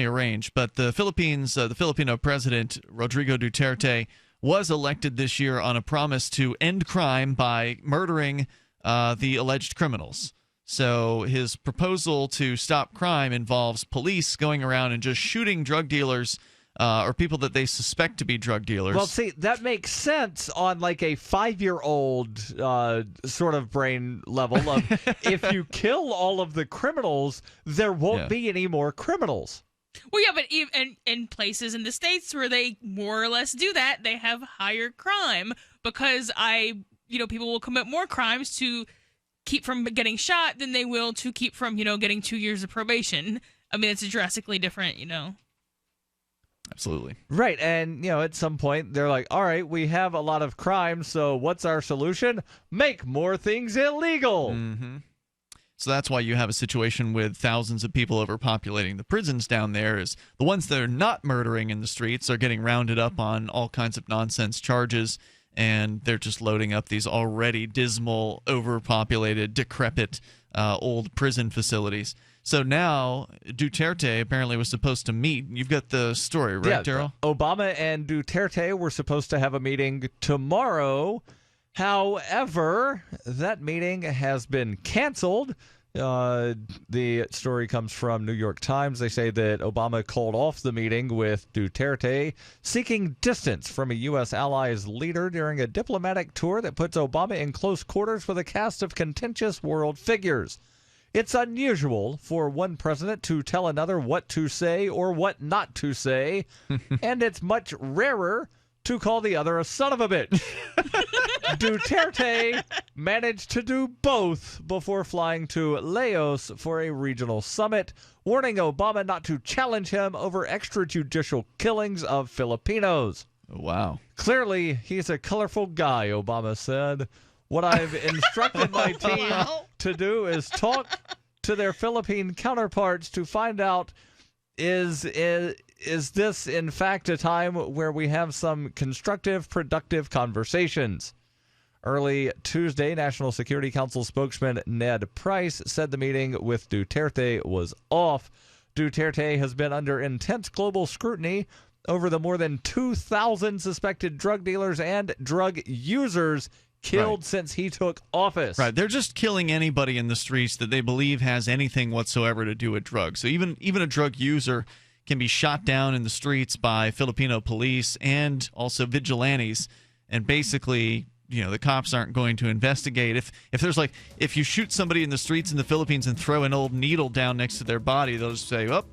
a range. But the Philippines, the Filipino president Rodrigo Duterte was elected this year on a promise to end crime by murdering the alleged criminals. So his proposal to stop crime involves police going around and just shooting drug dealers or people that they suspect to be drug dealers. Well, see, that makes sense on a 5-year-old sort of brain level of if you kill all of the criminals, there won't be any more criminals. Well, yeah, but even in places in the States where they more or less do that, they have higher crime because people will commit more crimes to keep from getting shot than they will to keep from, getting 2 years of probation. I mean, it's drastically different, Absolutely. Right, and, at some point, they're like, all right, we have a lot of crime, so what's our solution? Make more things illegal. Mm-hmm. So that's why you have a situation with thousands of people overpopulating the prisons down there, is the ones that are not murdering in the streets are getting rounded up on all kinds of nonsense charges, and they're just loading up these already dismal, overpopulated, decrepit, old prison facilities. So now Duterte apparently was supposed to meet. You've got the story, right, Darryl? Obama and Duterte were supposed to have a meeting tomorrow. However, that meeting has been canceled. The story comes from New York Times. They say that Obama called off the meeting with Duterte, seeking distance from a U.S. ally's leader during a diplomatic tour that puts Obama in close quarters with a cast of contentious world figures. It's unusual for one president to tell another what to say or what not to say, and it's much rarer to call the other a son of a bitch. Duterte managed to do both before flying to Laos for a regional summit, warning Obama not to challenge him over extrajudicial killings of Filipinos. Wow. Clearly, he's a colorful guy, Obama said. What I've instructed my team to do is talk to their Philippine counterparts to find out is this, in fact, a time where we have some constructive, productive conversations? Early Tuesday, National Security Council spokesman Ned Price said the meeting with Duterte was off. Duterte has been under intense global scrutiny over the more than 2,000 suspected drug dealers and drug users killed since he took office. Right. They're just killing anybody in the streets that they believe has anything whatsoever to do with drugs. So even a drug user can be shot down in the streets by Filipino police and also vigilantes, and basically, the cops aren't going to investigate. If you shoot somebody in the streets in the Philippines and throw an old needle down next to their body, they'll just say, "Oh,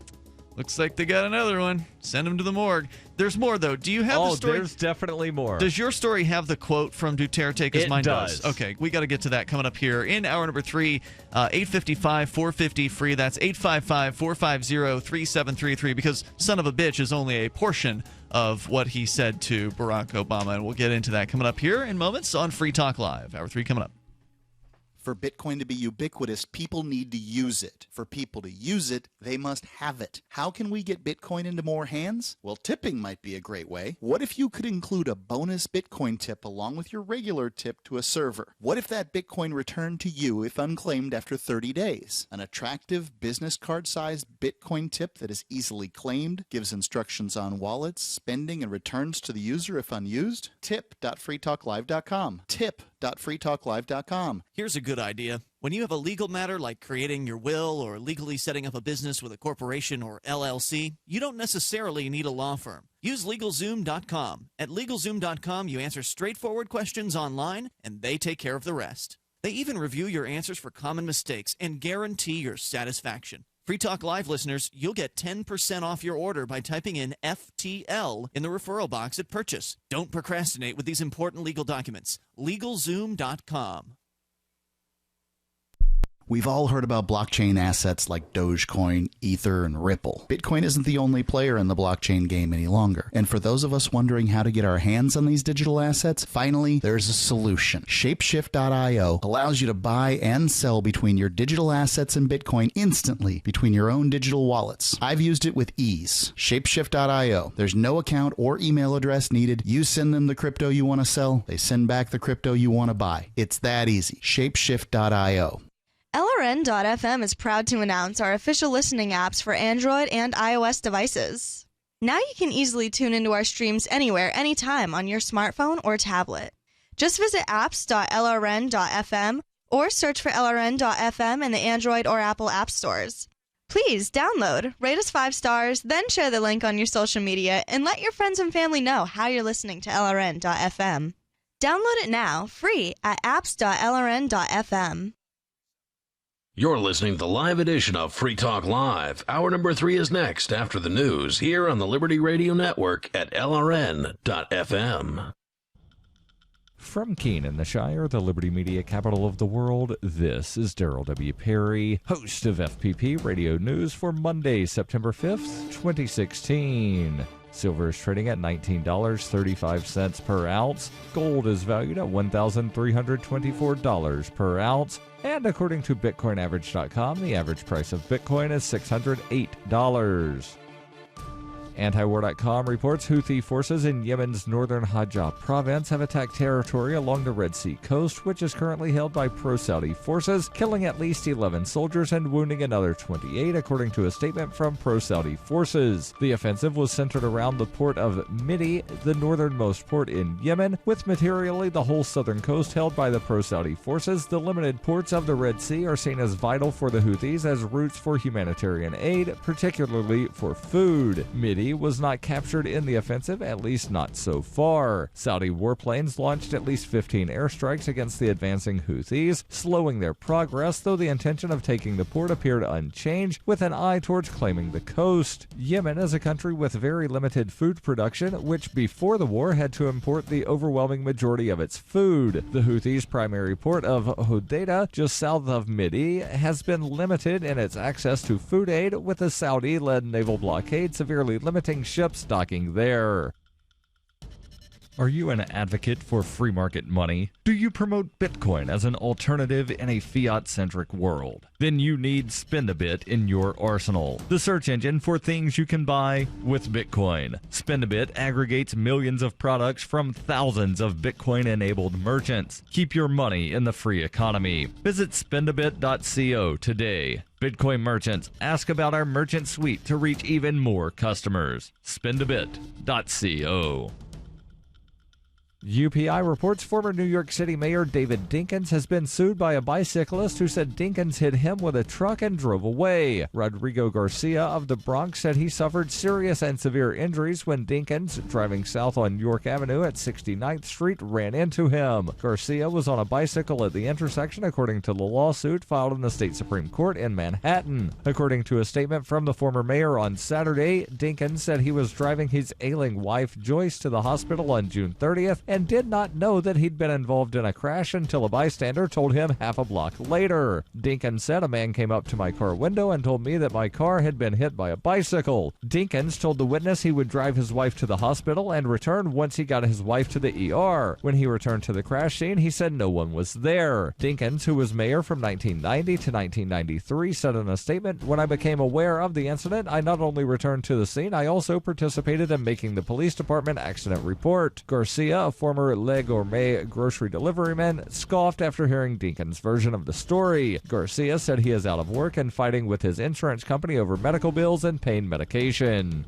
looks like they got another one. Send them to the morgue." There's more, though. Do you have the story? There's definitely more. Does your story have the quote from Duterte? Because mine does. Okay, we got to get to that coming up here in hour number 3, 855-450-FREE. That's 855-450-3733, because son of a bitch is only a portion of what he said to Barack Obama. And we'll get into that coming up here in moments on Free Talk Live. Hour 3 coming up. For Bitcoin to be ubiquitous, people need to use it. For people to use it, they must have it. How can we get Bitcoin into more hands? Well, tipping might be a great way. What if you could include a bonus Bitcoin tip along with your regular tip to a server? What if that Bitcoin returned to you if unclaimed after 30 days? An attractive business card-sized Bitcoin tip that is easily claimed, gives instructions on wallets, spending, and returns to the user if unused? Tip.freetalklive.com. Tip.freetalklive.com. Here's a good idea. When you have a legal matter like creating your will or legally setting up a business with a corporation or LLC, you don't necessarily need a law firm. Use LegalZoom.com. At LegalZoom.com, you answer straightforward questions online, and they take care of the rest. They even review your answers for common mistakes and guarantee your satisfaction. Free Talk Live listeners, you'll get 10% off your order by typing in FTL in the referral box at purchase. Don't procrastinate with these important legal documents. LegalZoom.com. We've all heard about blockchain assets like Dogecoin, Ether, and Ripple. Bitcoin isn't the only player in the blockchain game any longer. And for those of us wondering how to get our hands on these digital assets, finally, there's a solution. Shapeshift.io allows you to buy and sell between your digital assets and Bitcoin instantly between your own digital wallets. I've used it with ease. Shapeshift.io. There's no account or email address needed. You send them the crypto you want to sell. They send back the crypto you want to buy. It's that easy. Shapeshift.io. LRN.FM is proud to announce our official listening apps for Android and iOS devices. Now you can easily tune into our streams anywhere, anytime on your smartphone or tablet. Just visit apps.lrn.fm or search for LRN.FM in the Android or Apple app stores. Please download, rate us 5 stars, then share the link on your social media and let your friends and family know how you're listening to LRN.FM. Download it now, free at apps.lrn.fm. You're listening to the live edition of Free Talk Live. Hour number 3 is next after the news here on the Liberty Radio Network at LRN.FM. From Keene in the Shire, the Liberty Media capital of the world, this is Darryl W. Perry, host of FPP Radio News for Monday, September 5th, 2016. Silver is trading at $19.35 per ounce. Gold is valued at $1,324 per ounce. And according to BitcoinAverage.com, the average price of Bitcoin is $608. Antiwar.com reports Houthi forces in Yemen's northern Hajj province have attacked territory along the Red Sea coast, which is currently held by pro-Saudi forces, killing at least 11 soldiers and wounding another 28, according to a statement from pro-Saudi forces. The offensive was centered around the port of Midi, the northernmost port in Yemen, with materially the whole southern coast held by the pro-Saudi forces. The limited ports of the Red Sea are seen as vital for the Houthis as routes for humanitarian aid, particularly for food. Midi was not captured in the offensive, at least not so far. Saudi warplanes launched at least 15 airstrikes against the advancing Houthis, slowing their progress, though the intention of taking the port appeared unchanged, with an eye towards claiming the coast. Yemen is a country with very limited food production, which before the war had to import the overwhelming majority of its food. The Houthis' primary port of Hodeidah, just south of Midi, has been limited in its access to food aid, with a Saudi-led naval blockade severely limiting ships docking there. Are you an advocate for free market money? Do you promote Bitcoin as an alternative in a fiat-centric world? Then you need Spendabit in your arsenal, the search engine for things you can buy with Bitcoin. Spendabit aggregates millions of products from thousands of Bitcoin-enabled merchants. Keep your money in the free economy. Visit spendabit.co today. Bitcoin merchants, ask about our merchant suite to reach even more customers. Spendabit.co. UPI reports former New York City Mayor David Dinkins has been sued by a bicyclist who said Dinkins hit him with a truck and drove away. Rodrigo Garcia of the Bronx said he suffered serious and severe injuries when Dinkins, driving south on York Avenue at 69th Street, ran into him. Garcia was on a bicycle at the intersection, according to the lawsuit filed in the state Supreme Court in Manhattan. According to a statement from the former mayor on Saturday, Dinkins said he was driving his ailing wife Joyce to the hospital on June 30th and did not know that he'd been involved in a crash until a bystander told him half a block later. Dinkins said a man came up to my car window and told me that my car had been hit by a bicycle. Dinkins told the witness he would drive his wife to the hospital and return once he got his wife to the ER. When he returned to the crash scene, he said no one was there. Dinkins, who was mayor from 1990 to 1993, said in a statement, "When I became aware of the incident, I not only returned to the scene, I also participated in making the police department accident report." Garcia, a former Le Gourmet grocery deliveryman, scoffed after hearing Dinkins' version of the story. Garcia said he is out of work and fighting with his insurance company over medical bills and pain medication.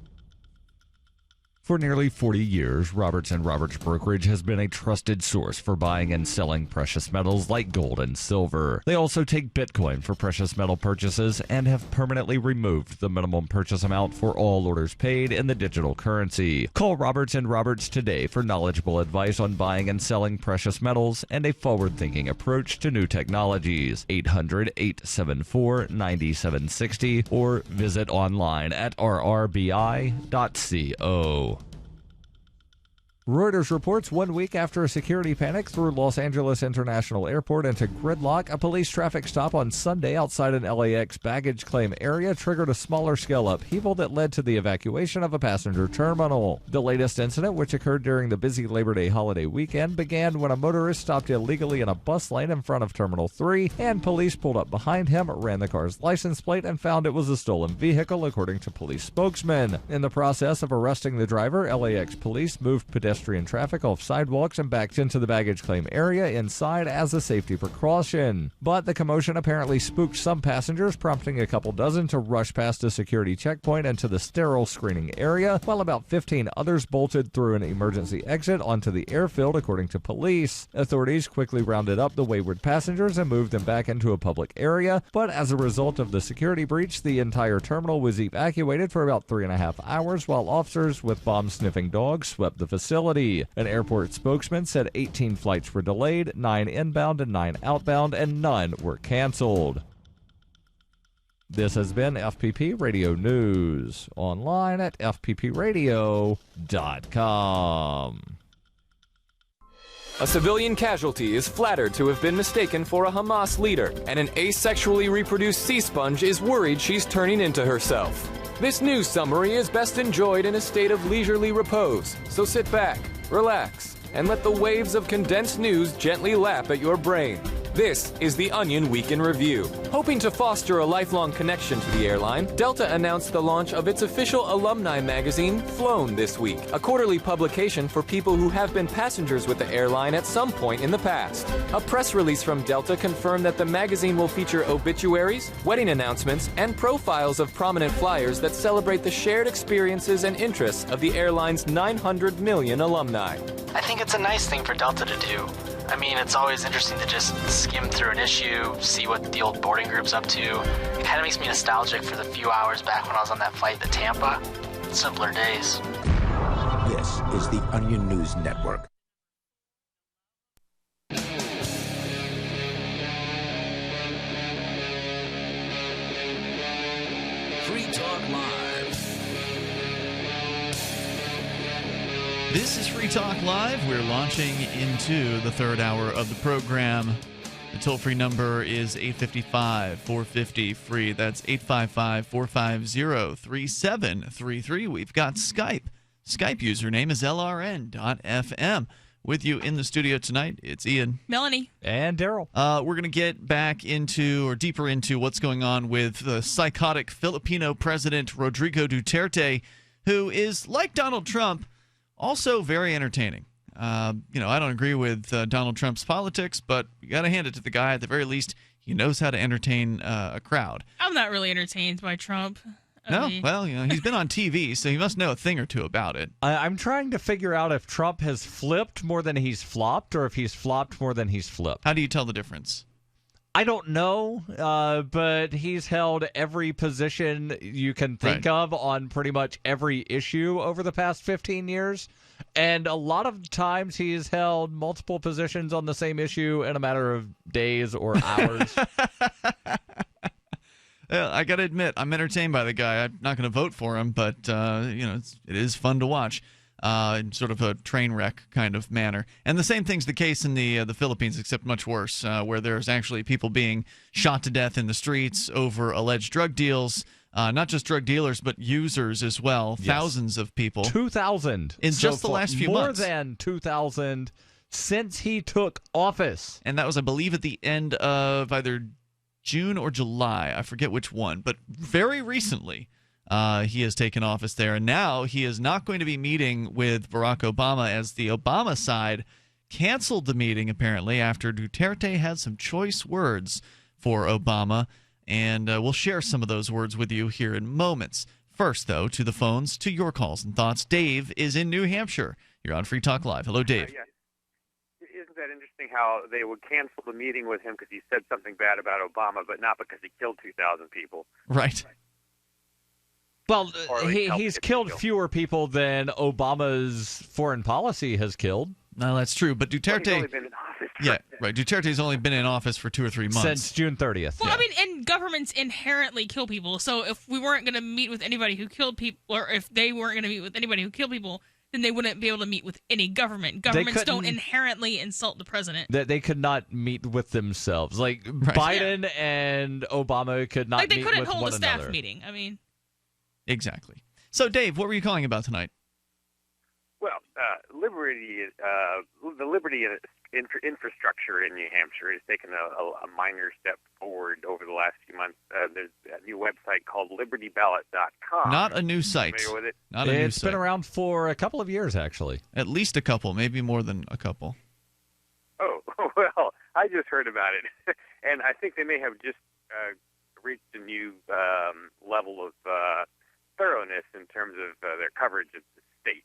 For nearly 40 years, Roberts & Roberts Brokerage has been a trusted source for buying and selling precious metals like gold and silver. They also take Bitcoin for precious metal purchases and have permanently removed the minimum purchase amount for all orders paid in the digital currency. Call Roberts & Roberts today for knowledgeable advice on buying and selling precious metals and a forward-thinking approach to new technologies. 800-874-9760 or visit online at rrbi.co. Reuters reports 1 week after a security panic threw Los Angeles International Airport into gridlock, a police traffic stop on Sunday outside an LAX baggage claim area triggered a smaller-scale upheaval that led to the evacuation of a passenger terminal. The latest incident, which occurred during the busy Labor Day holiday weekend, began when a motorist stopped illegally in a bus lane in front of Terminal 3, and police pulled up behind him, ran the car's license plate, and found it was a stolen vehicle, according to police spokesman. In the process of arresting the driver, LAX police moved pedestrian traffic off sidewalks and backed into the baggage claim area inside as a safety precaution. But the commotion apparently spooked some passengers, prompting a couple dozen to rush past a security checkpoint into the sterile screening area, while about 15 others bolted through an emergency exit onto the airfield, according to police. Authorities quickly rounded up the wayward passengers and moved them back into a public area, but as a result of the security breach, the entire terminal was evacuated for about 3.5 hours, while officers with bomb-sniffing dogs swept the facility. An airport spokesman said 18 flights were delayed, 9 inbound and 9 outbound, and none were canceled. This has been FPP Radio News, online at fppradio.com. A civilian casualty is flattered to have been mistaken for a Hamas leader, and an asexually reproduced sea sponge is worried she's turning into herself. This news summary is best enjoyed in a state of leisurely repose, so sit back, relax, and let the waves of condensed news gently lap at your brain. This is the Onion Week in Review. Hoping to foster a lifelong connection to the airline, Delta announced the launch of its official alumni magazine, Flown, this week, a quarterly publication for people who have been passengers with the airline at some point in the past. A press release from Delta confirmed that the magazine will feature obituaries, wedding announcements, and profiles of prominent flyers that celebrate the shared experiences and interests of the airline's 900 million alumni. I think it's a nice thing for Delta to do. I mean, it's always interesting to just skim through an issue, see what the old boarding group's up to. It kind of makes me nostalgic for the few hours back when I was on that flight to Tampa. Simpler days. This is the Onion News Network. Free Talk Live. This is Free Talk Live. We're launching into the third hour of the program. The toll-free number is 855-450-FREE. That's 855-450-3733. We've got Skype Skype username is LRN.FM. With you in the studio tonight, it's Ian, Melanie, and Darryl. We're going to get back into, or deeper into, what's going on with the psychotic Filipino president Rodrigo Duterte, who is, like Donald Trump, also very entertaining. I don't agree with Donald Trump's politics, but you got to hand it to the guy. At the very least, he knows how to entertain a crowd. I'm not really entertained by Trump. Well, he's been on TV, so he must know a thing or two about it. I'm trying to figure out if Trump has flipped more than he's flopped, or if he's flopped more than he's flipped. How do you tell the difference? I don't know, but he's held every position you can think of on pretty much every issue over the past 15 years. And a lot of times he's held multiple positions on the same issue in a matter of days or hours. I got to admit, I'm entertained by the guy. I'm not going to vote for him, but it is fun to watch in sort of a train wreck kind of manner. And the same thing's the case in the Philippines, except much worse, where there's actually people being shot to death in the streets over alleged drug deals. Not just drug dealers, but users as well. Yes. Thousands of people. 2,000 in just the last few months. More than 2,000 since he took office. And that was, I believe, at the end of either June or July. I forget which one. But very recently, he has taken office there. And now he is not going to be meeting with Barack Obama, as the Obama side canceled the meeting, apparently, after Duterte had some choice words for Obama. And we'll share some of those words with you here in moments. First, though, to the phones, to your calls and thoughts. Dave is in New Hampshire. You're on Free Talk Live. Hello, Dave. Yeah. Isn't that interesting how they would cancel the meeting with him because he said something bad about Obama, but not because he killed 2,000 people? Right. Well, he's killed fewer people than Obama's foreign policy has killed. No, that's true. But Duterte, he's only been in office Duterte's only been in office for 2 or 3 months. Since June 30th. Well, I mean, and governments inherently kill people. So if we weren't going to meet with anybody who killed people, or if they weren't going to meet with anybody who killed people, then they wouldn't be able to meet with any government. Governments don't inherently insult the president. They could not meet with themselves. Like, Biden and Obama could not meet with one another. They couldn't hold a staff meeting. I mean. Exactly. So, Dave, what were you calling about tonight? Well, the Liberty infrastructure in New Hampshire has taken a minor step forward over the last few months. There's a new website called LibertyBallot.com. Not a new site. Familiar with it? It's been around for a couple of years, actually. At least a couple, maybe more than a couple. Oh, well, I just heard about it. And I think they may have just reached a new level of thoroughness in terms of their coverage of the state.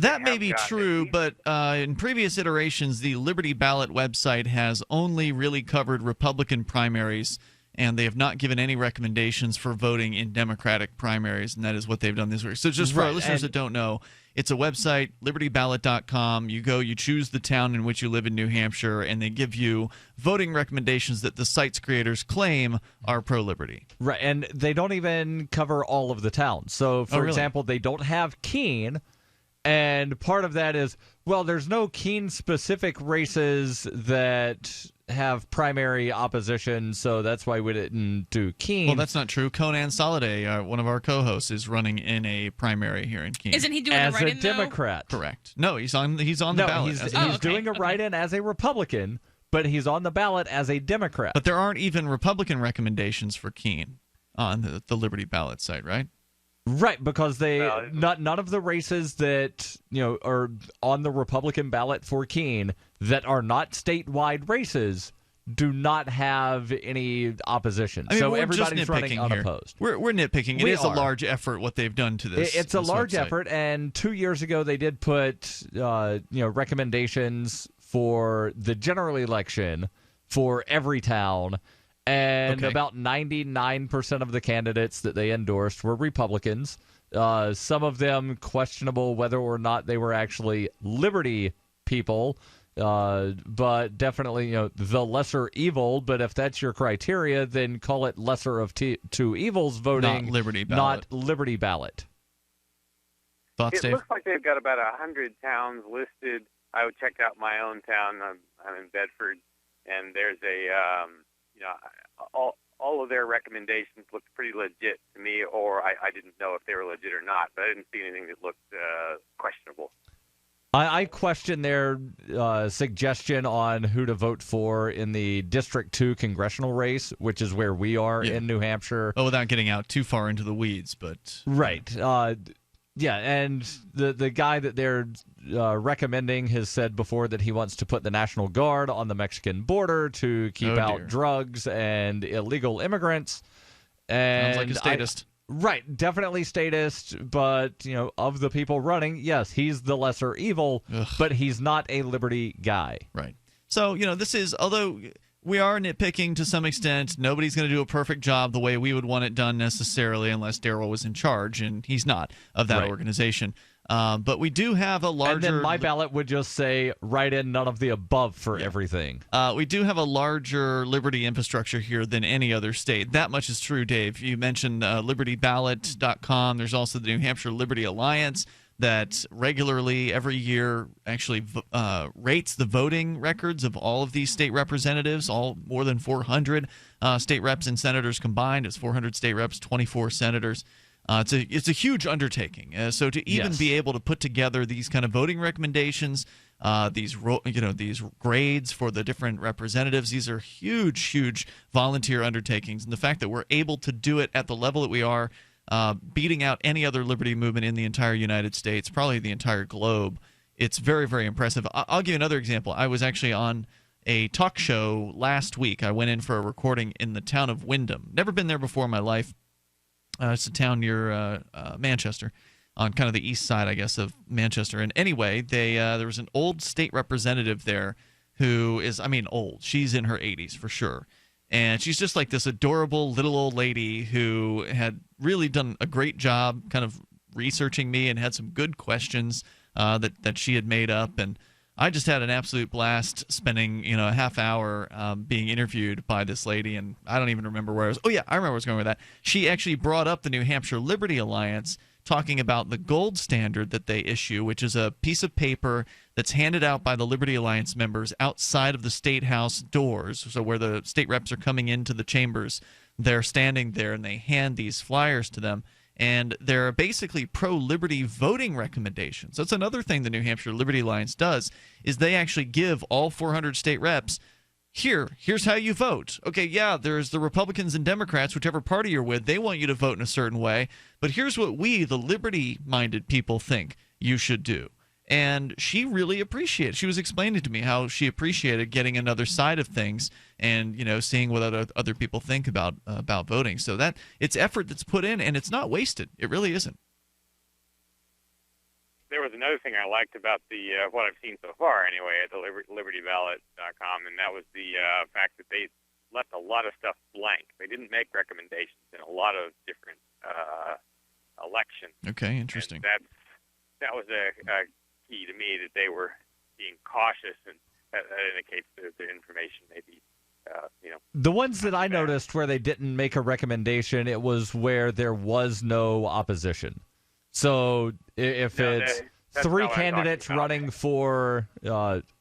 That may be true, but in previous iterations, the Liberty Ballot website has only really covered Republican primaries, and they have not given any recommendations for voting in Democratic primaries, and that is what they've done this week. So just for our listeners that don't know, it's a website, libertyballot.com. You go, you choose the town in which you live in New Hampshire, and they give you voting recommendations that the site's creators claim are pro-liberty. Right, and they don't even cover all of the towns. So, for example, they don't have Keene. And part of that is, well, there's no Keene-specific races that have primary opposition, so that's why we didn't do Keene. Well, that's not true. Conan Soliday, one of our co-hosts, is running in a primary here in Keene. Isn't he doing a write-in, as a Democrat? Though? Correct. No, he's on the ballot. He's doing a write-in as a Republican, but he's on the ballot as a Democrat. But there aren't even Republican recommendations for Keene on the Liberty Ballot site, right? Right, because none of the races that are on the Republican ballot for Keene that are not statewide races do not have any opposition. I mean, so we're everybody's just running here. unopposed. We're nitpicking. It is a large effort what they've done to this. It's a large website. effort, and 2 years ago they did put recommendations for the general election for every town. And about 99% of the candidates that they endorsed were Republicans. Some of them questionable whether or not they were actually Liberty people, but definitely the lesser evil. But if that's your criteria, then call it lesser of two evils voting, not Liberty Ballot. Not Liberty Ballot. Thoughts, Dave? It looks like they've got about 100 towns listed. I checked out my own town. I'm in Bedford, and there's a all of their recommendations looked pretty legit to me, or I didn't know if they were legit or not, but I didn't see anything that looked questionable. I question their suggestion on who to vote for in the District 2 congressional race, which is where we are in New Hampshire. Oh, without getting out too far into the weeds, but... Right. Yeah, and the guy that they're recommending has said before that he wants to put the National Guard on the Mexican border to keep out drugs and illegal immigrants. And sounds like a statist. Right, definitely statist, but, of the people running, yes, he's the lesser evil, but he's not a liberty guy. Right. So, this is, although we are nitpicking to some extent, nobody's going to do a perfect job the way we would want it done necessarily unless Darryl was in charge, and he's not, of that organization. But we do have a larger... And then my ballot would just say, write in none of the above for everything. We do have a larger liberty infrastructure here than any other state. That much is true, Dave. You mentioned libertyballot.com. There's also the New Hampshire Liberty Alliance that regularly, every year, actually rates the voting records of all of these state representatives, all more than 400 state reps and senators combined. It's 400 state reps, 24 senators. It's a huge undertaking. So to even be able to put together these kind of voting recommendations, these grades for the different representatives, these are huge volunteer undertakings. And the fact that we're able to do it at the level that we are, beating out any other liberty movement in the entire United States, probably the entire globe, it's very, very impressive. I'll give you another example. I was actually on a talk show last week. I went in for a recording in the town of Windham. Never been there before in my life. It's a town near Manchester, on kind of the east side, I guess, of Manchester. And anyway, there was an old state representative there who is, old. She's in her 80s for sure. And she's just like this adorable little old lady who had really done a great job kind of researching me and had some good questions that she had made up. And I just had an absolute blast spending, a half hour being interviewed by this lady, and I don't even remember where I was. Oh, yeah, I remember where I was going with that. She actually brought up the New Hampshire Liberty Alliance, talking about the gold standard that they issue, which is a piece of paper that's handed out by the Liberty Alliance members outside of the State House doors. So where the state reps are coming into the chambers, they're standing there, and they hand these flyers to them. And they're basically pro-liberty voting recommendations. That's another thing the New Hampshire Liberty Alliance does, is they actually give all 400 state reps, here's how you vote. Okay, yeah, there's the Republicans and Democrats, whichever party you're with, they want you to vote in a certain way. But here's what we, the liberty-minded people, think you should do. And she really appreciated it. She was explaining to me how she appreciated getting another side of things and, seeing what other people think about voting. So that it's effort that's put in, and it's not wasted. It really isn't. There was another thing I liked about the what I've seen so far, anyway, at the libertyballot.com, and that was the fact that they left a lot of stuff blank. They didn't make recommendations in a lot of different elections. Okay, interesting. And that was a key to me, that they were being cautious, and that indicates that the information may be, The ones that I noticed where they didn't make a recommendation, it was where there was no opposition. So if it's three candidates running for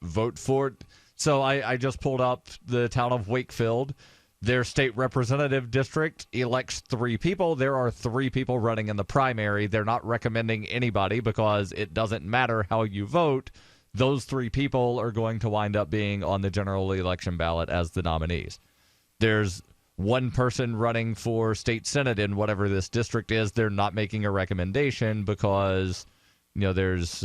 vote for it. So I just pulled up the town of Wakefield. Their state representative district elects 3 people. There are 3 people running in the primary. They're not recommending anybody because it doesn't matter how you vote. Those 3 people are going to wind up being on the general election ballot as the nominees. There's 1 person running for state senate in whatever this district is. They're not making a recommendation because, there's,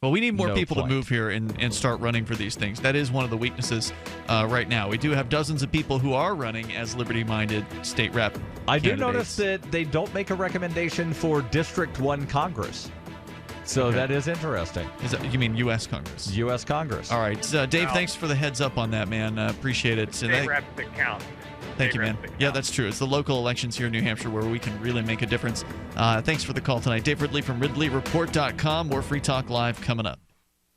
Well, we need more people to move here and start running for these things. That is one of the weaknesses right now. We do have dozens of people who are running as liberty-minded state rep I do candidates. notice that they don't make a recommendation for District 1 Congress. So that is interesting. You mean U.S. Congress? U.S. Congress. All right. Dave, thanks for the heads up on that, man. Appreciate it. State reps that count. Thank you, man. Yeah, that's true. It's the local elections here in New Hampshire where we can really make a difference. Thanks for the call tonight. Dave Ridley from RidleyReport.com. More Free Talk Live coming up.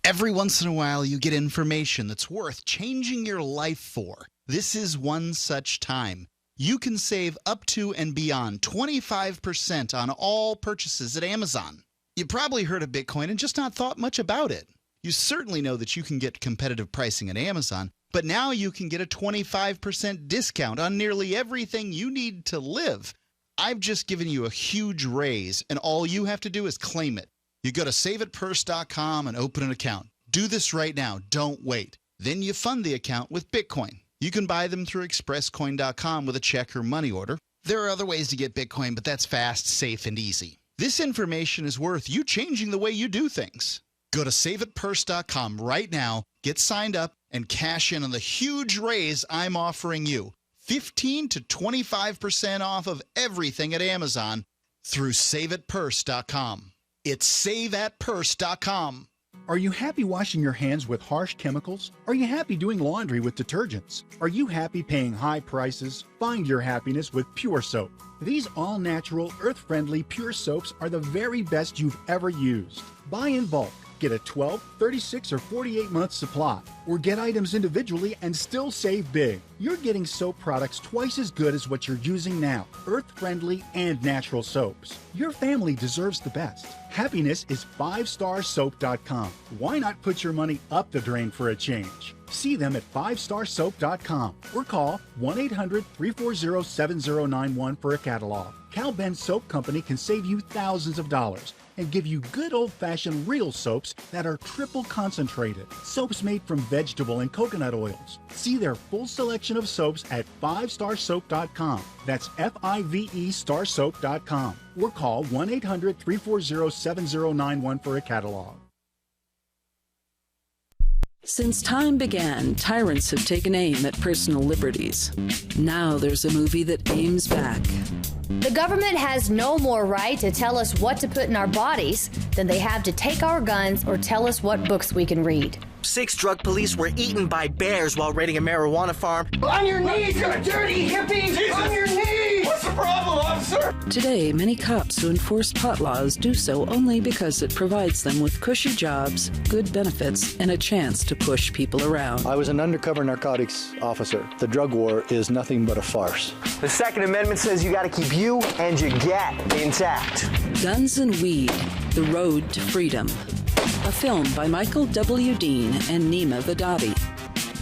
Every once in a while, you get information that's worth changing your life for. This is one such time. You can save up to and beyond 25% on all purchases at Amazon. You probably heard of Bitcoin and just not thought much about it. You certainly know that you can get competitive pricing at Amazon. But now you can get a 25% discount on nearly everything you need to live. I've just given you a huge raise, and all you have to do is claim it. You go to saveitpurse.com and open an account. Do this right now. Don't wait. Then you fund the account with Bitcoin. You can buy them through expresscoin.com with a check or money order. There are other ways to get Bitcoin, but that's fast, safe, and easy. This information is worth you changing the way you do things. Go to saveitpurse.com right now, get signed up, and cash in on the huge raise I'm offering you. 15 to 25% off of everything at Amazon through saveitpurse.com. It's saveatpurse.com. Are you happy washing your hands with harsh chemicals? Are you happy doing laundry with detergents? Are you happy paying high prices? Find your happiness with Pure Soap. These all-natural, earth-friendly Pure Soaps are the very best you've ever used. Buy in bulk. Get a 12, 36, or 48-month supply, or get items individually and still save big. You're getting soap products twice as good as what you're using now, earth-friendly and natural soaps. Your family deserves the best. Happiness is 5starsoap.com. Why not put your money up the drain for a change? See them at 5starsoap.com or call 1-800-340-7091 for a catalog. Cal Ben Soap Company can save you thousands of dollars and give you good old-fashioned real soaps that are triple concentrated. Soaps made from vegetable and coconut oils. See their full selection of soaps at 5starsoap.com. That's F-I-V-E starsoap.com. Or call 1-800-340-7091 for a catalog. Since time began, tyrants have taken aim at personal liberties. Now there's a movie that aims back. The government has no more right to tell us what to put in our bodies than they have to take our guns or tell us what books we can read. 6 drug police were eaten by bears while raiding a marijuana farm. On your knees, you dirty hippies! Jesus. On your knees! What's the problem, officer? Today, many cops who enforce pot laws do so only because it provides them with cushy jobs, good benefits, and a chance to push people around. I was an undercover narcotics officer. The drug war is nothing but a farce. The Second Amendment says you got to keep you and your gat intact. Guns and Weed, The Road to Freedom. A film by Michael W. Dean and Nima Vadadi.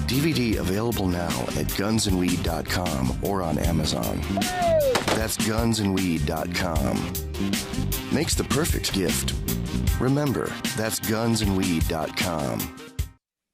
DVD available now at gunsandweed.com or on Amazon. That's gunsandweed.com. Makes the perfect gift. Remember, that's gunsandweed.com.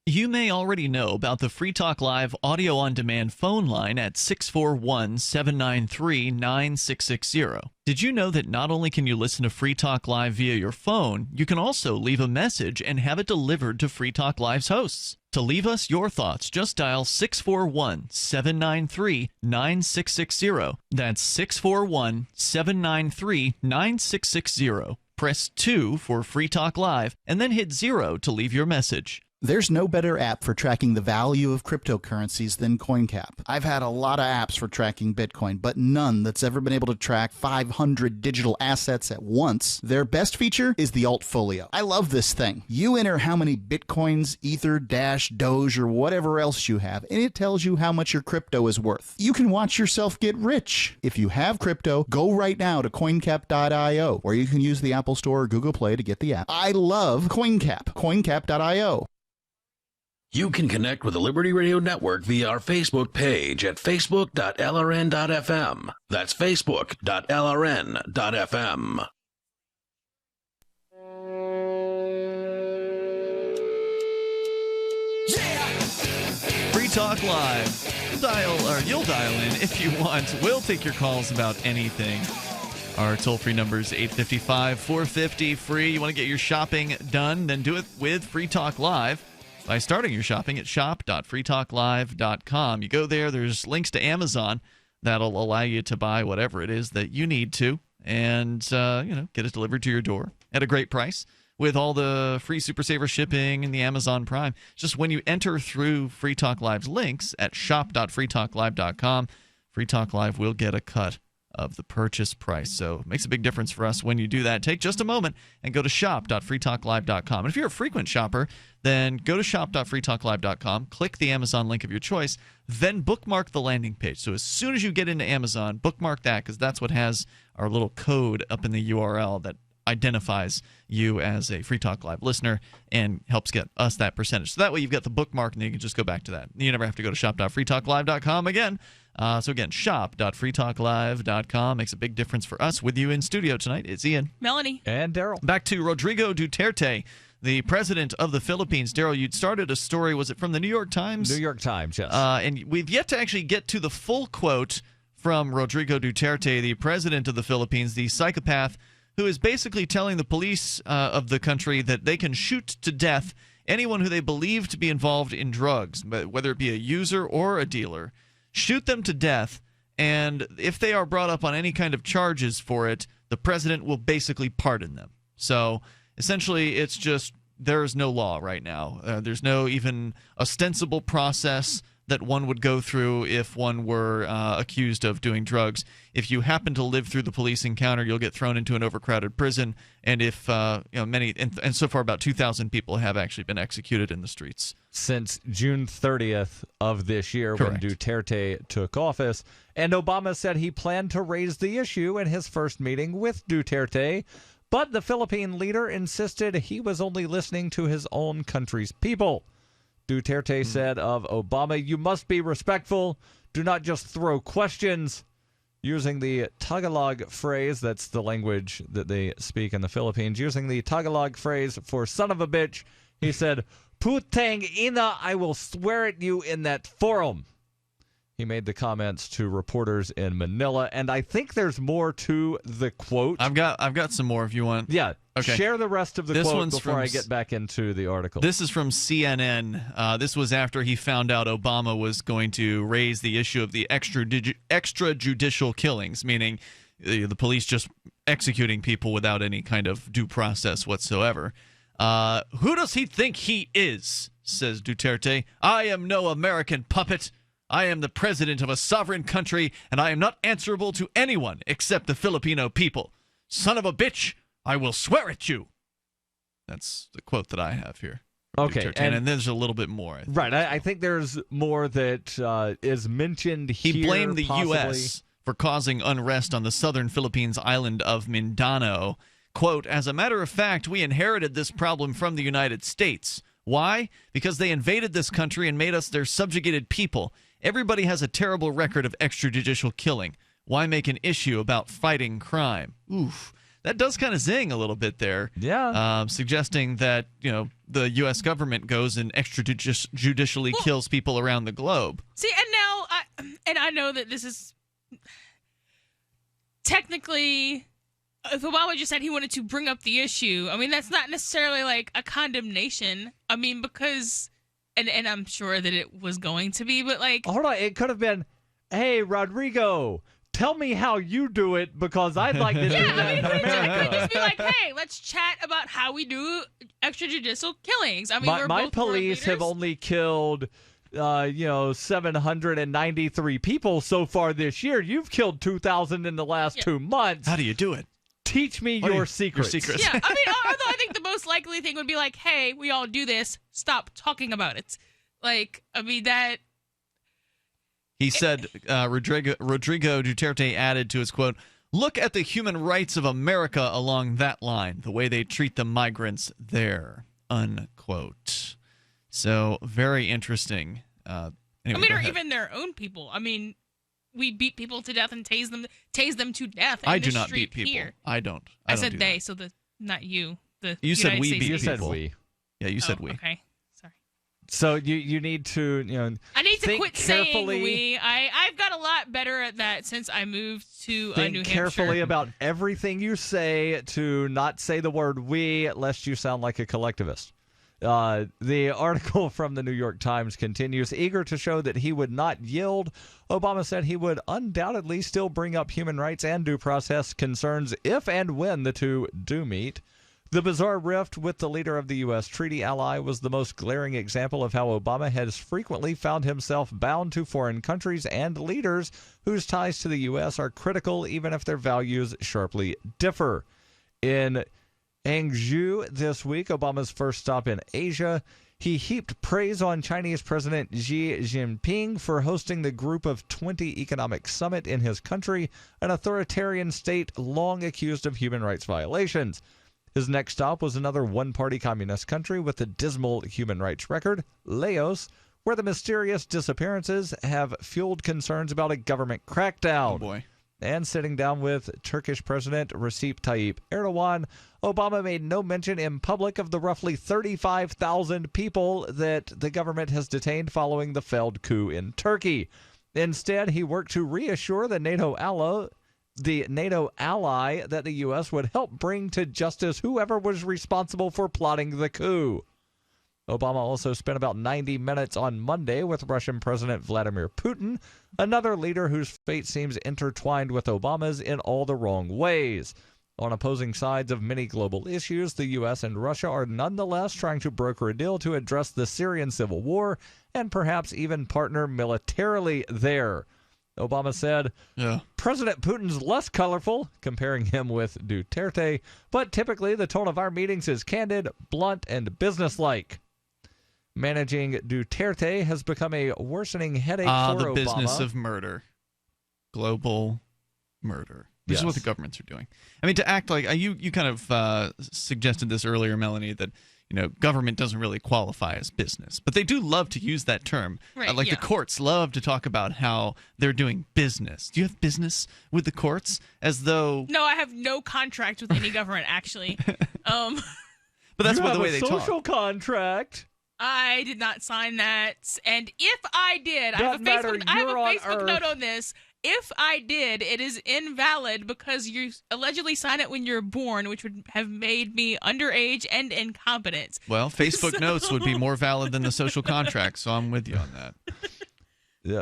You may already know about the Free Talk Live audio on demand phone line at 641-793-9660. Did you know that not only can you listen to Free Talk Live via your phone, you can also leave a message and have it delivered to Free Talk Live's hosts? To leave us your thoughts, just dial 641-793-9660. That's 641-793-9660. Press 2 for Free Talk Live, and then hit 0 to leave your message. There's no better app for tracking the value of cryptocurrencies than CoinCap. I've had a lot of apps for tracking Bitcoin, but none that's ever been able to track 500 digital assets at once. Their best feature is the Altfolio. I love this thing. You enter how many Bitcoins, Ether, Dash, Doge, or whatever else you have, and it tells you how much your crypto is worth. You can watch yourself get rich. If you have crypto, go right now to coincap.io, or you can use the Apple Store or Google Play to get the app. I love CoinCap. coincap.io. You can connect with the Liberty Radio Network via our Facebook page at facebook.lrn.fm. That's facebook.lrn.fm. Free Talk Live. You'll dial in if you want. We'll take your calls about anything. Our toll-free number is 855-450-FREE. You want to get your shopping done? Then do it with Free Talk Live by starting your shopping at shop.freetalklive.com. You go there, there's links to Amazon that'll allow you to buy whatever it is that you need to and get it delivered to your door at a great price with all the free Super Saver shipping and the Amazon Prime. Just when you enter through Free Talk Live's links at shop.freetalklive.com, Free Talk Live will get a cut of the purchase price. So it makes a big difference for us when you do that. Take just a moment and go to shop.freetalklive.com. And if you're a frequent shopper, then go to shop.freetalklive.com, click the Amazon link of your choice, then bookmark the landing page. So as soon as you get into Amazon, bookmark that because that's what has our little code up in the URL that identifies you as a Free Talk Live listener and helps get us that percentage. So that way you've got the bookmark and you can just go back to that. You never have to go to shop.freetalklive.com again. So again, shop.freetalklive.com makes a big difference for us. With you in studio tonight, it's Ian, Melanie, and Darryl. Back to Rodrigo Duterte, the president of the Philippines. Darryl, you'd started a story, was it from the New York Times? New York Times, yes. And we've yet to actually get to the full quote from Rodrigo Duterte, the president of the Philippines, the psychopath who is basically telling the police of the country that they can shoot to death anyone who they believe to be involved in drugs, whether it be a user or a dealer. Shoot them to death, and if they are brought up on any kind of charges for it, the president will basically pardon them. So essentially, it's just there is no law right now. There's no even ostensible process that one would go through if one were accused of doing drugs. If you happen to live through the police encounter, you'll get thrown into an overcrowded prison. And if many, and so far about 2,000 people have actually been executed in the streets since June 30th of this year. Correct. When Duterte took office. And Obama said he planned to raise the issue in his first meeting with Duterte. But the Philippine leader insisted he was only listening to his own country's people. Duterte said of Obama, "You must be respectful. Do not just throw questions." Using the Tagalog phrase, that's the language that they speak in the Philippines, using the Tagalog phrase for son of a bitch, he said, "Putang ina, I will swear at you in that forum." He made the comments to reporters in Manila, and I think there's more to the quote. I've got some more if you want. Yeah. Okay. Share the rest of the This quote one's before from I get back into the article. This is from CNN. This was after he found out Obama was going to raise the issue of the extrajudicial killings, meaning the police just executing people without any kind of due process whatsoever. Who does he think he is? Says Duterte. I am no American puppet. I am the president of a sovereign country, and I am not answerable to anyone except the Filipino people. Son of a bitch, I will swear at you. That's the quote that I have here. Okay. And there's a little bit more. Right. I think there's more that is mentioned here. He blamed the possibly. U.S. for causing unrest on the southern Philippines island of Mindanao. Quote, as a matter of fact, we inherited this problem from the United States. Why? Because they invaded this country and made us their subjugated people. Everybody has a terrible record of extrajudicial killing. Why make an issue about fighting crime? Oof. That does kind of zing a little bit there. Yeah. Suggesting that, the U.S. government goes and extrajudicially kills people around the globe. See, and now, I know that this is technically, if Obama just said he wanted to bring up the issue, I mean, that's not necessarily like a condemnation. I mean, because, and I'm sure that it was going to be, but like. Hold on. It could have been, hey, Rodrigo, tell me how you do it because I'd like to do that in America. Just be like, hey, let's chat about how we do extrajudicial killings. I mean, my police have only killed 793 people so far this year. You've killed 2,000 in the last 2 months. How do you do it? Teach me your secrets. Yeah, I mean, although I think the most likely thing would be like, hey, we all do this. Stop talking about it. Like, I mean, that. He said, Rodrigo Duterte added to his quote, look at the human rights of America along that line, the way they treat the migrants there, unquote. So, very interesting. Anyway, I mean, or even their own people. I mean, we beat people to death and tase them to death. I do not beat people. Here. I don't. I said they, so not you. You said we beat people. You said we. Yeah, you said we. Okay. So you need to I need to think quit carefully. saying we. I've got a lot better at that since I moved to New Hampshire. Think carefully about everything you say to not say the word we, lest you sound like a collectivist. The article from the New York Times continues, eager to show that he would not yield. Obama said he would undoubtedly still bring up human rights and due process concerns if and when the two do meet. The bizarre rift with the leader of the U.S. treaty ally was the most glaring example of how Obama has frequently found himself bound to foreign countries and leaders whose ties to the U.S. are critical even if their values sharply differ. In Hangzhou this week, Obama's first stop in Asia. He heaped praise on Chinese President Xi Jinping for hosting the Group of 20 Economic Summit in his country, an authoritarian state long accused of human rights violations. His next stop was another one-party communist country with a dismal human rights record, Laos, where the mysterious disappearances have fueled concerns about a government crackdown. Oh boy. And sitting down with Turkish President Recep Tayyip Erdogan, Obama made no mention in public of the roughly 35,000 people that the government has detained following the failed coup in Turkey. Instead, he worked to reassure the NATO ally that the U.S. would help bring to justice whoever was responsible for plotting the coup. Obama also spent about 90 minutes on Monday with Russian President Vladimir Putin, another leader whose fate seems intertwined with Obama's in all the wrong ways. On opposing sides of many global issues, the U.S. and Russia are nonetheless trying to broker a deal to address the Syrian civil war and perhaps even partner militarily there. Obama said, President Putin's less colorful, comparing him with Duterte, but typically the tone of our meetings is candid, blunt, and businesslike. Managing Duterte has become a worsening headache for Obama. The business of murder. Global murder. This is what the governments are doing. I mean, to act like you kind of suggested this earlier, Melanie, that government doesn't really qualify as business, but they do love to use that term. Right, the courts love to talk about how they're doing business. Do you have business with the courts? As though No, I have no contract with any government actually. But that's the way they talk. Social contract. I did not sign that, and if I did, I have a Facebook note on this. If I did, it is invalid because you allegedly signed it when you were born, which would have made me underage and incompetent. Well, Facebook notes would be more valid than the social contract, so I'm with you on that.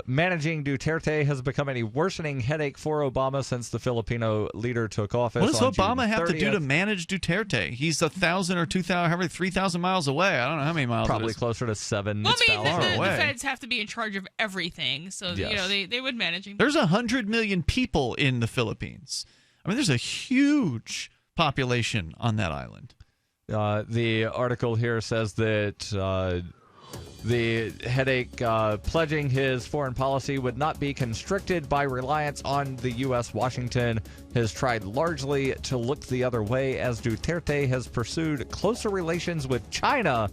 Managing Duterte has become a worsening headache for Obama since the Filipino leader took office. What does on Obama June have to 30th. do to manage Duterte? He's 1,000 or 2,000, however, 3,000 miles away. I don't know how many miles. Probably it is. closer to 7. Well, I mean, the feds have to be in charge of everything, so they would manage him. There's 100 million people in the Philippines. I mean, there's a huge population on that island. The article here says that the headache pledging his foreign policy would not be constricted by reliance on the U.S. Washington has tried largely to look the other way as Duterte has pursued closer relations with China.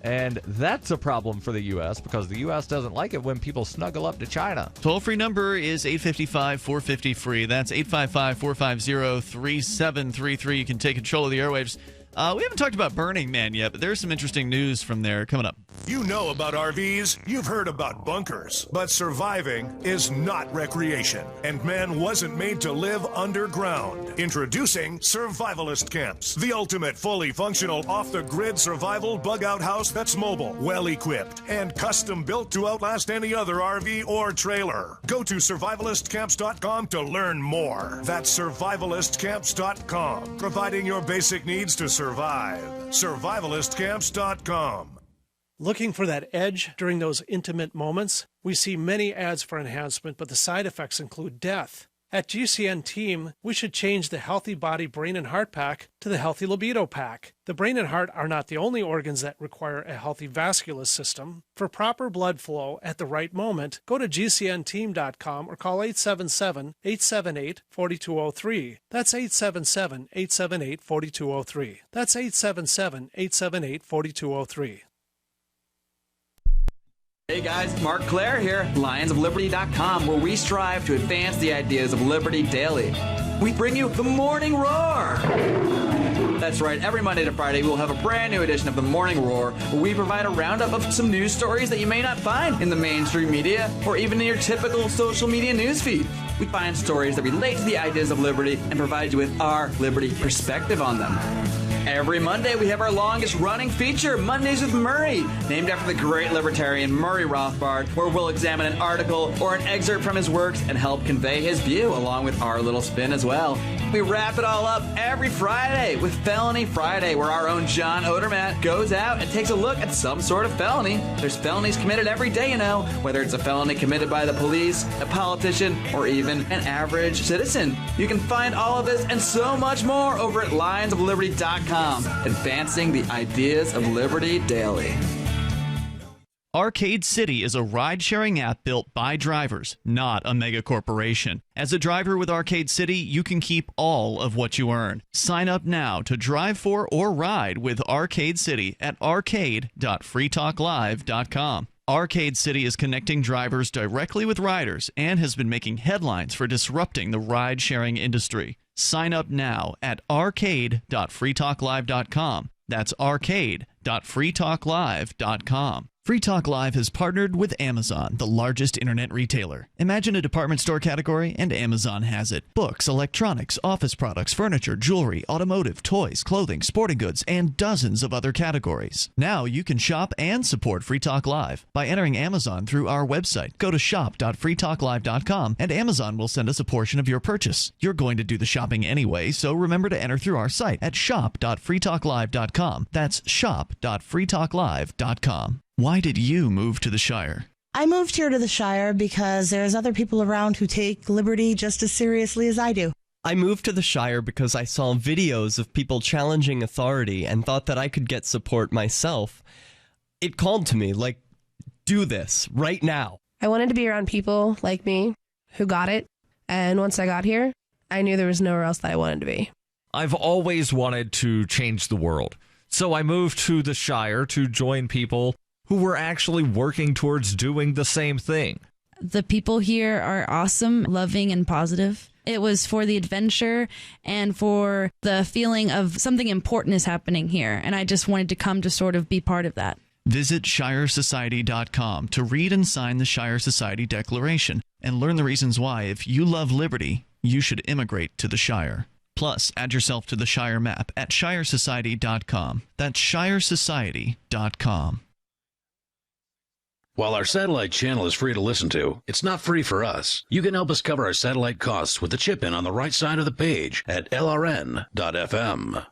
And that's a problem for the U.S. because the U.S. doesn't like it when people snuggle up to China. Toll-free number is 855-450-FREE. That's 855-450-3733. You can take control of the airwaves. We haven't talked about Burning Man yet, but there's some interesting news from there coming up. You know about RVs, you've heard about bunkers, but surviving is not recreation, and man wasn't made to live underground. Introducing Survivalist Camps, the ultimate fully functional off-the-grid survival bug-out house that's mobile, well-equipped, and custom-built to outlast any other RV or trailer. Go to survivalistcamps.com to learn more. That's survivalistcamps.com, providing your basic needs to survive. Survivalistcamps.com. Looking for that edge during those intimate moments? We see many ads for enhancement, but the side effects include death. At GCN Team, we should change the Healthy Body, Brain, and Heart Pack to the Healthy Libido Pack. The brain and heart are not the only organs that require a healthy vascular system. For proper blood flow at the right moment, go to GCNteam.com or call 877-878-4203. That's 877-878-4203. That's 877-878-4203. Hey guys, Mark Claire here, lionsofliberty.com, where we strive to advance the ideas of liberty daily. We bring you the Morning Roar. That's right, every Monday to Friday we'll have a brand new edition of the Morning Roar, where we provide a roundup of some news stories that you may not find in the mainstream media or even in your typical social media newsfeed. We find stories that relate to the ideas of liberty and provide you with our liberty perspective on them. Every Monday, we have our longest-running feature, Mondays with Murray, named after the great libertarian Murray Rothbard, where we'll examine an article or an excerpt from his works and help convey his view, along with our little spin as well. We wrap it all up every Friday with Felony Friday, where our own John Odermatt goes out and takes a look at some sort of felony. There's felonies committed every day, whether it's a felony committed by the police, a politician, or even an average citizen. You can find all of this and so much more over at lionsofliberty.com, advancing the ideas of liberty daily. Arcade City is a ride-sharing app built by drivers, not a mega corporation. As a driver with Arcade City, you can keep all of what you earn. Sign up now to drive for or ride with Arcade City at arcade.freetalklive.com. Arcade City is connecting drivers directly with riders and has been making headlines for disrupting the ride-sharing industry. Sign up now at arcade.freetalklive.com. That's arcade.freetalklive.com. Free Talk Live has partnered with Amazon, the largest internet retailer. Imagine a department store category, and Amazon has it. Books, electronics, office products, furniture, jewelry, automotive, toys, clothing, sporting goods, and dozens of other categories. Now you can shop and support Free Talk Live by entering Amazon through our website. Go to shop.freetalklive.com, and Amazon will send us a portion of your purchase. You're going to do the shopping anyway, so remember to enter through our site at shop.freetalklive.com. That's shop.freetalklive.com. Why did you move to the Shire? I moved here to the Shire because there's other people around who take liberty just as seriously as I do. I moved to the Shire because I saw videos of people challenging authority and thought that I could get support myself. It called to me, like, do this right now. I wanted to be around people like me who got it, and once I got here, I knew there was nowhere else that I wanted to be. I've always wanted to change the world, so I moved to the Shire to join people who were actually working towards doing the same thing. The people here are awesome, loving, and positive. It was for the adventure and for the feeling of something important is happening here, and I just wanted to come to sort of be part of that. Visit ShireSociety.com to read and sign the Shire Society Declaration and learn the reasons why, if you love liberty, you should immigrate to the Shire. Plus, add yourself to the Shire map at ShireSociety.com. That's ShireSociety.com. While our satellite channel is free to listen to, it's not free for us. You can help us cover our satellite costs with the chip-in on the right side of the page at lrn.fm.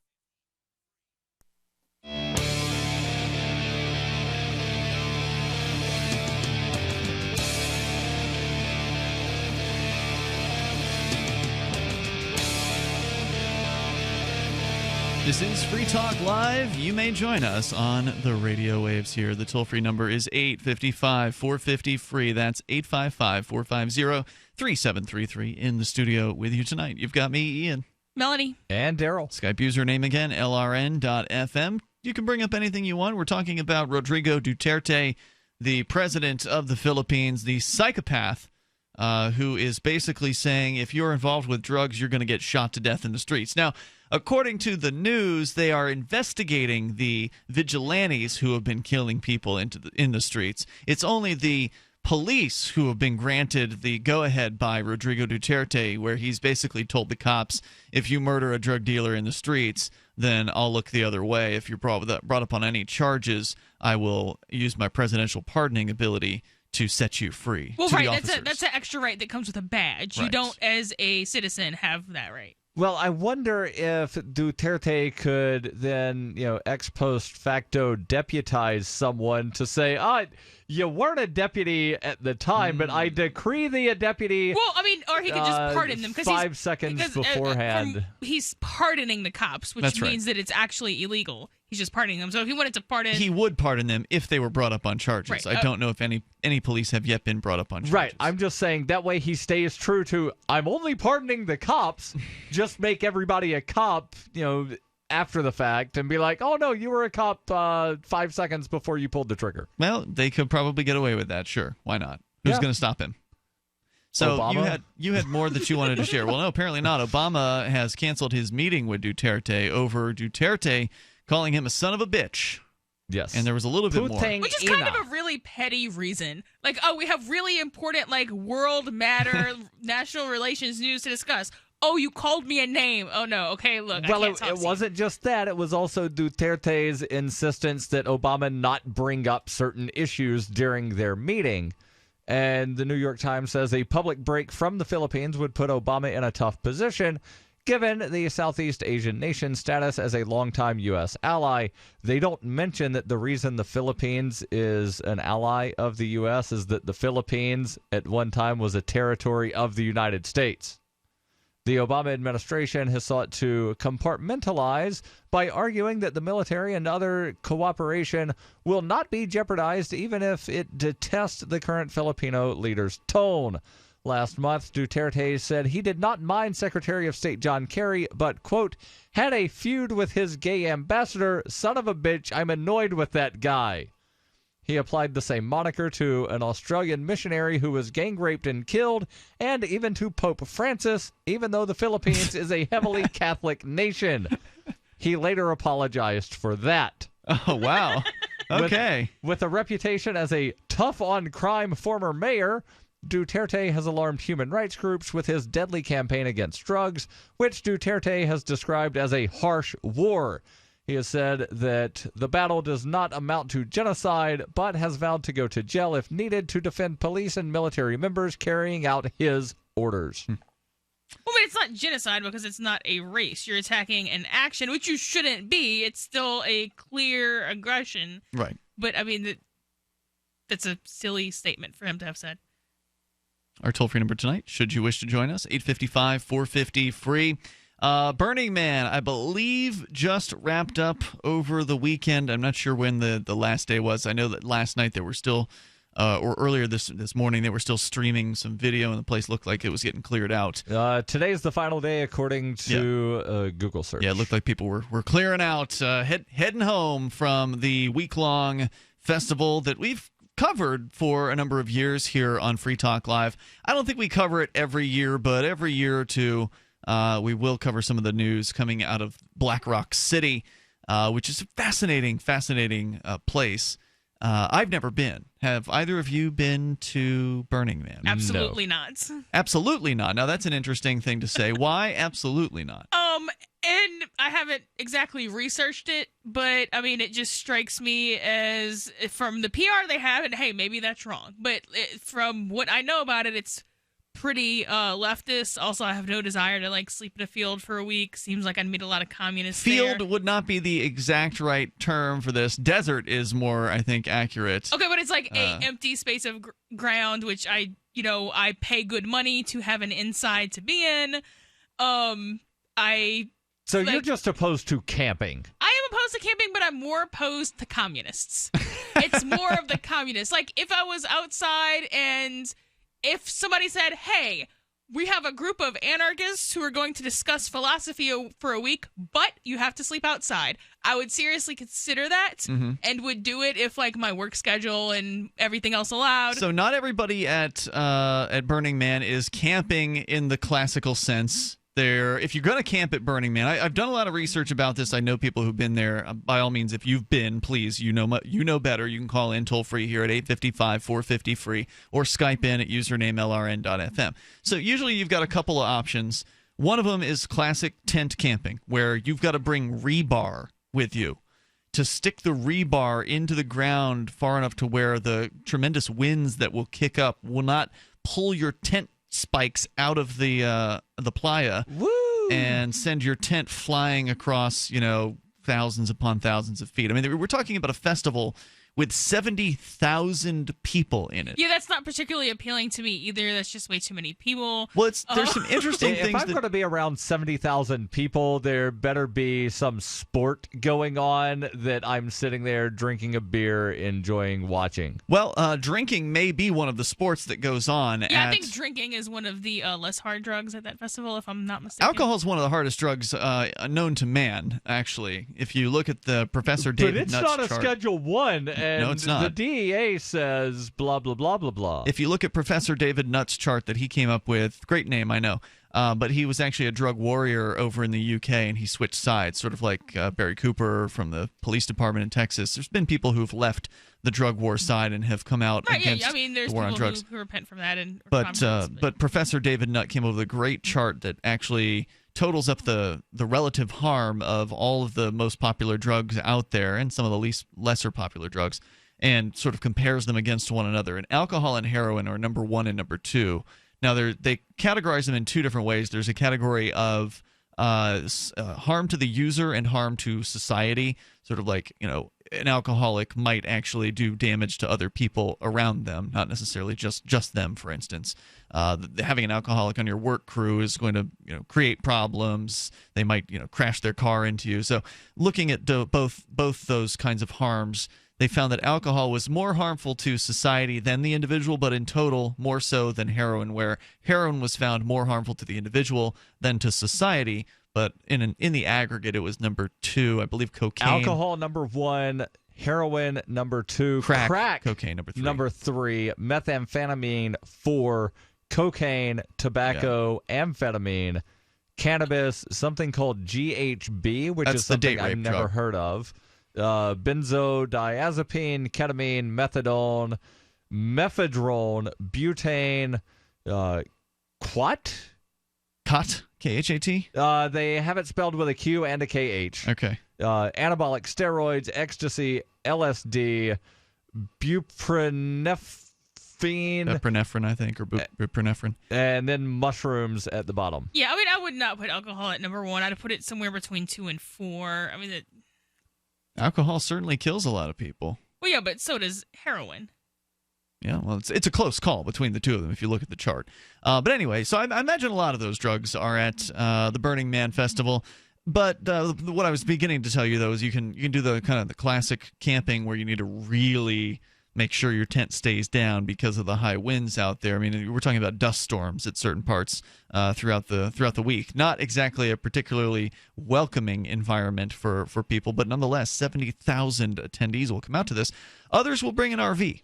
This is Free Talk Live. You may join us on the radio waves here. The toll-free number is 855-450-FREE. That's 855-450-3733. In the studio with you tonight, you've got me, Ian. Melanie. And Darryl. Skype username again, LRN.FM. You can bring up anything you want. We're talking about Rodrigo Duterte, the president of the Philippines, the psychopath who is basically saying if you're involved with drugs, you're going to get shot to death in the streets. Now, according to the news, they are investigating the vigilantes who have been killing people in the streets. It's only the police who have been granted the go-ahead by Rodrigo Duterte, where he's basically told the cops, if you murder a drug dealer in the streets, then I'll look the other way. If you're brought up on any charges, I will use my presidential pardoning ability to set you free. Well, right, that's an extra right that comes with a badge. Right. You don't, as a citizen, have that right. Well, I wonder if Duterte could then, ex post facto deputize someone to say, you weren't a deputy at the time, but I decree thee a deputy. Well, I mean, or he could just pardon them. 5 seconds beforehand. He's pardoning the cops, which That's means that it's actually illegal. He's just pardoning them. So if he wanted to pardon... He would pardon them if they were brought up on charges. Right. I don't know if any police have yet been brought up on charges. Right. I'm just saying that way he stays true to, I'm only pardoning the cops. Just make everybody a cop, after the fact and be like, oh, no, you were a cop 5 seconds before you pulled the trigger. Well, they could probably get away with that. Sure. Why not? Who's going to stop him? So Obama? you had more that you wanted to share. Well, no, apparently not. Obama has canceled his meeting with Duterte over Duterte calling him a son of a bitch. Yes. And there was a little bit more. Which is kind of a really petty reason. Like, we have really important, world matter, national relations news to discuss. Oh, you called me a name. Oh, no. Okay, look, well, I can't talk it to you. wasn't just that. It was also Duterte's insistence that Obama not bring up certain issues during their meeting. And the New York Times says a public break from the Philippines would put Obama in a tough position, Given the Southeast Asian nation's status as a longtime U.S. ally, they don't mention that the reason the Philippines is an ally of the U.S. is that the Philippines at one time was a territory of the United States. The Obama administration has sought to compartmentalize by arguing that the military and other cooperation will not be jeopardized even if it detests the current Filipino leader's tone. Last month, Duterte said he did not mind Secretary of State John Kerry, but, quote, had a feud with his gay ambassador. Son of a bitch, I'm annoyed with that guy. He applied the same moniker to an Australian missionary who was gang raped and killed, and even to Pope Francis, even though the Philippines is a heavily Catholic nation. He later apologized for that. Oh, wow. Okay. With a reputation as a tough-on-crime former mayor, Duterte has alarmed human rights groups with his deadly campaign against drugs, which Duterte has described as a harsh war. He has said that the battle does not amount to genocide, but has vowed to go to jail if needed to defend police and military members carrying out his orders. Well, but it's not genocide because it's not a race. You're attacking an action, which you shouldn't be. It's still a clear aggression. Right. But, I mean, that's a silly statement for him to have said. Our toll-free number tonight, should you wish to join us, 855-450-FREE. Burning Man, I believe, just wrapped up over the weekend. I'm not sure when the last day was. I know that last night they were still, or earlier this morning, they were still streaming some video, and the place looked like it was getting cleared out. Today's the final day, according to Google search. Yeah, it looked like people were clearing out, heading home from the week-long festival that we've covered for a number of years here on Free Talk Live. I don't think we cover it every year, but every year or two we will cover some of the news coming out of Black Rock City, which is a fascinating place. I've never been. Have either of you been to Burning Man? Absolutely not. Absolutely not. Now, that's an interesting thing to say. Why absolutely not? And I haven't exactly researched it, but, I mean, it just strikes me as, from the PR they have, and hey, maybe that's wrong, but from what I know about it, it's pretty leftist. Also, I have no desire to, sleep in a field for a week. Seems like I'd meet a lot of communists Field there. would not be the exact right term for this. Desert is more, I think, accurate. Okay, but it's like a empty space of ground, which I pay good money to have an inside to be in. So you're just opposed to camping? I am opposed to camping, but I'm more opposed to communists. It's more of the communists. Like, if I was outside and if somebody said, hey, we have a group of anarchists who are going to discuss philosophy for a week, but you have to sleep outside, I would seriously consider that and would do it if, my work schedule and everything else allowed. So not everybody at Burning Man is camping in the classical sense. If you're going to camp at Burning Man, I've done a lot of research about this. I know people who've been there. By all means, if you've been, please, you know better. You can call in toll-free here at 855-450-FREE or Skype in at username LRN.FM. So usually you've got a couple of options. One of them is classic tent camping, where you've got to bring rebar with you to stick the rebar into the ground far enough to where the tremendous winds that will kick up will not pull your tent spikes out of the playa. Woo! And send your tent flying across, thousands upon thousands of feet. I mean, we're talking about a festival with 70,000 people in it. Yeah, that's not particularly appealing to me either. That's just way too many people. Well, there's some interesting things. If I'm going to be around 70,000 people, there better be some sport going on that I'm sitting there drinking a beer, enjoying watching. Well, drinking may be one of the sports that goes on. Yeah, I think drinking is one of the less hard drugs at that festival, if I'm not mistaken. Alcohol is one of the hardest drugs known to man, actually. If you look at the Professor David Nutt's chart. But it's not a Schedule 1. And no, it's not. The DEA says blah, blah, blah, blah, blah. If you look at Professor David Nutt's chart that he came up with, great name, I know, but he was actually a drug warrior over in the UK, and he switched sides, sort of like Barry Cooper from the police department in Texas. There's been people who've left the drug war side and have come out against there's the war on people drugs. who repent from that. But Professor David Nutt came up with a great chart that actually totals up the relative harm of all of the most popular drugs out there and some of the lesser popular drugs, and sort of compares them against one another. And alcohol and heroin are number 1 and number 2. Now, they categorize them in two different ways. There's a category of harm to the user and harm to society. Sort of like, an alcoholic might actually do damage to other people around them, not necessarily just them, for instance. Having an alcoholic on your work crew is going to create problems. They might crash their car into you. So looking at both those kinds of harms, they found that alcohol was more harmful to society than the individual, but in total more so than heroin, where heroin was found more harmful to the individual than to society. But in the aggregate, it was number 2. I believe cocaine. Alcohol, number 1. Heroin, number 2. Crack. Cocaine, number 3. Number 3. Methamphetamine, 4. Cocaine, tobacco, amphetamine. Cannabis, something called GHB, which is something I've never heard of. Benzodiazepine, ketamine, methadone, mephedrone, butane, quat? Cot? K-H-A-T? They have it spelled with a Q and a K-H. Okay. Anabolic steroids, ecstasy, LSD, buprenorphine. Epinephrine, I think, or buprenorphine. And then mushrooms at the bottom. Yeah, I mean, I would not put alcohol at number 1. I'd put it somewhere between 2 and 4. I mean, alcohol certainly kills a lot of people. Well, yeah, but so does heroin. Yeah, well, it's a close call between the two of them if you look at the chart. But anyway, so I imagine a lot of those drugs are at the Burning Man Festival. But what I was beginning to tell you, though, is you can do the kind of the classic camping where you need to really make sure your tent stays down because of the high winds out there. I mean, we're talking about dust storms at certain parts throughout the week. Not exactly a particularly welcoming environment for people, but nonetheless, 70,000 attendees will come out to this. Others will bring an RV.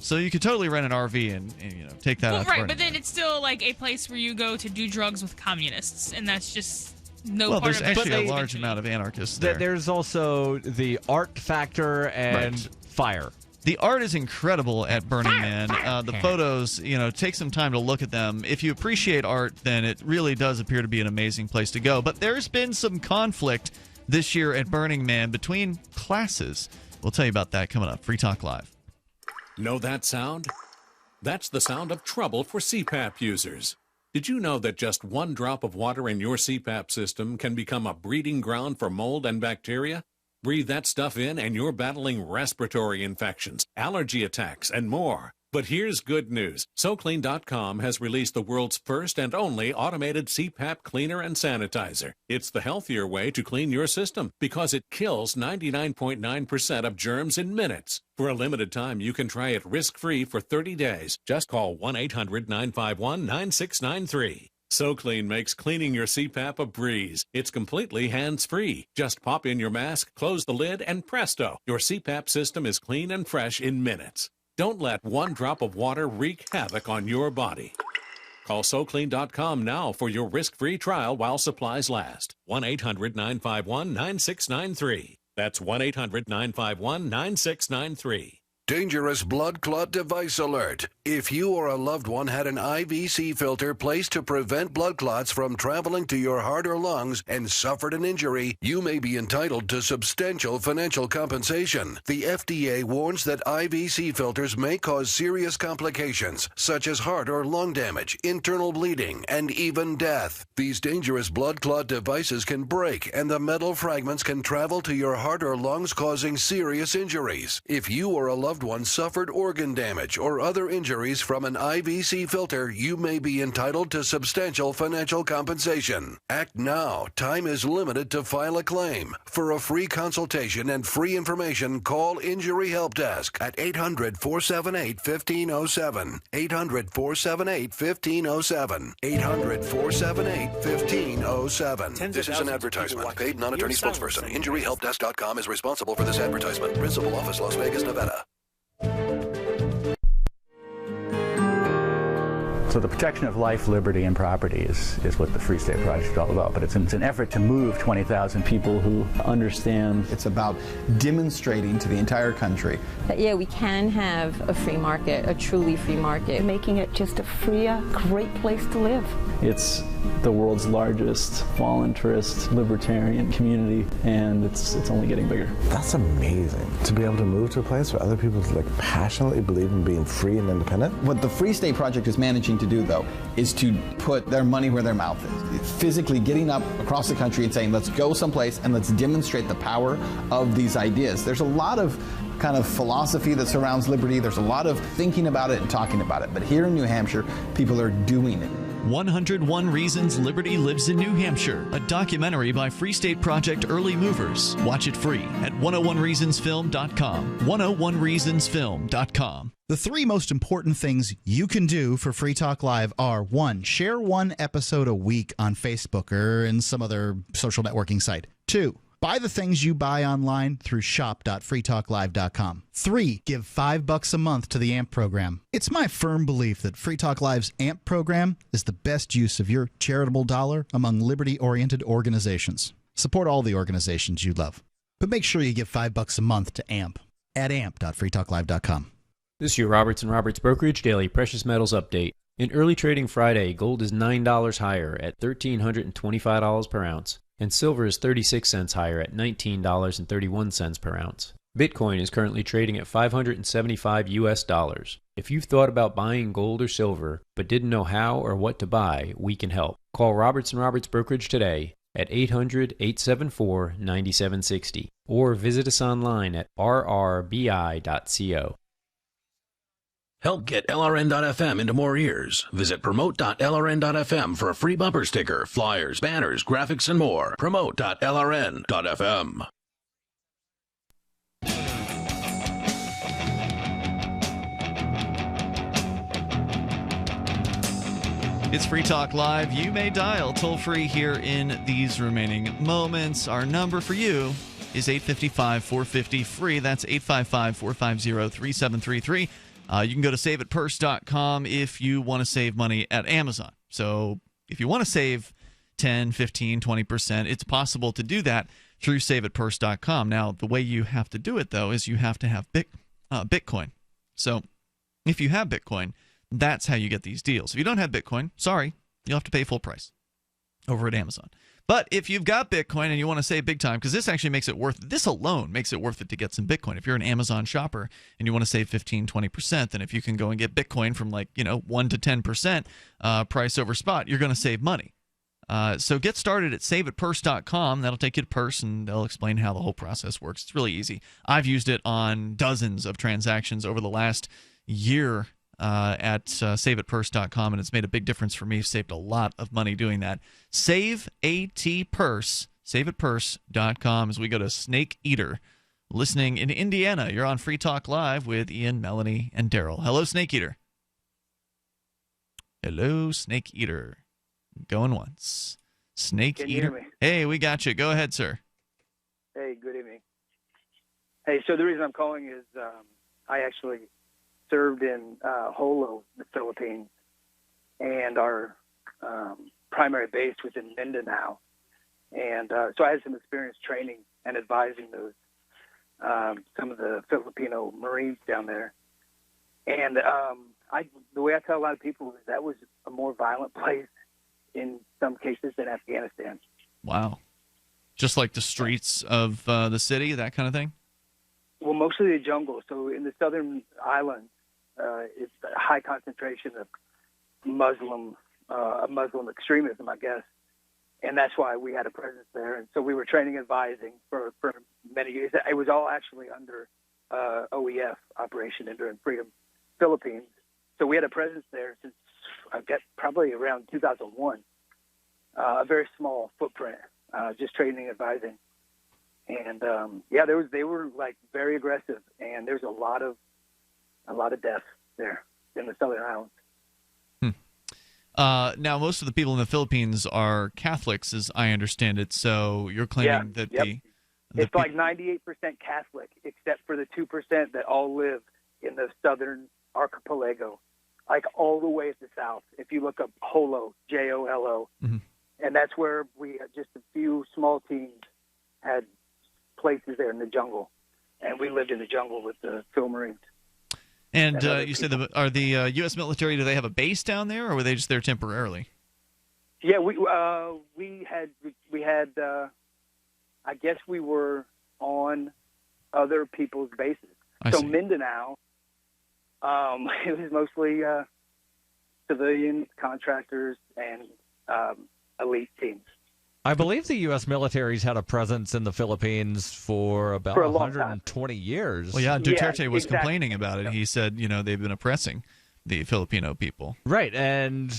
So you could totally rent an RV and take that out. Right, but then it's still like a place where you go to do drugs with communists, and that's just no part of it. Well, there's actually a large amount of anarchists there. There's also the art factor and fire. The art is incredible at Burning Man. The photos, take some time to look at them. If you appreciate art, then it really does appear to be an amazing place to go. But there's been some conflict this year at Burning Man between classes. We'll tell you about that coming up. Free Talk Live. Know that sound? That's the sound of trouble for CPAP users. Did you know that just one drop of water in your CPAP system can become a breeding ground for mold and bacteria? Breathe that stuff in and you're battling respiratory infections, allergy attacks, and more. But here's good news. SoClean.com has released the world's first and only automated CPAP cleaner and sanitizer. It's the healthier way to clean your system because it kills 99.9% of germs in minutes. For a limited time, you can try it risk-free for 30 days. Just call 1-800-951-9693. SoClean makes cleaning your CPAP a breeze. It's completely hands-free. Just pop in your mask, close the lid, and presto, your CPAP system is clean and fresh in minutes. Don't let one drop of water wreak havoc on your body. Call SoClean.com now for your risk-free trial while supplies last. 1-800-951-9693. That's 1-800-951-9693. Dangerous blood clot device alert. If you or a loved one had an IVC filter placed to prevent blood clots from traveling to your heart or lungs and suffered an injury, you may be entitled to substantial financial compensation. The FDA warns that IVC filters may cause serious complications, such as heart or lung damage, internal bleeding, and even death. These dangerous blood clot devices can break, and the metal fragments can travel to your heart or lungs, causing serious injuries. If you or a loved one suffered organ damage or other injuries from an IVC filter, you may be entitled to substantial financial compensation. Act now. Time is limited to file a claim. For a free consultation and free information, call Injury Help Desk at 800-478-1507. 800-478-1507. 800-478-1507. This is an advertisement. Paid non-attorney spokesperson. InjuryHelpDesk.com is responsible for this advertisement. Principal office, Las Vegas, Nevada. So the protection of life, liberty, and property is what the Free State Project is all about. But it's an effort to move 20,000 people who understand. It's about demonstrating to the entire country that, yeah, we can have a free market, a truly free market. Making it just a freer, great place to live. It's the world's largest voluntarist libertarian community, and it's only getting bigger. That's amazing to be able to move to a place where other people passionately believe in being free and independent. What the Free State Project is managing to do, though, is to put their money where their mouth is. It's physically getting up across the country and saying, let's go someplace and let's demonstrate the power of these ideas. There's a lot of kind of philosophy that surrounds liberty. There's a lot of thinking about it and talking about it. But here in New Hampshire, people are doing it. 101 Reasons Liberty Lives in New Hampshire, a documentary by Free State Project Early Movers. Watch it free at 101reasonsfilm.com. 101reasonsfilm.com. The three most important things you can do for Free Talk Live are: 1. Share one episode a week on Facebook or in some other social networking site. 2. Buy the things you buy online through shop.freetalklive.com. 3. Give $5 a month to the AMP program. It's my firm belief that Free Talk Live's AMP program is the best use of your charitable dollar among liberty-oriented organizations. Support all the organizations you love, but make sure you give $5 a month to AMP at amp.freetalklive.com. This is your Roberts & Roberts Brokerage Daily Precious Metals Update. In early trading Friday, gold is $9 higher at $1,325 per ounce, and silver is 36 cents higher at $19.31 per ounce. Bitcoin is currently trading at $575 US. If you've thought about buying gold or silver but didn't know how or what to buy, we can help. Call Roberts & Roberts Brokerage today at 800-874-9760 or visit us online at rrbi.co. Help get LRN.FM into more ears. Visit promote.lrn.fm for a free bumper sticker, flyers, banners, graphics, and more. Promote.lrn.fm. It's Free Talk Live. You may dial toll-free here in these remaining moments. Our number for you is 855-450-FREE. That's 855-450-3733. You can go to saveatpurse.com if you want to save money at Amazon. So if you want to save 10, 15, 20%, it's possible to do that through saveatpurse.com. Now, the way you have to do it, though, is you have to have Bitcoin. So if you have Bitcoin, that's how you get these deals. If you don't have Bitcoin, sorry, you'll have to pay full price over at Amazon. But if you've got Bitcoin and you want to save big time, because this actually makes it worth, this alone makes it worth it to get some Bitcoin. If you're an Amazon shopper and you want to save 15, 20%, then if you can go and get Bitcoin from 1 to 10% price over spot, you're going to save money. So get started at saveatpurse.com. That'll take you to Purse, and they'll explain how the whole process works. It's really easy. I've used it on dozens of transactions over the last year at saveatpurse.com, and it's made a big difference for me. Saved a lot of money doing that. saveatpurse.com as we go to Snake Eater, listening in Indiana. You're on Free Talk Live with Ian, Melanie, and Darryl. Hello, Snake Eater. Hello, Snake Eater. Going once. Snake Can you Eater. hear me? Hey, we got you. Go ahead, sir. Hey, good evening. Hey, so the reason I'm calling is I actually served in Holo, the Philippines, and our primary base was in Mindanao. And so I had some experience training and advising those some of the Filipino Marines down there. And the way I tell a lot of people is that was a more violent place in some cases than Afghanistan. Wow. Just like the streets of the city, that kind of thing? Well, mostly the jungle. So in the southern islands, it's a high concentration of Muslim extremism, I guess. And that's why we had a presence there. And so we were training and advising for many years. It was all actually under OEF, Operation Enduring Freedom, Philippines. So we had a presence there since, I guess, probably around 2001. A very small footprint, just training and advising. And they were like very aggressive, and there's a lot of death there in the southern islands. Now, most of the people in the Philippines are Catholics, as I understand it. So you're claiming that it's like 98% Catholic, except for the 2% that all live in the southern archipelago, like all the way at the south. If you look up Holo, Jolo, and that's where we just a few small teams had places there in the jungle, and we lived in the jungle with the Phil Marines. And you said, are the U.S. military, do they have a base down there, or were they just there temporarily? Yeah, we had I guess we were on other people's bases. So Mindanao, it was mostly civilian contractors and elite teams. I believe the U.S. military's had a presence in the Philippines for about 120 years. Well, yeah, Duterte was complaining about it. He said, they've been oppressing the Filipino people. Right, and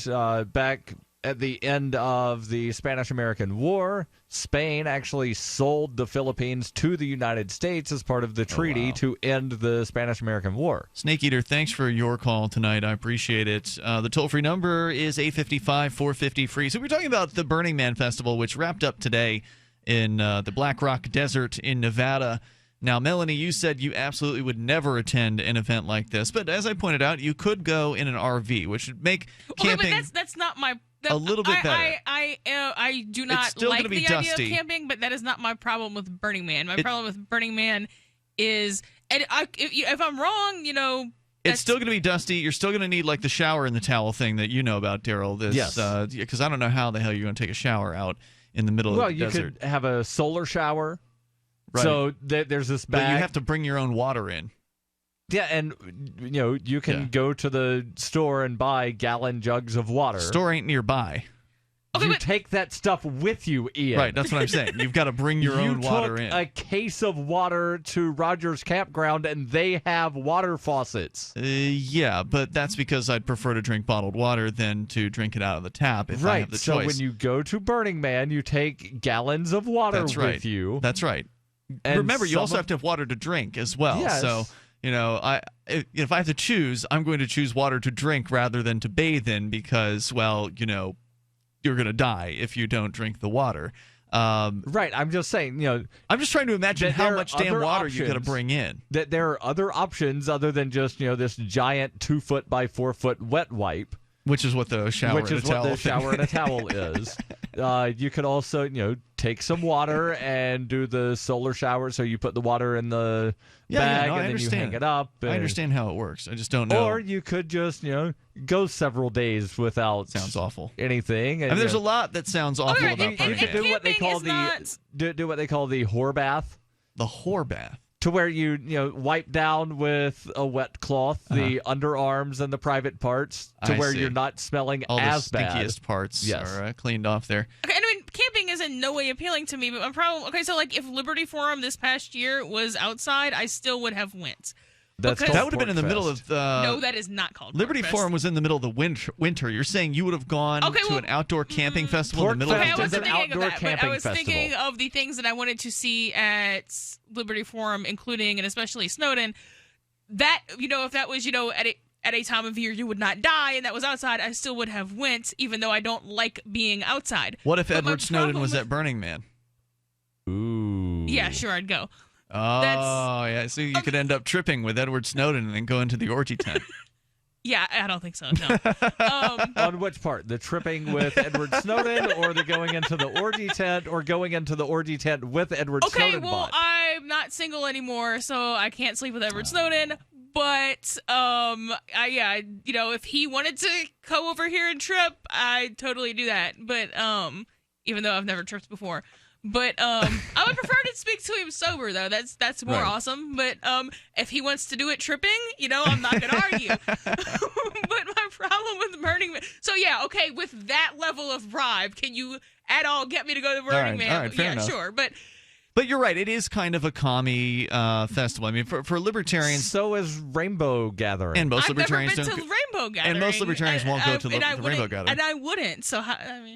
back at the end of the Spanish-American War, Spain actually sold the Philippines to the United States as part of the treaty to end the Spanish-American War. Snake Eater, thanks for your call tonight. I appreciate it. The toll-free number is 855-450-FREE. So we're talking about the Burning Man Festival, which wrapped up today in the Black Rock Desert in Nevada. Now, Melanie, you said you absolutely would never attend an event like this, but as I pointed out, you could go in an RV, which would make camping but that's not my... a little bit better. I do not like the idea of camping, but that is not my problem with Burning Man. My problem with Burning Man is, and if I'm wrong, it's still going to be dusty. You're still going to need like the shower and the towel thing that you know about, Darryl. Yes. Because I don't know how the hell you're going to take a shower out in the middle of the desert. Well, you could have a solar shower. Right. So there's this bag. But you have to bring your own water in. Yeah, and you can go to the store and buy gallon jugs of water. Store ain't nearby. You take that stuff with you, Ian. Right, that's what I'm saying. You've got to bring your own water in. You took a case of water to Rogers Campground, and they have water faucets. Yeah, but that's because I'd prefer to drink bottled water than to drink it out of the tap if I have the choice. So when you go to Burning Man, you take gallons of water with you. That's right. And remember, you also have to have water to drink as well. Yes. So, if I have to choose, I'm going to choose water to drink rather than to bathe in because, well, you're going to die if you don't drink the water. Right. I'm just saying, I'm just trying to imagine how much damn water you got to bring in. That there are other options other than just, this giant 2-foot by 4-foot wet wipe. Which is what the shower and a towel is. You could also, take some water and do the solar shower. So you put the water in the bag and then you hang it up. I understand how it works. I just don't know. Or you could just, go several days without sounds awful anything. And, there's a lot that sounds awful about you could do what they call do what they call the whore bath. The whore bath. To where you wipe down with a wet cloth the underarms and the private parts, to where you're not smelling all as the bad. stinkiest parts are cleaned off there. Okay, camping is in no way appealing to me, but my problem. Okay, so if Liberty Forum this past year was outside, I still would have went. That would have been in the middle of the... No, that is not called Liberty Forum was in the middle of the winter. You're saying you would have gone to an outdoor camping festival in the middle of the desert? I was thinking of the things that I wanted to see at Liberty Forum, including and especially Snowden. That, if that was, at a time of year you would not die, and that was outside, I still would have went, even though I don't like being outside. What if Edward Snowden was at Burning Man? Ooh. Yeah, sure, I'd go. Oh, yeah. So you could end up tripping with Edward Snowden and then go into the orgy tent. Yeah, I don't think so, no. On which part? The tripping with Edward Snowden, or the going into the orgy tent, or going into the orgy tent with Edward Snowden? Okay, well, I'm not single anymore, so I can't sleep with Edward Snowden. But, if he wanted to go over here and trip, I'd totally do that. But, even though I've never tripped before. But I would prefer to speak to him sober, though. That's more awesome. But if he wants to do it tripping, I'm not going to argue. But my problem with Burning Man... So, yeah, okay, with that level of bribe, can you at all get me to go to Burning Man? All right, fair enough. Sure, but you're right. It is kind of a commie festival. I mean, for libertarians... So is Rainbow Gathering. And most I've libertarians never been to Rainbow Gathering. And most libertarians won't go to the Rainbow Gathering. And I wouldn't. So,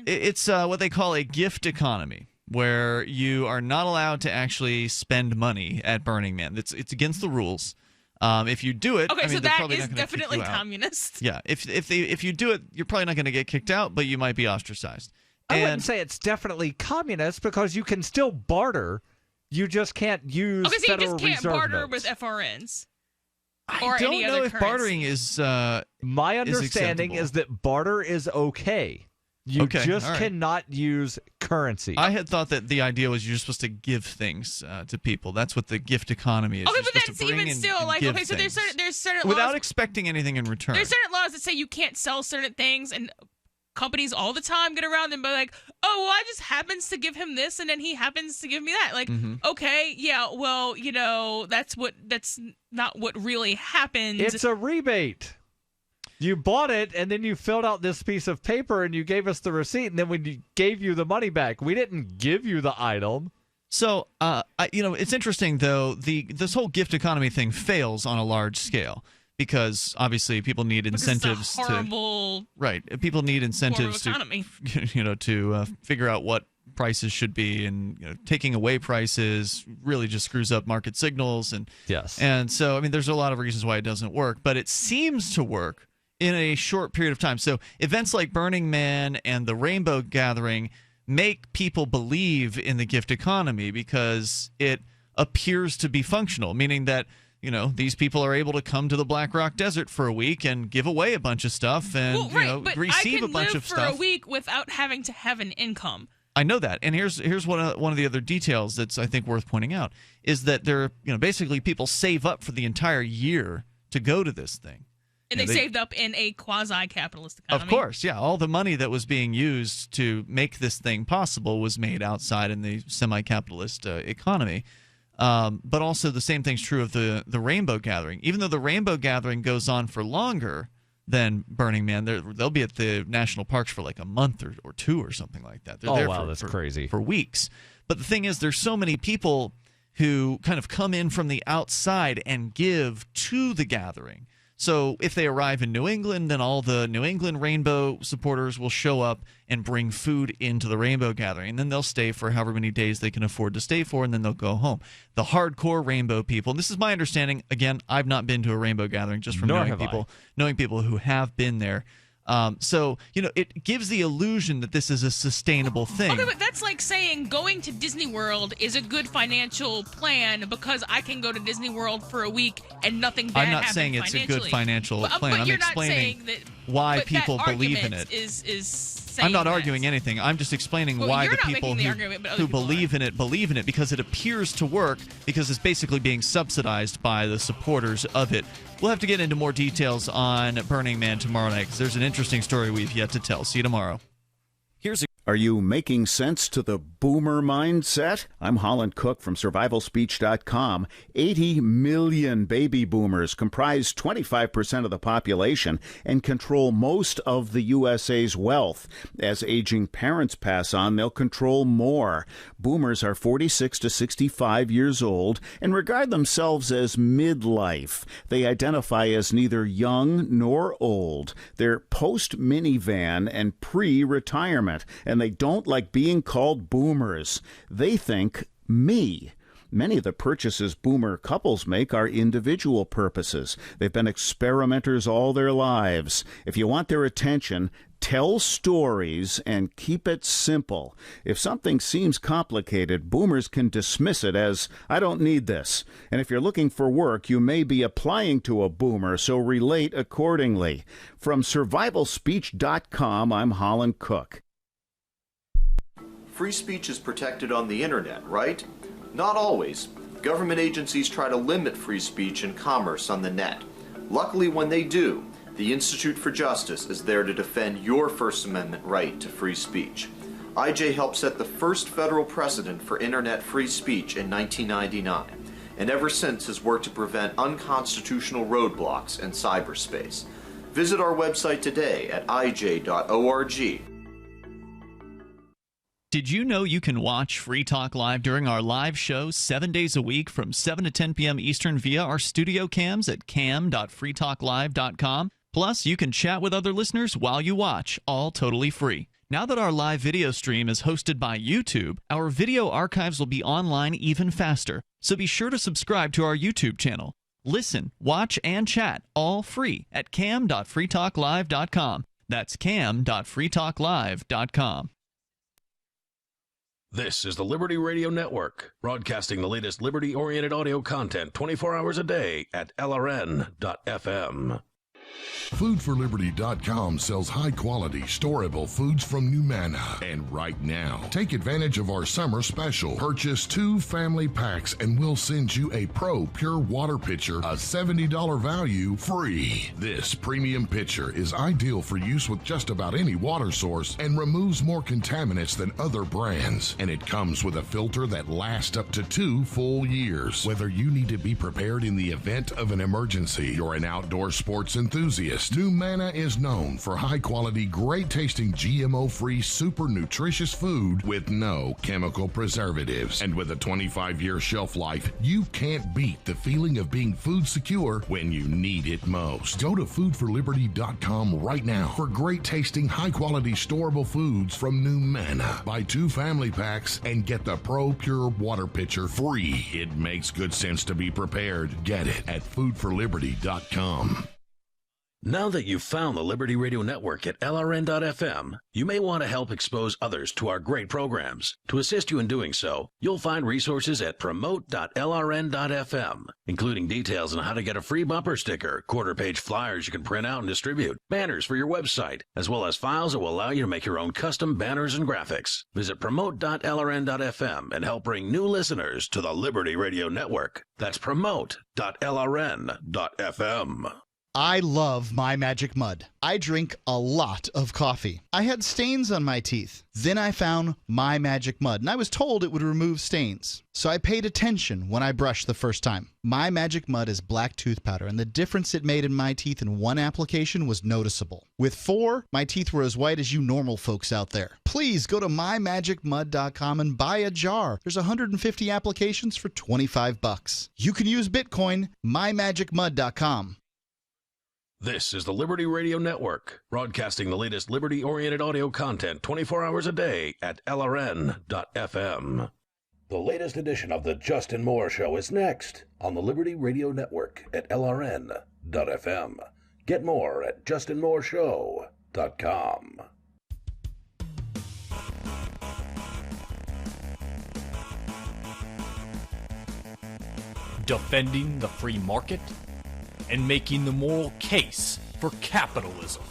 It's what they call a gift economy, where you are not allowed to actually spend money at Burning Man. It's against the rules. If you do it, okay, so they're that probably is not gonna definitely kick you out. communist. Yeah, if you do it, you're probably not going to get kicked out, but you might be ostracized. I wouldn't say it's definitely communist because you can still barter. You just can't use Federal you just can't Reserve barter notes. with FRNs. I don't know if bartering is. My understanding is that barter is okay. You cannot use currency. I had thought that the idea was you're supposed to give things to people. That's what the gift economy is. Okay, you're but that's even still so there's certain without laws, expecting anything in return. There's certain laws that say you can't sell certain things, and companies all the time get around and be like, oh, well, I just happens to give him this, and then he happens to give me that. Like, okay, yeah, well, that's not what really happened. It's a rebate. You bought it, and then you filled out this piece of paper, and you gave us the receipt, and then we gave you the money back. We didn't give you the item. So, it's interesting, though, this whole gift economy thing fails on a large scale because, obviously, people need incentives it's a horrible people need incentives form of economy. to figure out what prices should be, and taking away prices really just screws up market signals. And yes. And so, I mean, there's a lot of reasons why it doesn't work, but it seems to work in a short period of time. So events like Burning Man and the Rainbow Gathering make people believe in the gift economy because it appears to be functional, meaning that these people are able to come to the Black Rock Desert for a week and give away a bunch of stuff and but receive a bunch I can live of for stuff a week without having to have an income. I know that, and here's one of the other details that's I think worth pointing out is that there basically people save up for the entire year to go to this thing. And they saved up in a quasi-capitalist economy. Of course, yeah. All the money that was being used to make this thing possible was made outside in the semi-capitalist economy. But also the same thing's true of the Rainbow Gathering. Even though the Rainbow Gathering goes on for longer than Burning Man, they'll be at the national parks for like a month or two or something like that. They're there that's crazy. For weeks. But the thing is, there's so many people who kind of come in from the outside and give to the gathering. So if they arrive in New England, then all the New England Rainbow supporters will show up and bring food into the Rainbow Gathering. And then they'll stay for however many days they can afford to stay for, and then they'll go home. The hardcore Rainbow people, and this is my understanding, again, I've not been to a Rainbow Gathering, just from knowing people who have been there. So, it gives the illusion that this is a sustainable thing. Okay, but that's like saying going to Disney World is a good financial plan because I can go to Disney World for a week and nothing bad I'm not happens saying it's a good financial plan. But I'm you're explaining not saying that, why but people that believe in argument it. Is I'm not that. arguing anything. I'm just explaining Well, why you're the not people making the argument, but other who people believe in it because it appears to work because it's basically being subsidized by the supporters of it. We'll have to get into more details on Burning Man tomorrow night because there's an interesting story we've yet to tell. See you tomorrow. Are you making sense to the boomer mindset? I'm Holland Cook from survivalspeech.com. 80 million baby boomers comprise 25% of the population and control most of the USA's wealth. As aging parents pass on, they'll control more. Boomers are 46 to 65 years old and regard themselves as midlife. They identify as neither young nor old. They're post-minivan and pre-retirement, and they don't like being called boomers. They think me. Many of the purchases boomer couples make are individual purposes. They've been experimenters all their lives. If you want their attention, tell stories and keep it simple. If something seems complicated, boomers can dismiss it as, I don't need this. And if you're looking for work, you may be applying to a boomer, so relate accordingly. From survivalspeech.com, I'm Holland Cook. Free speech is protected on the internet, right? Not always. Government agencies try to limit free speech and commerce on the net. Luckily, when they do, the Institute for Justice is there to defend your First Amendment right to free speech. IJ helped set the first federal precedent for internet free speech in 1999, and ever since has worked to prevent unconstitutional roadblocks in cyberspace. Visit our website today at ij.org. Did you know you can watch Free Talk Live during our live shows 7 days a week from 7 to 10 p.m. Eastern via our studio cams at cam.freetalklive.com? Plus, you can chat with other listeners while you watch, all totally free. Now that our live video stream is hosted by YouTube, our video archives will be online even faster, so be sure to subscribe to our YouTube channel. Listen, watch, and chat all free at cam.freetalklive.com. That's cam.freetalklive.com. This is the Liberty Radio Network, broadcasting the latest liberty-oriented audio content 24 hours a day at LRN.FM. Foodforliberty.com sells high-quality, storable foods from Numana. And right now, take advantage of our summer special. Purchase 2 family packs and we'll send you a Pro Pure Water Pitcher, a $70 value, free. This premium pitcher is ideal for use with just about any water source and removes more contaminants than other brands. And it comes with a filter that lasts up to 2 full years. Whether you need to be prepared in the event of an emergency, you're an outdoor sports enthusiast, Numana is known for high-quality, great-tasting, GMO-free, super nutritious food with no chemical preservatives. And with a 25-year shelf life, you can't beat the feeling of being food secure when you need it most. Go to foodforliberty.com right now for great-tasting, high-quality, storable foods from Numana. Buy 2 family packs and get the Pro Pure Water Pitcher free. It makes good sense to be prepared. Get it at foodforliberty.com. Now that you've found the Liberty Radio Network at LRN.FM, you may want to help expose others to our great programs. To assist you in doing so, you'll find resources at promote.lrn.fm, including details on how to get a free bumper sticker, quarter-page flyers you can print out and distribute, banners for your website, as well as files that will allow you to make your own custom banners and graphics. Visit promote.lrn.fm and help bring new listeners to the Liberty Radio Network. That's promote.lrn.fm. I love My Magic Mud. I drink a lot of coffee. I had stains on my teeth. Then I found My Magic Mud, and I was told it would remove stains. So I paid attention when I brushed the first time. My Magic Mud is black tooth powder, and the difference it made in my teeth in one application was noticeable. With 4, my teeth were as white as you normal folks out there. Please go to mymagicmud.com and buy a jar. There's 150 applications for $25. You can use Bitcoin, mymagicmud.com. This is the Liberty Radio Network, broadcasting the latest liberty-oriented audio content 24 hours a day at LRN.FM. The latest edition of The Justin Moore Show is next on the Liberty Radio Network at LRN.FM. Get more at justinmooreshow.com. Defending the free market and making the moral case for capitalism.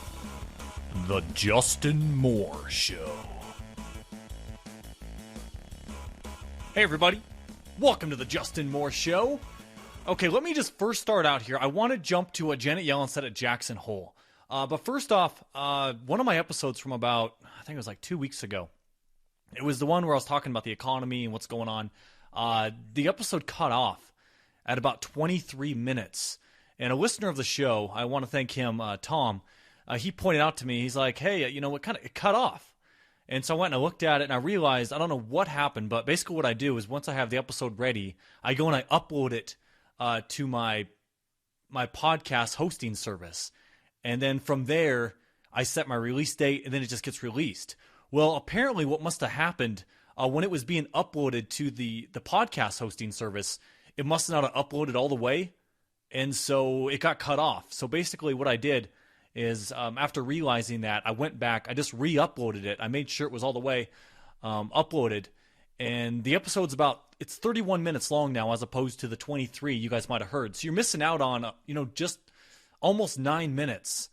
The Justin Moore Show. Hey everybody, welcome to the Justin Moore Show. Okay, let me just first start out here. I want to jump to what Janet Yellen said at Jackson Hole. But first off, one of my episodes from about, I think it was like 2 weeks ago, it was the one where I was talking about the economy and what's going on. The episode cut off at about 23 minutes. And a listener of the show, I want to thank him, Tom, he pointed out to me, he's like, hey, you know, it cut off. And so I went and I looked at it and I realized, I don't know what happened, but basically what I do is once I have the episode ready, I go and I upload it to my podcast hosting service. And then from there, I set my release date and then it just gets released. Well, apparently what must have happened when it was being uploaded to the podcast hosting service, it must not have uploaded all the way. And so it got cut off. So basically what I did is after realizing that, I went back, I just re-uploaded it. I made sure it was all the way uploaded. And the episode's it's 31 minutes long now as opposed to the 23 you guys might have heard. So you're missing out on, just almost 9 minutes